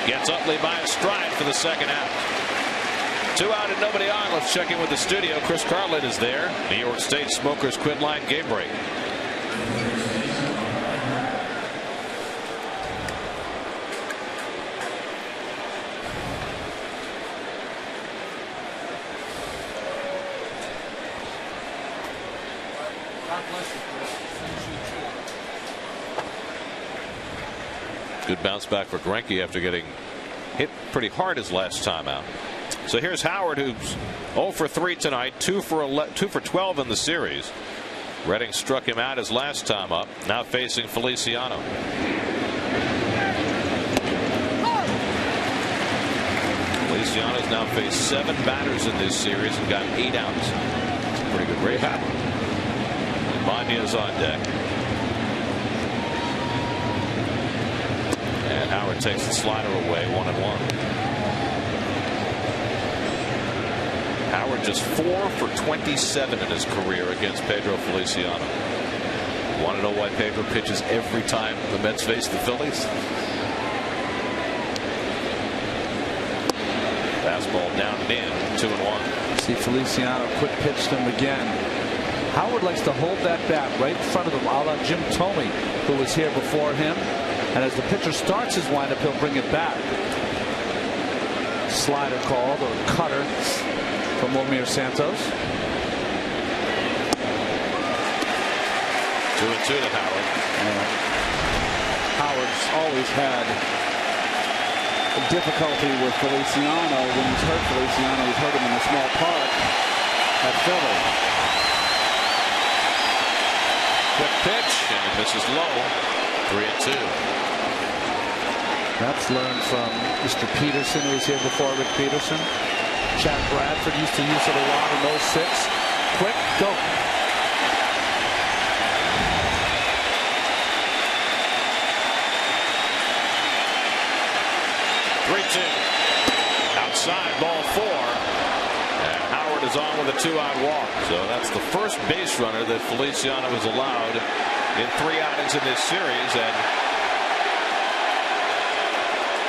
Gets Utley by a stride for the second out. 2 out and nobody on. Let's check in with the studio. Chris Carlin is there. New York State Smokers Quit Line game break. Good bounce back for Greinke after getting hit pretty hard his last time out. So here's Howard, who's 0 for 3 tonight, 2 for 12 in the series. Redding struck him out his last time up. Now facing Feliciano. Feliciano's now faced 7 batters in this series and got 8 outs. Pretty good rate. Ibanez on deck. And Howard takes the slider away, 1-1. Howard just 4 for 27 in his career against Pedro Feliciano. Want to know why Pedro pitches every time the Mets face the Phillies? Fastball down and in, 2-1. See Feliciano quick pitched him again. Howard likes to hold that bat right in front of him, a la Jim Thome, who was here before him. And as the pitcher starts his windup, he'll bring it back. Slider called, or cutter from Wilmer Santos. 2-2 to Howard. Howard's always had difficulty with Feliciano. When he's hurt Feliciano, he's hurt him in a small park at Philly. Quick pitch, and this is low. 3-2. That's learned from Mr. Peterson, who was here before, Rick Peterson. Chad Bradford used to use it a lot in 06. Quick, go. Outside, ball 4. And Howard is on with a 2-out walk. So that's the first base runner that Feliciano has allowed in 3 outings in this series. And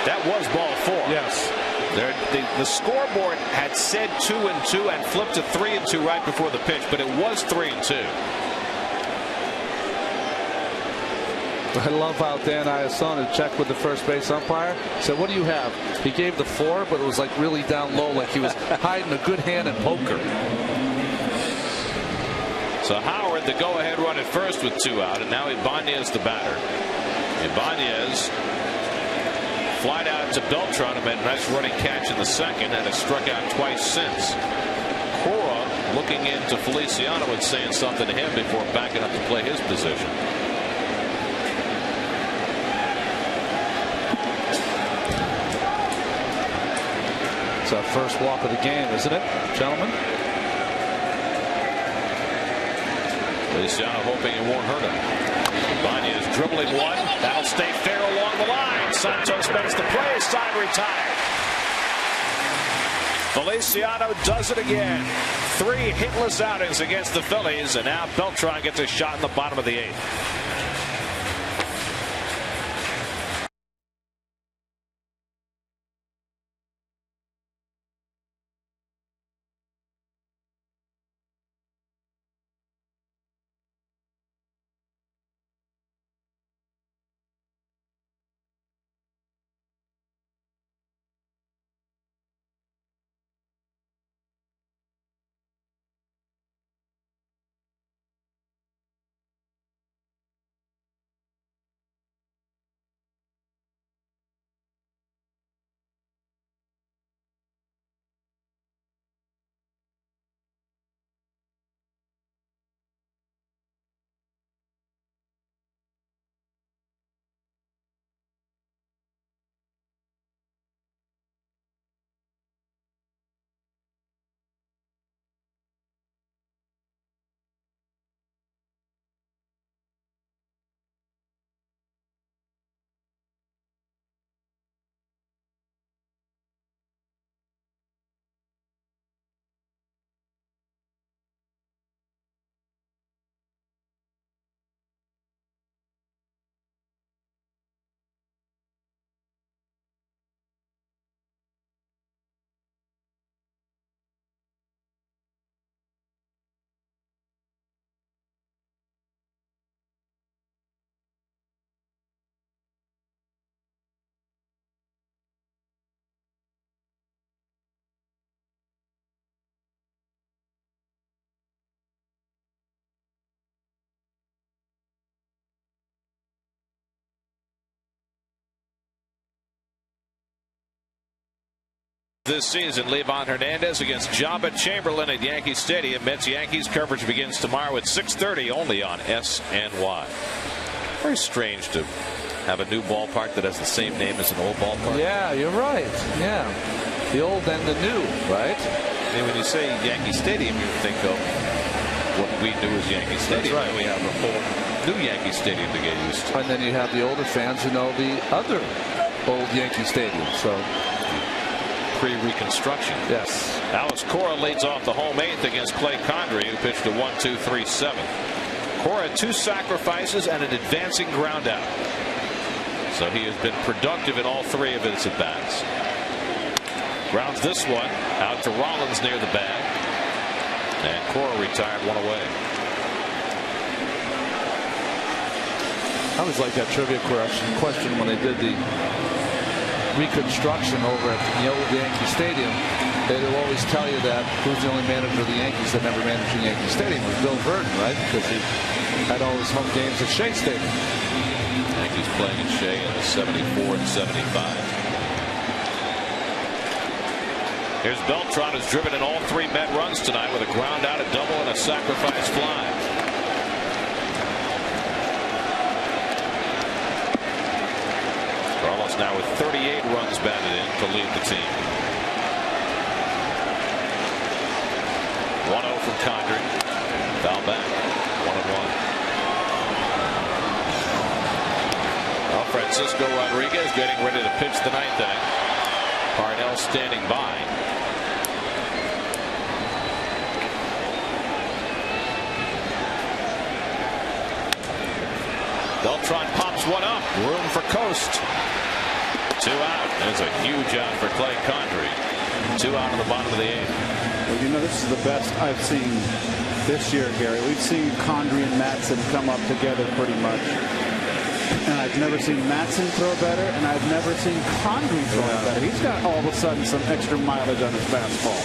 that was ball 4. Yes. The scoreboard had said 2-2 and flipped to 3-2 right before the pitch, but it was 3-2. I love how Dan Iasona checked with the first base umpire. Said, what do you have? He gave the 4, but it was like really down low, like he was hiding a good hand in poker. So Howard, the go-ahead run at first with 2 out, and now Ibanez the batter. Ibanez flied out to Beltran and made a nice running catch in the second, and has struck out twice since. Cora looking into Feliciano and saying something to him before backing up to play his position. It's our first walk of the game, isn't it, gentlemen? Feliciano hoping it won't hurt him. Ibanez dribbling one. That'll stay fair along the line. Santos makes the play. Side retired. Feliciano does it again. 3 hitless outings against the Phillies, and now Beltran gets a shot in the bottom of the 8th. This season, Levon Hernandez against Jabba Chamberlain at Yankee Stadium. Mets-Yankees coverage begins tomorrow at 6:30 only on SNY. Very strange to have a new ballpark that has the same name as an old ballpark. Yeah, you're right. Yeah, the old and the new, right? I mean, when you say Yankee Stadium, you think of what we knew as Yankee Stadium. That's right. We have a whole new Yankee Stadium to get used to. And then you have the older fans who know the other old Yankee Stadium. So pre-reconstruction. Yes. Alex Cora leads off the home 8th against Clay Condrey, who pitched a 1-2-3 7th. Cora had 2 sacrifices and an advancing ground out. So he has been productive in all 3 of his at-bats. Grounds this one out to Rollins near the bag. And Cora retired 1 away. I always like that trivia question when they did the reconstruction over at the old Yankee Stadium. They will always tell you that who's the only manager of the Yankees that never managed the Yankee Stadium was Bill Verdon, right? Because he had all his home games at Shea Stadium. Yankees playing at Shea in the 74 and 75. Here's Beltran, who's driven in all 3 Met runs tonight with a ground out, a double, and a sacrifice fly. now with 38 runs batted in to lead the team. 1-0 from Condry. Foul back. 1-1. Well, Francisco Rodriguez getting ready to pitch the ninth inning. Parnell standing by. Beltran pops one up. Room for Coast. 2 out. There's a huge out for Clay Condry. 2 out in the bottom of the 8th. Well, you know, this is the best I've seen this year, Gary. We've seen Condry and Matson come up together pretty much. And I've never seen Matson throw better, and I've never seen Condry throw better. He's got all of a sudden some extra mileage on his fastball.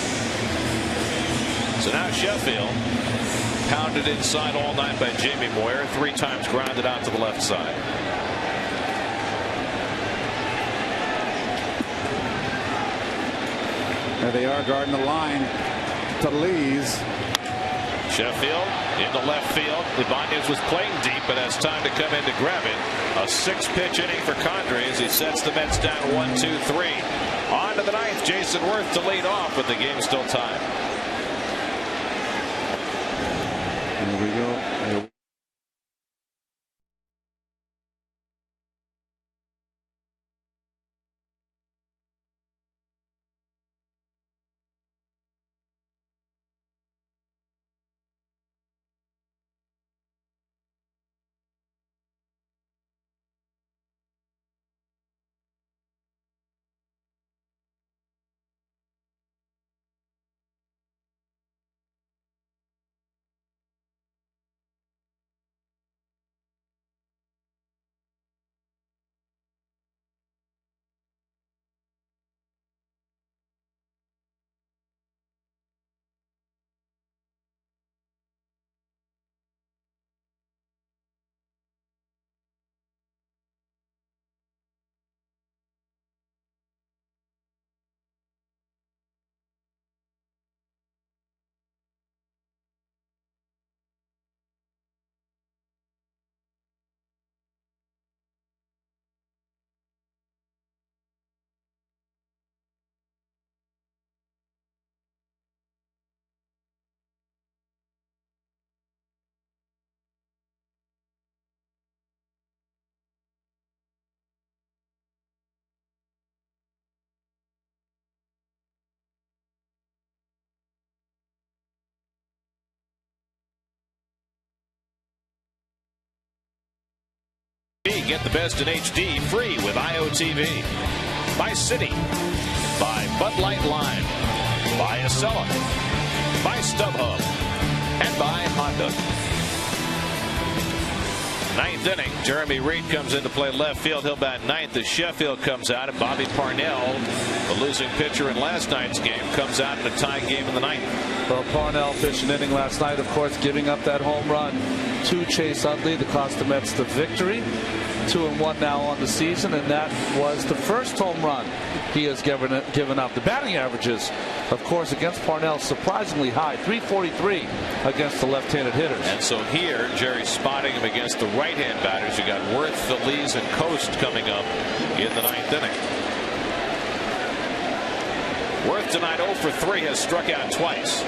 So now Sheffield pounded inside all night by Jamie Moyer. 3 times grounded out to the left side. There they are guarding the line. Phillies. Sheffield in the left field. Ibanez was playing deep, but has time to come in to grab it. A 6-pitch inning for Condry as he sets the Mets down 1-2-3. On to the 9th. Jason Worth to lead off, but the game's still tied. Here we go. Get the best in HD free with IOTV. By City. By Bud Light Lime. By Acela. By StubHub. And by Honda. 9th inning. Jeremy Reed comes in to play left field. He'll bat 9th as Sheffield comes out. And Bobby Parnell, the losing pitcher in last night's game, comes out in a tie game in the 9th. Well, Parnell pitched an inning last night, of course, giving up that home run to Chase Utley that cost the Mets the victory. 2-1 now on the season, and that was the first home run he has given up. The batting averages, of course, against Parnell surprisingly high, 343 against the left-handed hitters. And so here, Jerry's spotting him against the right-hand batters. You got Worth, Phillies, and Coast coming up in the 9th inning. Worth tonight 0 for 3, has struck out twice.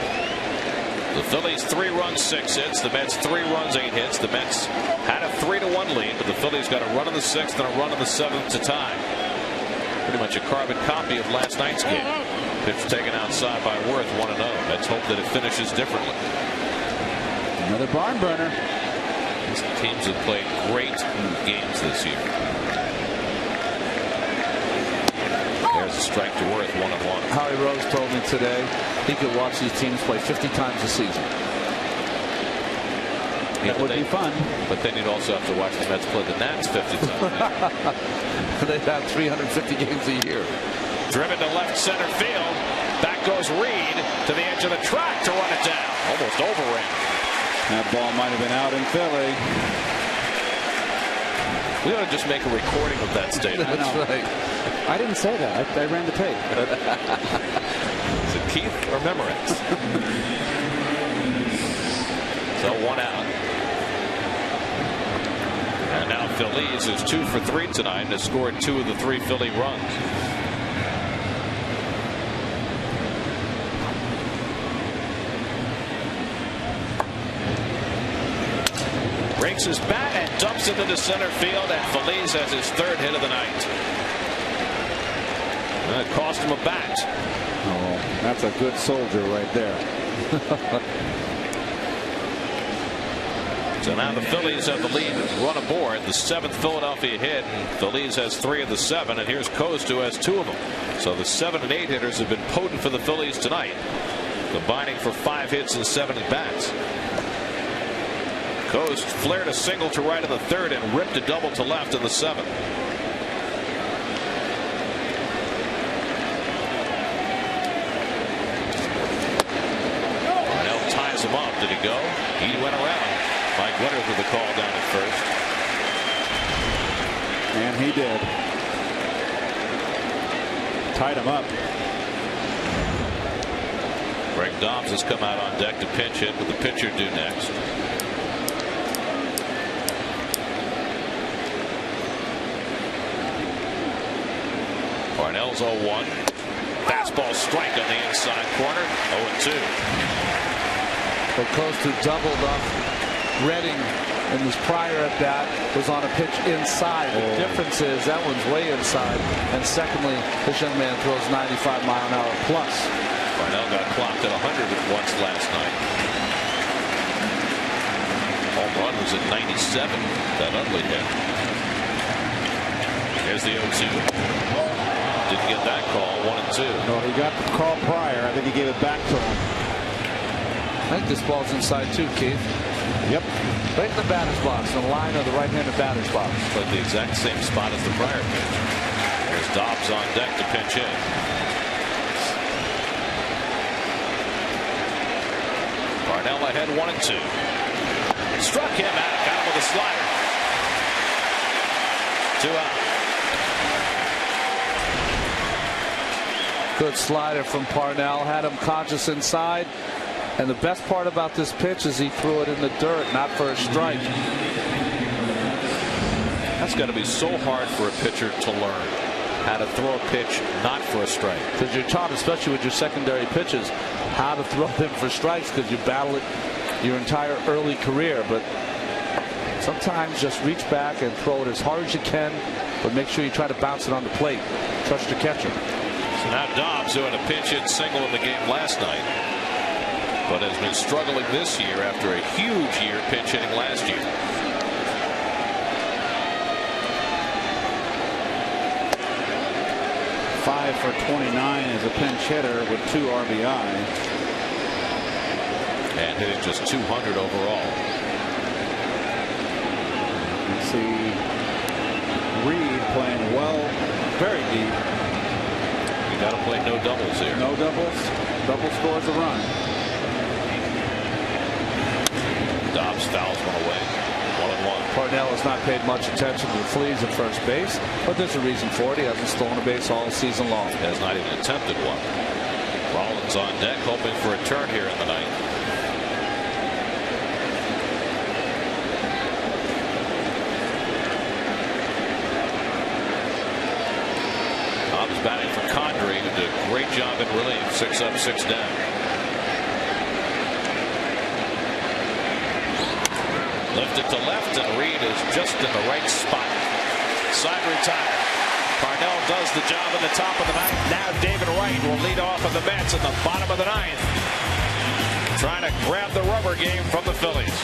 The Phillies 3 runs, 6 hits. The Mets 3 runs, 8 hits. The Mets had a 3-1 lead, but the Phillies got a run in the 6th and a run in the 7th to tie. Pretty much a carbon copy of last night's game. Pitch taken outside by Worth, 1-0. Let's hope that it finishes differently. Another barn burner. These teams have played great games this year. There's a strike to Worth, 1-1. Howie Rose told me today he could watch these teams play 50 times a season. That would be fun. But then you'd also have to watch the Mets play the Nats 50 times. They've had 350 games a year. Driven to left center field. Back goes Reed to the edge of the track to run it down. Almost overran. That ball might have been out in Philly. We ought to just make a recording of that statement. That's right. I didn't say that. I ran the tape. Is it Keith or Memorex? So 1 out. And now Phillies is 2 for 3 tonight and has scored 2 of the 3 Philly runs. Breaks his bat and dumps it into center field, and Phillies has his 3rd hit of the night. That cost him a bat. Oh, that's a good soldier right there. So now the Phillies have the lead run aboard, the 7th Philadelphia hit, and Phillies has 3 of the 7, and here's Coast, who has 2 of them. So the 7 and 8 hitters have been potent for the Phillies tonight, combining for 5 hits and 7 at bats. Coast flared a single to right in the 3rd and ripped a double to left in the 7th. Parnell ties him up. Did he go? He went around. Mike Winters with the call down at first. And he did. Tied him up. Greg Dobbs has come out on deck to pinch hit with the pitcher due next. Parnell's 0-1. Fastball strike on the inside corner. 0-2. But Coast, who doubled up Redding in his prior at bat, was on a pitch inside. The difference is that one's way inside. And secondly, this young man throws 95-mile-an-hour plus. Parnell got clocked at 100 once last night. Home run was at 97. That ugly hit. Here's the 0-2. Didn't get that call. 1-2. No, he got the call prior. I think he gave it back to him. I think this ball's inside too, Keith. Yep. Right in the batter's box, in the line of the right-handed batter's box. Like the exact same spot as the prior pitch. There's Dobbs on deck to pinch in. Parnell ahead 1-2. Struck him out. Got him with a slider. 2 out. Good slider from Parnell. Had him conscious inside. And the best part about this pitch is he threw it in the dirt, not for a strike. That's got to be so hard for a pitcher to learn how to throw a pitch not for a strike. Because you're taught, especially with your secondary pitches, how to throw them for strikes because you battle it your entire early career. But sometimes just reach back and throw it as hard as you can, but make sure you try to bounce it on the plate. Trust your catcher. So now Dobbs, who had a pinch hit single in the game last night, but has been struggling this year after a huge year pinch hitting last year. Five for 29 as a pinch hitter with 2 RBI. And hitting just 200 overall. You see Reed playing well, very deep. You got to play no doubles here. No doubles. Double scores a run. Dobbs fouls one away. 1-1. Parnell has not paid much attention to the Phillies at first base, but there's a reason for it. He hasn't stolen a base all season long. He has not even attempted one. Rollins on deck, hoping for a turn here in the ninth. Dobbs batting for Condrey, who did a great job in relief. 6 up, 6 down. Lifted to left, and Reed is just in the right spot. Side retire. Parnell does the job in the top of the ninth. Now David Wright will lead off of the Mets in the bottom of the ninth, trying to grab the rubber game from the Phillies.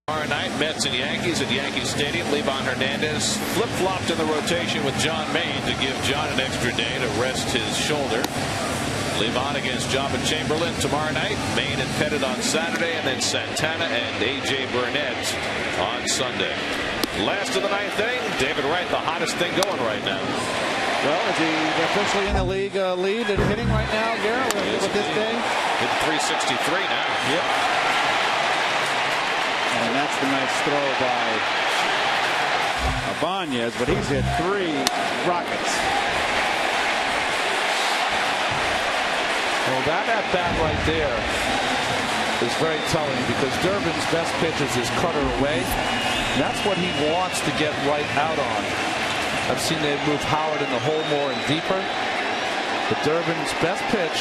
Tomorrow night, Mets and Yankees at Yankee Stadium. Livan Hernandez flip-flopped in the rotation with John Maine to give John an extra day to rest his shoulder. Livan against Java Chamberlain tomorrow night. Maine and Pettit on Saturday, and then Santana and A.J. Burnett on Sunday. Last of the ninth inning, David Wright, the hottest thing going right now. Well, is he officially in the league lead in hitting right now, Garrett, with this day? Hit 363 now. Yep. And that's the nice throw by Ibanez, but he's hit 3 rockets. Well, that at bat right there is very telling, because Durbin's best pitch is his cutter away. That's what he wants to get right out on. I've seen they move Howard in the hole more and deeper. But Durbin's best pitch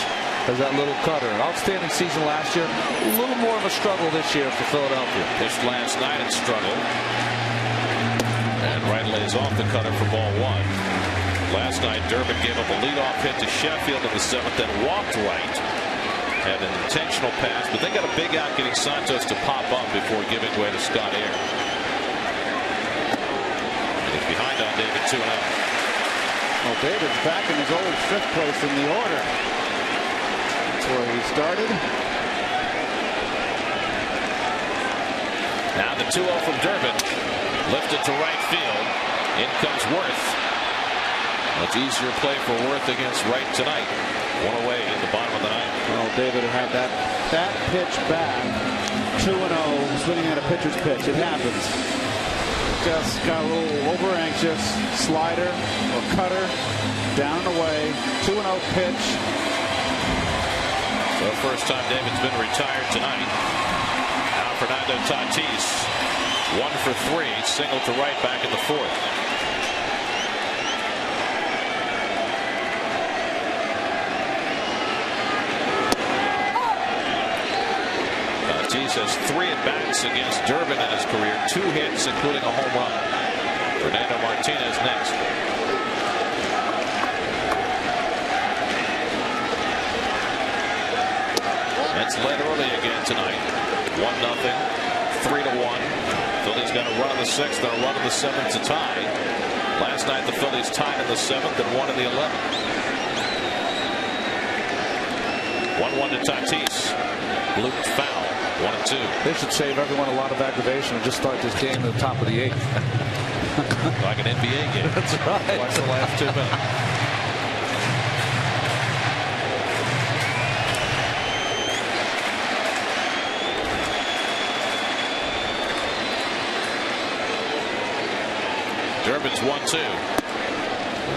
is that little cutter. Outstanding season last year. A little more of a struggle this year for Philadelphia. Pitched last night and struggled. And Wright lays off the cutter for ball 1. Last night, Durbin gave up a leadoff hit to Sheffield in the 7th, then walked Wright. Had an intentional pass, but they got a big out getting Santos to pop up before giving way to Scott Air. He's behind on David 2-0. Well, David's back in his old 5th place in the order. That's where he started. Now the 2-0 from Durbin. Lifted to right field. In comes Worth. Much easier play for Worth against Wright tonight. 1 away in the bottom of the 9th. Well, David had that pitch back. 2-0, swinging at a pitcher's pitch. It happens. Just got a little over anxious. Slider or cutter down and away. 2-0 pitch. So first time David's been retired tonight. Now Fernando Tatis, 1 for 3, single to right back in the 4th. Tatis has 3 at-bats against Durbin in his career, 2 hits, including a home run. Fernando Martinez next. Mets led early again tonight. 1-0, 3-1. Phillies got a run in the 6th and a run in the 7th to tie. Last night the Phillies tied in the 7th and won in the 11th. 1-1 to Tatis. Blooped foul. 1-2. They should save everyone a lot of aggravation and just start this game at the top of the 8th. Like an NBA game. That's right. Watch the last 2 minutes. Durbin's 1-2.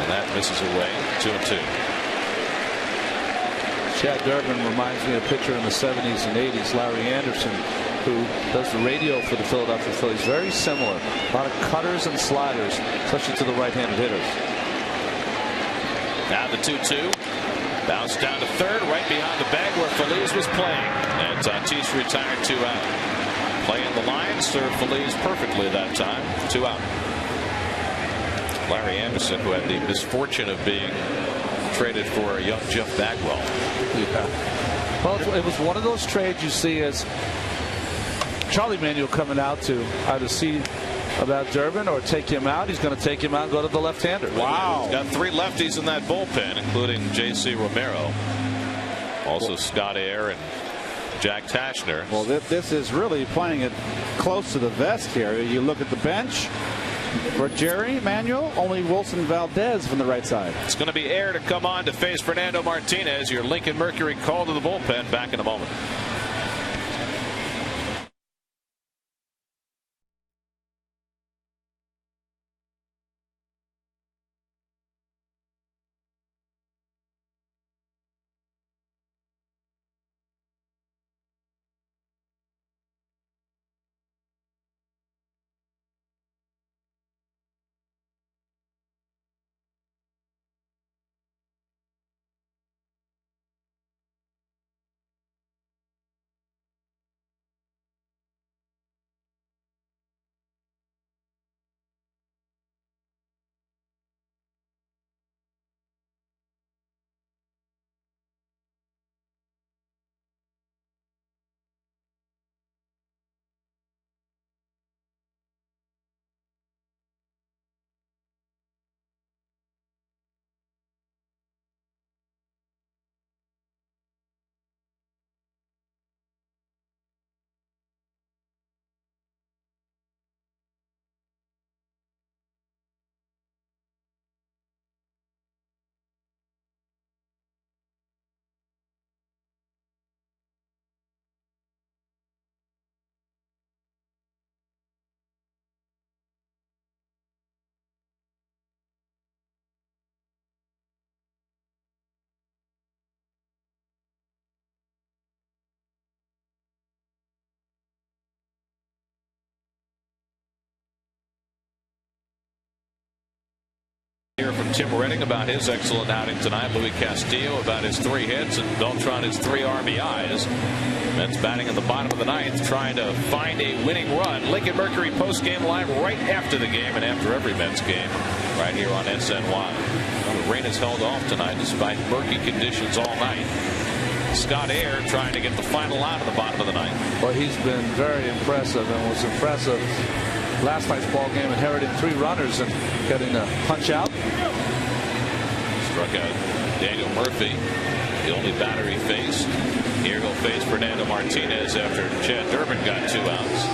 And that misses away. 2-2. Chad Durbin reminds me of a pitcher in the 70s and 80s, Larry Anderson, who does the radio for the Philadelphia Phillies. Very similar. A lot of cutters and sliders, especially to the right-handed hitters. Now the 2-2. Bounce down to 3rd, right behind the bag where Phillies was playing. And Tatis retired 2 out. Play in the line, served Phillies perfectly that time. 2 out. Larry Anderson, who had the misfortune of being traded for a young Jeff Bagwell. Yeah. Well, it was one of those trades you see as Charlie Manuel coming out to either see about Durbin or take him out. He's going to take him out and go to the left-hander. Wow. He's got 3 lefties in that bullpen, including J.C. Romero. Also Scott Air and Jack Tashner. Well, this is really playing it close to the vest here. You look at the bench. For Jerry Manuel, only Wilson Valdez from the right side. It's going to be Air to come on to face Fernando Martinez. Your Lincoln Mercury call to the bullpen. Back in a moment. from Tim Redding about his excellent outing tonight. Louis Castillo about his 3 hits, and Beltran his 3 RBIs. Mets batting in the bottom of the 9th, trying to find a winning run. Lincoln Mercury post-game live right after the game and after every Mets game, right here on SNY. Well, the rain has held off tonight despite murky conditions all night. Scott Air trying to get the final out of the bottom of the 9th. Well, he's been very impressive and was impressive last night's ball game, inheriting 3 runners and getting a punch out. Struck out Daniel Murphy, the only batter he faced. Here he'll face Fernando Martinez after Chad Durbin got 2 outs.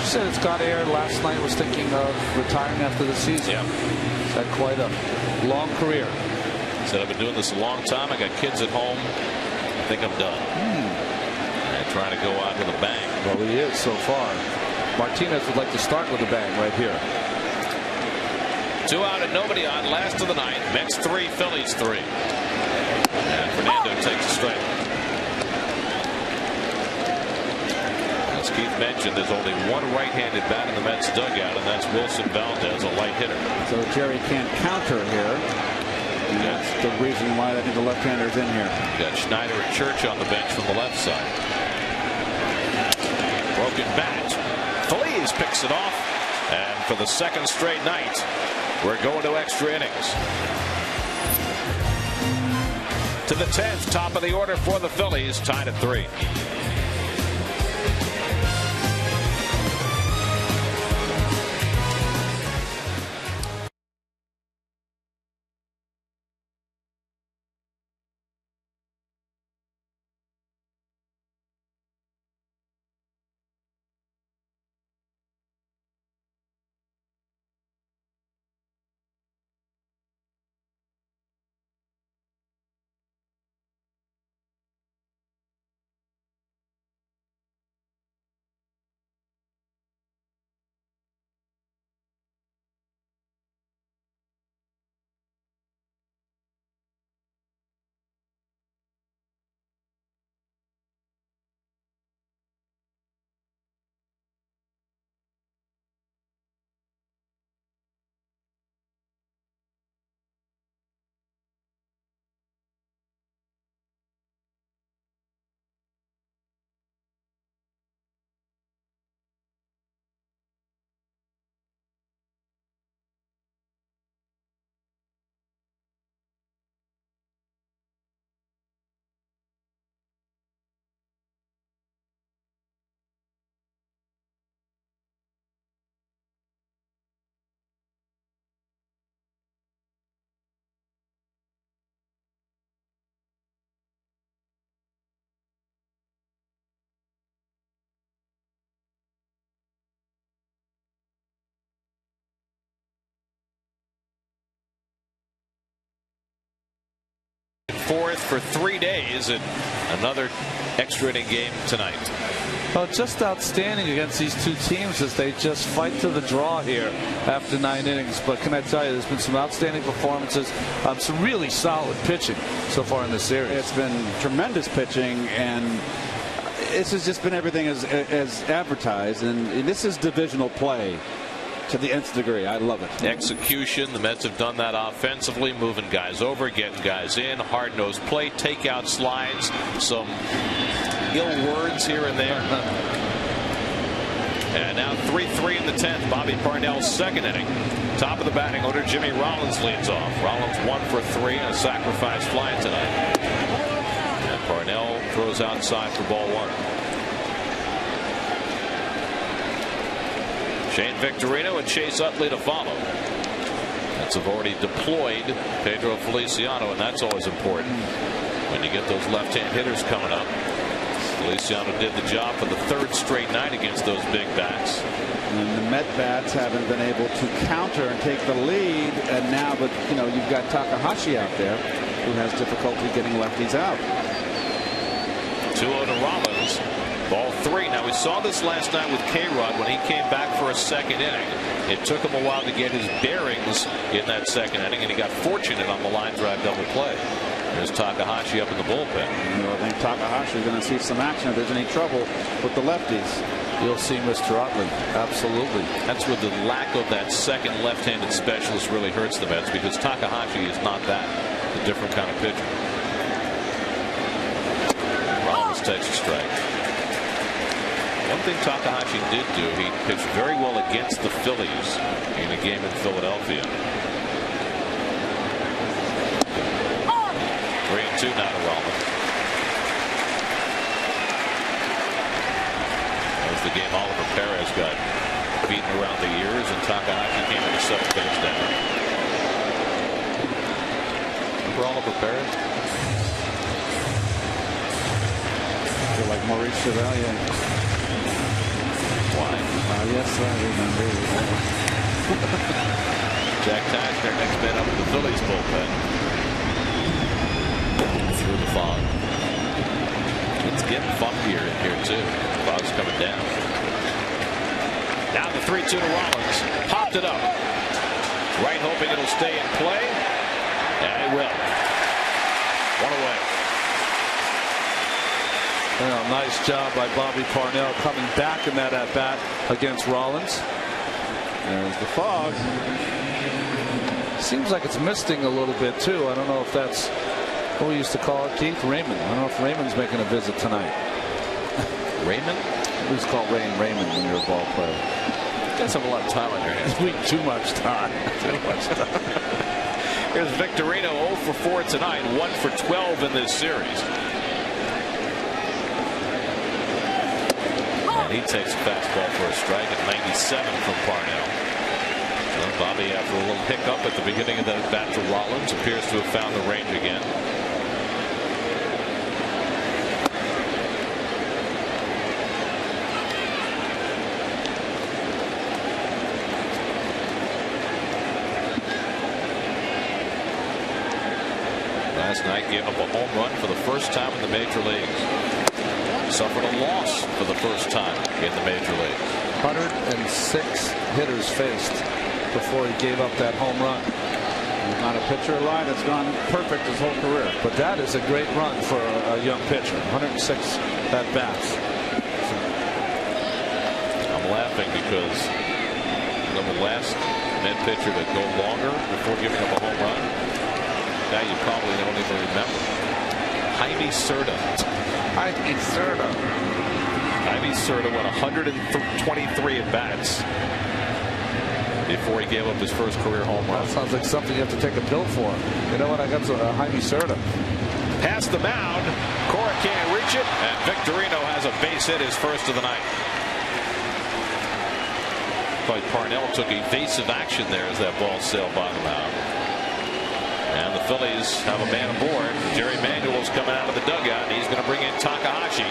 You said that Scott Air last night was thinking of retiring after the season. Yeah. He's had quite a long career. Said, I've been doing this a long time. I got kids at home. I think I'm done. And trying to go out with a bang. Well, he is so far. Martinez would like to start with a bang right here. 2 out and nobody on. Last of the 9th. Mets 3, Phillies 3. And Fernando takes a strike. As Keith mentioned, there's only one right-handed bat in the Mets dugout, and that's Wilson Valdez, a light hitter. So Jerry can't counter here. And that's the reason why I think the left-hander's in here. Got Schneider and Church on the bench from the left side. Broken bat. Phillies picks it off. And for the 2nd straight night, we're going to extra innings. To the 10th, top of the order for the Phillies, tied at 3. Fourth for 3 days and another extra inning game tonight. Well, just outstanding against these 2 teams as they just fight to the draw here after 9 innings. But can I tell you, there's been some outstanding performances, some really solid pitching so far in this series. It's been tremendous pitching, and this has just been everything as advertised, and this is divisional play to the nth degree. I love it. Execution. The Mets have done that offensively, moving guys over, getting guys in, hard-nosed play, takeout slides, some ill words here and there. And now 3-3 in the 10th. Bobby Parnell's 2nd inning. Top of the batting order, Jimmy Rollins leads off. Rollins 1 for 3 and a sacrifice fly tonight. And Parnell throws outside for ball 1. Shane Victorino and Chase Utley to follow. Mets have already deployed Pedro Feliciano, and that's always important when you get those left-hand hitters coming up. Feliciano did the job for the 3rd straight night against those big bats. And the Met bats haven't been able to counter and take the lead, and now, but you've got Takahashi out there who has difficulty getting lefties out. 2-0 to Rollins. Ball 3. Now we saw this last night with K-Rod when he came back for a 2nd inning. It took him a while to get his bearings in that 2nd inning, and he got fortunate on the line drive double play. There's Takahashi up in the bullpen. I think Takahashi is going to see some action if there's any trouble with the lefties. You'll see Mr. Utley. Absolutely. That's where the lack of that second left-handed specialist really hurts the Mets, because Takahashi is not that. A different kind of pitcher. Rollins takes a strike. One thing Takahashi did do, he pitched very well against the Phillies in a game in Philadelphia. 3-2 now to Rollins. The game Oliver Perez got beaten around the ears, and Takahashi came in to settle things down. For Oliver Perez? I feel like Maurice Chevalier. Why? Yes, I remember. Jack Teisner, next man up in the Phillies bullpen. Through the fog. It's getting funkier in here too. Fog's coming down. Now the 3-2 to Rollins. Popped it up. Right, hoping it'll stay in play. And it will. One away. Well, nice job by Bobby Parnell coming back in that at bat against Rollins. There's the fog. Seems like it's misting a little bit too. I don't know if that's what we used to call it, Keith. Raymond. I don't know if Raymond's making a visit tonight. Raymond? We used to call Raymond when you're a ball player. You guys have a lot of time on your hands. Too much time. Too much time. Here's Victorino 0 for 4 tonight, 1 for 12 in this series. And he takes a fastball for a strike at 97 from Parnell. Well, Bobby, after a little hiccup at the beginning of that bat to Rollins, appears to have found the range again. Last night gave up a home run for the first time in the major leagues. Suffered a loss for the first time in the major leagues. 106 hitters faced before he gave up that home run. He's not a pitcher alive that's gone perfect his whole career. But that is a great run for a young pitcher. 106 at bats. I'm laughing because the last Met pitcher to go longer before giving up a home run. Now you probably don't even remember. Jaime Cerda. Jaime Cerda went 123 at bats before he gave up his first career home run. That sounds like something you have to take a pill for. You know what? I got Jaime Cerda. Past the mound. Cora can't reach it, and Victorino has a base hit, his first of the night. But Parnell took evasive action there as that ball sailed by the mound. And the Phillies have a man aboard. Jerry Manuel's coming out of the dugout, and he's going to bring in Takahashi.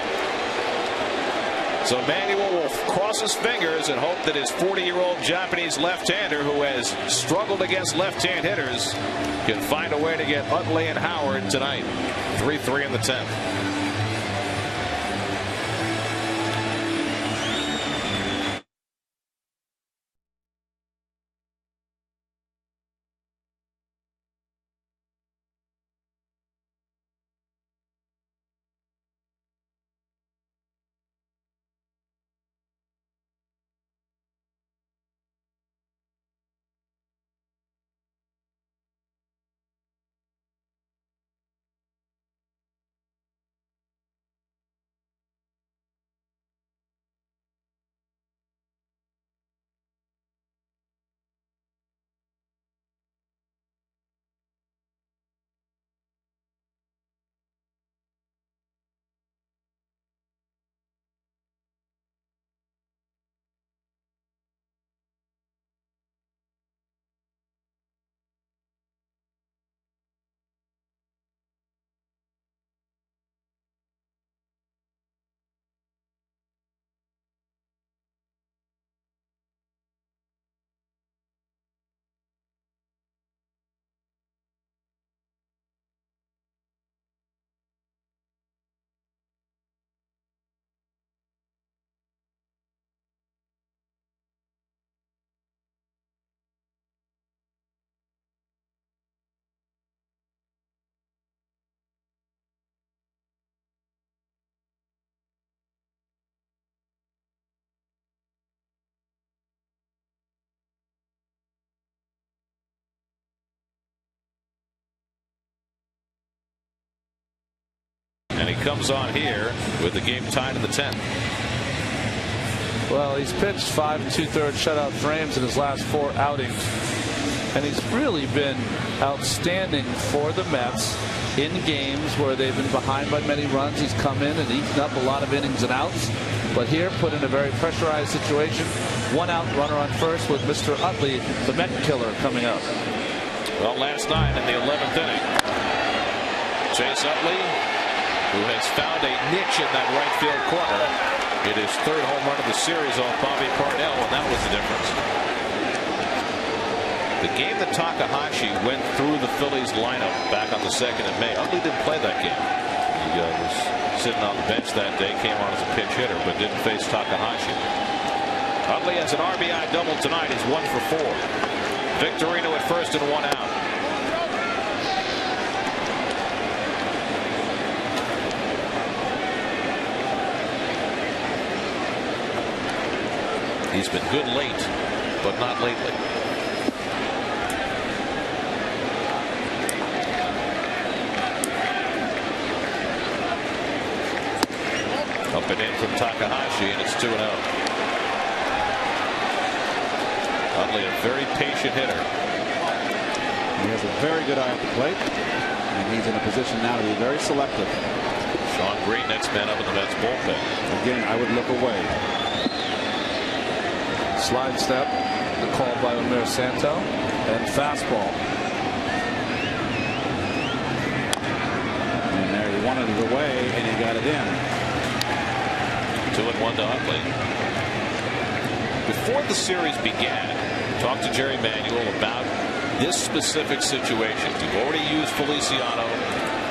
So Manuel will cross his fingers and hope that his 40-year-old Japanese left-hander, who has struggled against left-hand hitters, can find a way to get Utley and Howard tonight. 3-3 in the 10th. comes on here with the game tied in the 10th. Well, he's pitched 5 2/3 shutout frames in his last 4 outings, and he's really been outstanding for the Mets in games where they've been behind by many runs. He's come in and eaten up a lot of innings and outs, but here put in a very pressurized situation. 1 out, runner on first with Mr. Utley, the Met killer, coming up. Well, last night in the 11th inning, Chase Utley, who has found a niche in that right field corner, hit his 3rd home run of the series off Bobby Parnell, and that was the difference. The game that Takahashi went through the Phillies lineup back on the 2nd in May. Utley didn't play that game. He was sitting on the bench that day, came on as a pinch hitter, but didn't face Takahashi. Utley has an RBI double tonight. He's 1 for 4. Victorino at first and 1 out. He's been good late, but not lately. Up and in from Takahashi, and it's 2-0. Utley, a very patient hitter. He has a very good eye at the plate, and he's in a position now to be very selective. Sean Green, next man up in the Mets bullpen. Again, I would look away. Slide step, the call by Omer Santo, and fastball. And there, he wanted it away, and he got it in. 2-1 to Utley. Before the series began, talked to Jerry Manuel about this specific situation. You've already used Feliciano.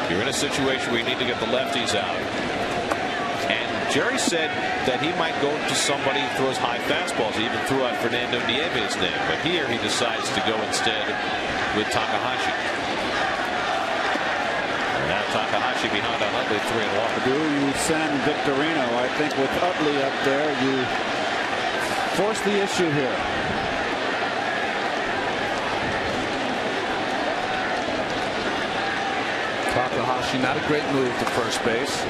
You're in a situation where you need to get the lefties out. Jerry said that he might go to somebody who throws high fastballs. He even threw out Fernando Nieves' name, but here he decides to go instead with Takahashi. And now Takahashi behind on Utley, 3-1. Do you send Victorino? I think with Utley up there, you force the issue here. Takahashi, not a great move to first base.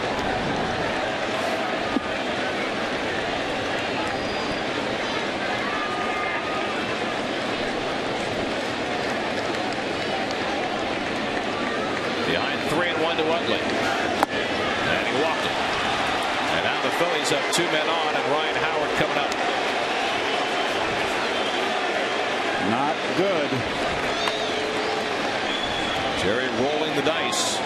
Behind 3-1 to Utley. And he walked it. And now the Phillies have 2 men on, and Ryan Howard coming up. Not good. Jerry rolling the dice.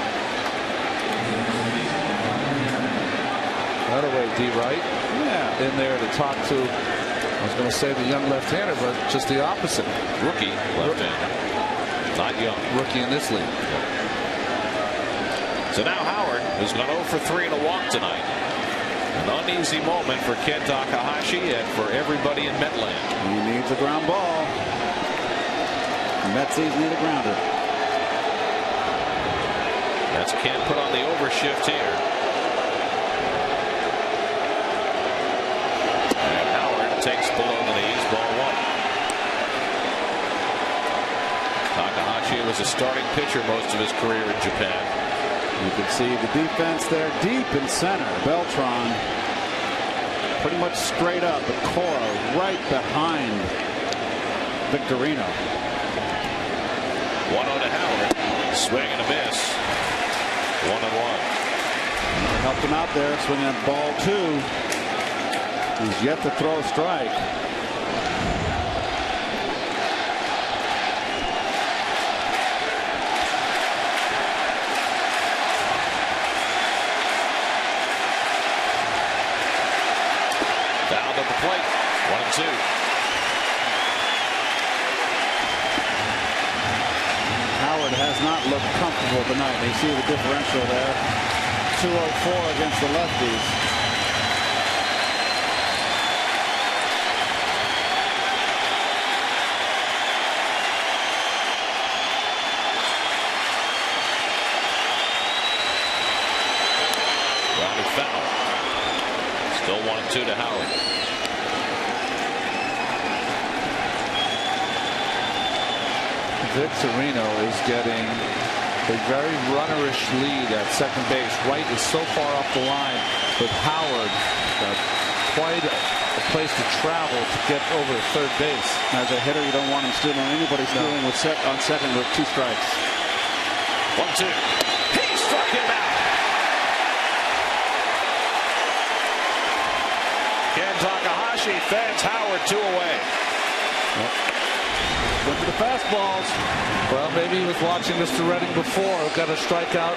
That away, D. Wright. Yeah. In there to talk to, I was going to say the young left-hander, but just the opposite. Rookie left-hander. Not young. Rookie in this league. So now Howard has gone 0 for 3 in a walk tonight. An uneasy moment for Ken Takahashi and for everybody in Metland. He needs a ground ball. The Metsies need a grounder. That's Ken put on the overshift here. And Howard takes below the knees, ball 1. Takahashi was a starting pitcher most of his career in Japan. You can see the defense there deep in center. Beltran pretty much straight up, but Cora right behind Victorino. 1-0 to Howard. Swing and a miss. 1-1. Helped him out there, swinging at ball 2. He's yet to throw a strike. Down at the plate. 1-2. Howard has not looked comfortable tonight. You see the differential there. 204 against the lefties. Grounded foul. Still 1-2 to Howard. Victorino is getting A very runnerish lead at second base. Wright is so far off the line with Howard. Quite a place to travel to get over to third base. As a hitter, you don't want him stealing. Anybody stealing with on second with 2 strikes. 1-2. He struck him out. Ken Takahashi fends Howard 2 away. Went to the fastballs. Well, maybe he was watching Mr. Redding before. Got a strikeout.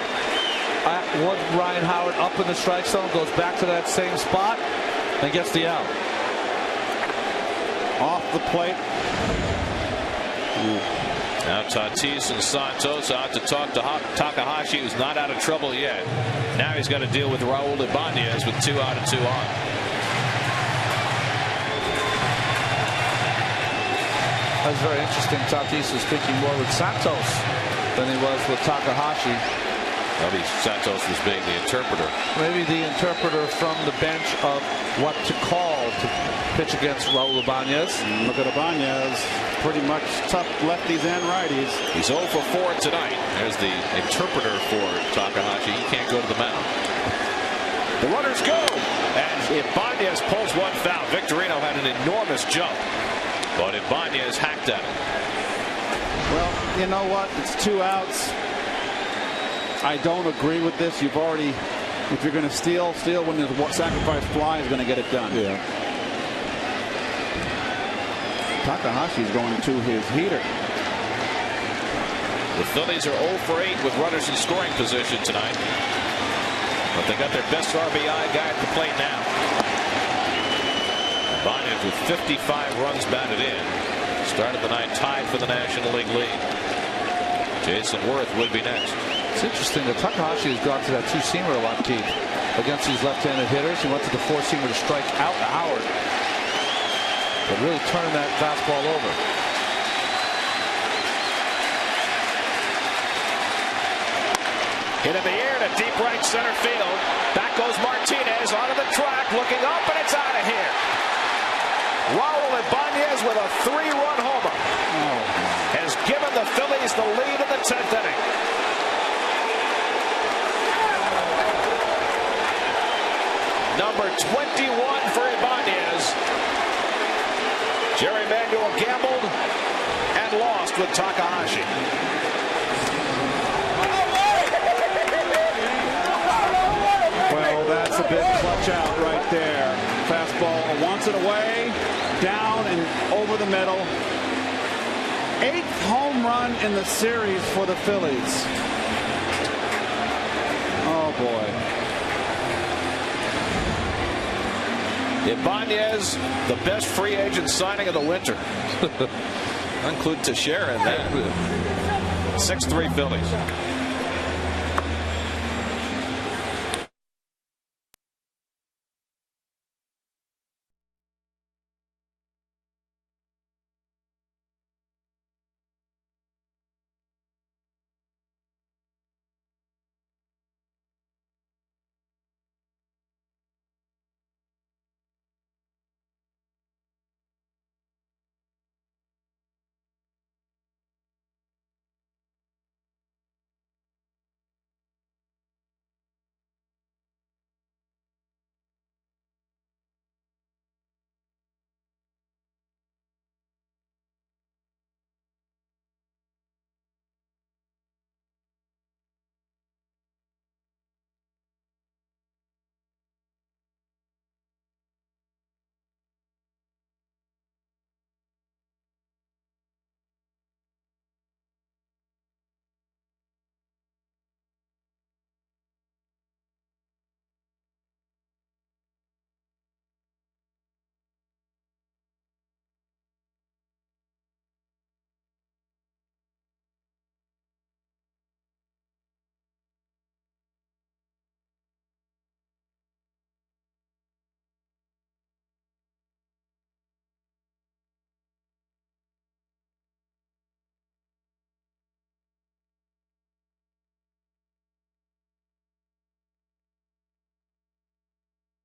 Ryan Howard up in the strike zone, goes back to that same spot and gets the out. Off the plate. Now Tatis and Santos out to talk to Takahashi, who's not out of trouble yet. Now he's got to deal with Raul Ibanez with 2 out and 2 on. That's very interesting. Tatis is speaking more with Santos than he was with Takahashi. Maybe Santos was being the interpreter. Maybe the interpreter from the bench of what to call to pitch against Raul Ibanez. Look at Ibanez. Pretty much tough lefties and righties. He's 0 for 4 tonight. There's the interpreter for Takahashi. He can't go to the mound. The runners go. And Ibanez pulls one foul. Victorino had an enormous jump. But Ibanez hacked at him. Well, you know what? It's 2 outs. I don't agree with this. You've already, if you're going to steal when the sacrifice fly is going to get it done. Yeah. Takahashi's going to his heater. The Phillies are 0 for 8 with runners in scoring position tonight. But they got their best RBI guy at the plate now. Ibanez with 55 runs batted in. Started the night tied for the National League lead. Jason Worth would be next. It's interesting that Takahashi has gone to that 2-seamer a lot, Keith, against these left-handed hitters. He went to the 4-seamer to strike out Howard, but really turning that fastball over. Hit in the air to deep right center field. Back goes Martinez onto the track, looking up, and it's out of here. Raul Ibanez with a 3-run homer has given the Phillies the lead in the 10th inning. Number 21 for Ibanez. Jerry Manuel gambled and lost with Takahashi. Well, that's a big clutch out right there. Fastball wants it away, down and over the middle. 8th home run in the series for the Phillies. Oh boy. Ibanez, the best free agent signing of the winter. Include Teixeira in that. 6-3 Phillies.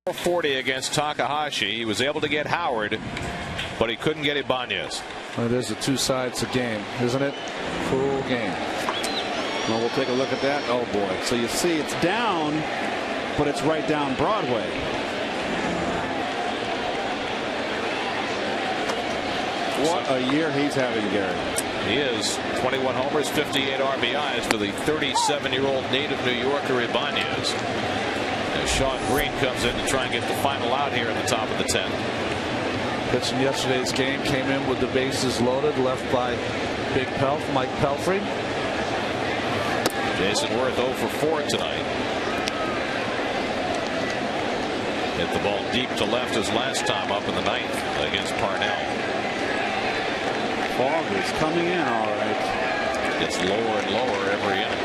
.40 against Takahashi. He was able to get Howard, but he couldn't get Ibanez. Well, it is the 2 sides of game, isn't it? Full game. Well, we'll take a look at that. Oh, boy. So you see it's down, but it's right down Broadway. What a year he's having, Gary. He is. 21 homers, 58 RBIs for the 37-year-old native New Yorker Ibanez. As Sean Green comes in to try and get the final out here in the top of the 10th. Pitched in yesterday's game, came in with the bases loaded, left by Big Pelf, Mike Pelfrey. Jason Worth 0 for 4 tonight. Hit the ball deep to left his last time up in the 9th against Parnell. Fog is coming in all right. Gets lower and lower every inning.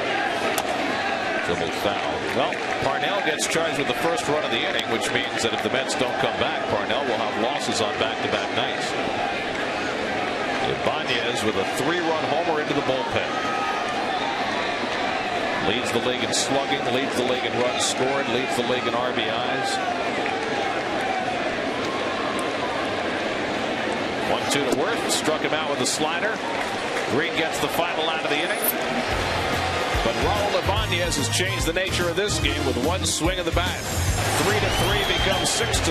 Dribble foul. Well, Parnell gets charged with the first run of the inning, which means that if the Mets don't come back, Parnell will have losses on back-to-back nights. Ibanez with a 3-run homer into the bullpen. Leads the league in slugging, leads the league in runs scored, leads the league in RBIs. 1-2 to Worth. Struck him out with a slider. Green gets the final out of the inning. But Raul Ibanez has changed the nature of this game with one swing of the bat. 3-3 becomes 6-3.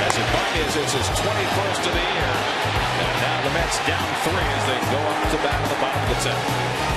As Ibanez hits his 21st of the year. And now the Mets down 3 as they go up to bat at the bottom of the 10th.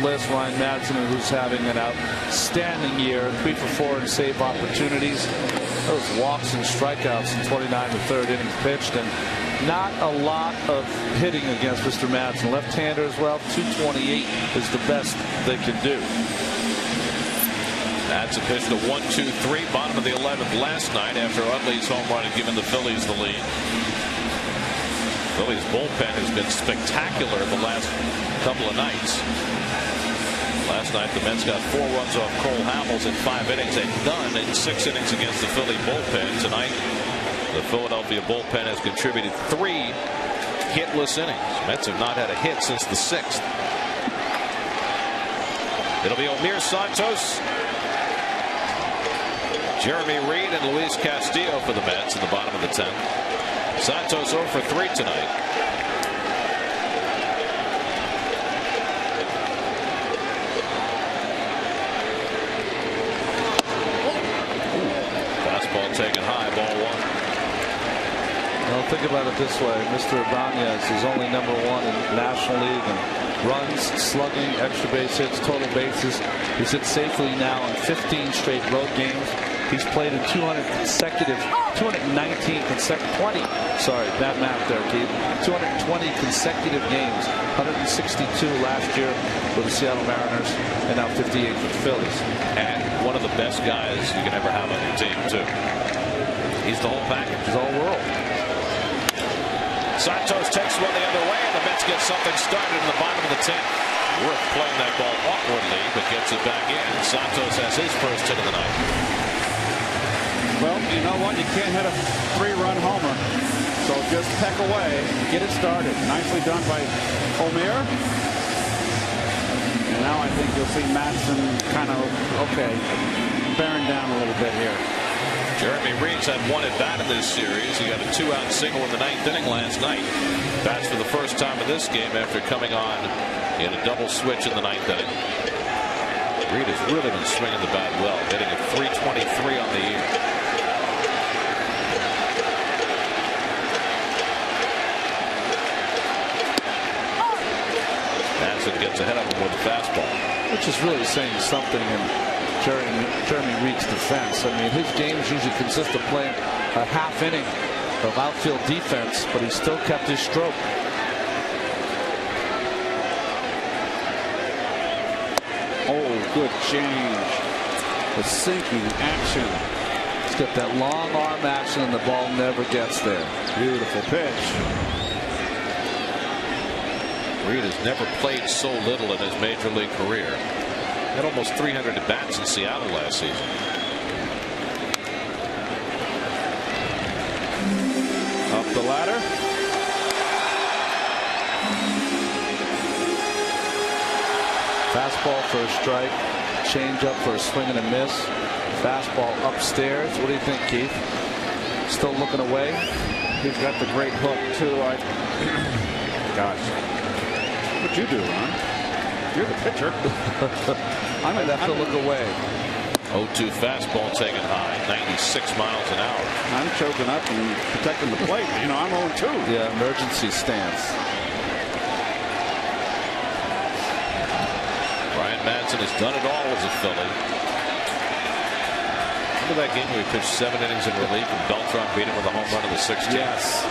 List Ryan Madsen, who's having an outstanding year, 3 for 4 in save opportunities. Those walks and strikeouts in 29 to third innings pitched, and not a lot of hitting against Mr. Madsen. Left-hander as well. 228 is the best they can do. Madsen pitched a 1-2-3, bottom of the 11th last night after Utley's home run had given the Phillies the lead. Phillies bullpen has been spectacular the last couple of nights. Last night the Mets got 4 runs off Cole Hamels in 5 innings. They've done in 6 innings against the Philly bullpen. Tonight the Philadelphia bullpen has contributed 3 hitless innings. Mets have not had a hit since the 6th. It'll be Omir Santos, Jeremy Reed, and Luis Castillo for the Mets in the bottom of the 10th. Santos 0 for 3 tonight. Fastball taken high, ball 1. Well, think about it this way. Mr. Ibanez is only #1 in the National League in runs, slugging, extra base hits, total bases. He's hit safely now in 15 straight road games. He's played in 219 consecutive, bad math there, Keith. 220 consecutive games, 162 last year for the Seattle Mariners, and now 58 for the Phillies. And one of the best guys you can ever have on your team, too. He's the whole package. He's all world. Santos takes one the other way, and the Mets get something started in the bottom of the 10th. Worth playing that ball awkwardly, but gets it back in. Santos has his first hit of the night. Well, you know what? You can't hit a 3-run homer. So just peck away, get it started. Nicely done by O'Meara. And now I think you'll see Matson kind of, okay, bearing down a little bit here. Jeremy Reeds had one at bat in this series. He got a 2-out single in the 9th inning last night. Bats for the first time in this game after coming on in a double switch in the 9th inning. Reed has really been swinging the bat well, hitting a .323 on the year. Matson gets ahead of him with a fastball, which is really saying something in Jeremy Reed's defense. I mean, his games usually consist of playing a half inning of outfield defense, but he still kept his stroke. Oh, good change. The sinking action. He's got that long arm action, and the ball never gets there. Beautiful pitch. Reed has never played so little in his major league career. Had almost 300 at bats in Seattle last season. Up the ladder. Fastball for a strike, change up for a swing and a miss. Fastball upstairs. What do you think, Keith? Still looking away? He's got the great hook too. Gosh, what'd you do, Ron? You're the pitcher. I'd have to look away. 0-2 fastball taken high, 96 miles an hour. I'm choking up and protecting the plate. You know, I'm 0-2. Yeah, emergency stance. Brian Madsen has done it all as a Philly. Remember that game where he pitched 7 innings in relief and Beltran beat him with a home run in the 16th? Yes.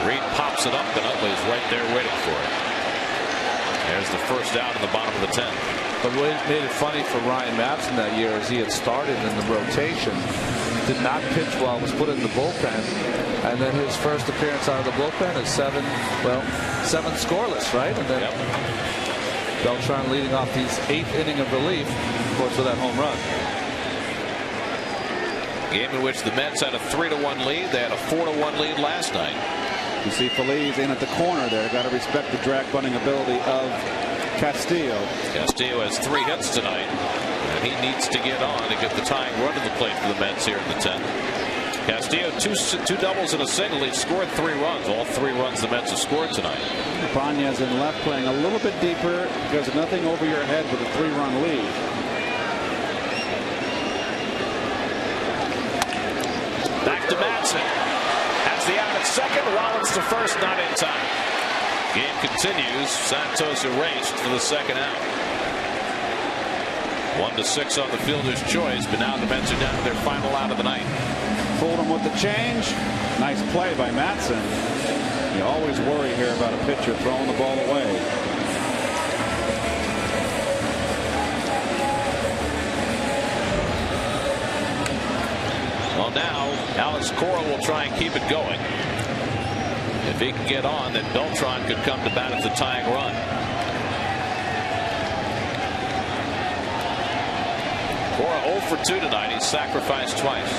Reed pops it up and Utley's right there waiting for it. There's the first out in the bottom of the 10th. But what made it funny for Ryan Madsen that year is he had started in the rotation, did not pitch while was put in the bullpen, and then his first appearance out of the bullpen is 7 scoreless, right? And then Beltran leading off his 8th inning of relief, of course, with that home run. Game in which the Mets had a 3-1 lead. They had a 4-1 lead last night. You see Phillies in at the corner there. Got to respect the drag bunting ability of Castillo. Castillo has 3 hits tonight, and he needs to get on to get the tying run to the plate for the Mets here in the 10th. Castillo, two doubles and a single. He scored 3 runs. All 3 runs the Mets have scored tonight. Banez in left playing a little bit deeper because nothing over your head with a 3-run lead. Back to Madsen. Has the out at second. Rollins to first, not in time. Game continues. Santos erased for the second out. 1-6 on the fielder's choice, but now the Mets are down to their final out of the night. Fooled him with the change. Nice play by Madsen. You always worry here about a pitcher throwing the ball away. Well, now Alex Cora will try and keep it going. If he can get on, then Beltran could come to bat at the tying run. Cora 0 for 2 tonight. He's sacrificed twice.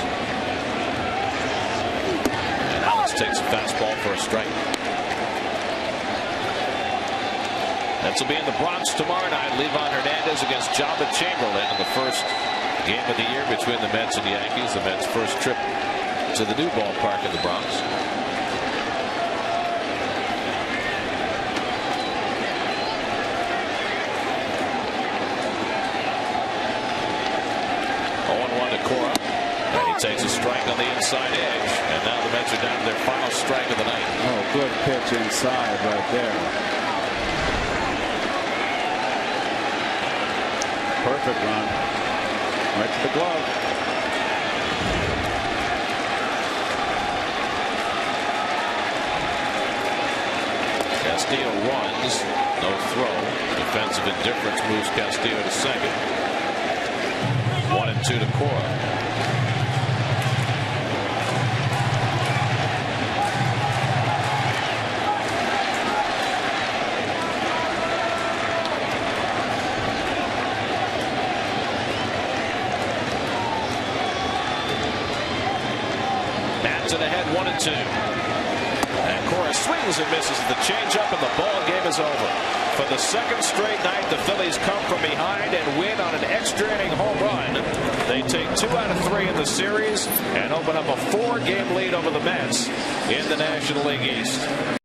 And Alex takes a fastball for a strike. Mets will be in the Bronx tomorrow night. Levon Hernandez against Jabba Chamberlain in the first game of the year between the Mets and Yankees. The Mets' first trip to the new ballpark in the Bronx. Cora, and he takes a strike on the inside edge, and now the Mets are down to their final strike of the night. Oh, good pitch inside right there. Perfect run. Right to the glove. Castillo runs, no throw. Defensive indifference moves Castillo to second. 1-2 to Cora. 2. And Cora swings and misses the changeup, and the ball game is over. For the second straight night, the Phillies come from behind and win on an extra inning home run. They take 2 out of 3 in the series and open up a 4-game lead over the Mets in the National League East.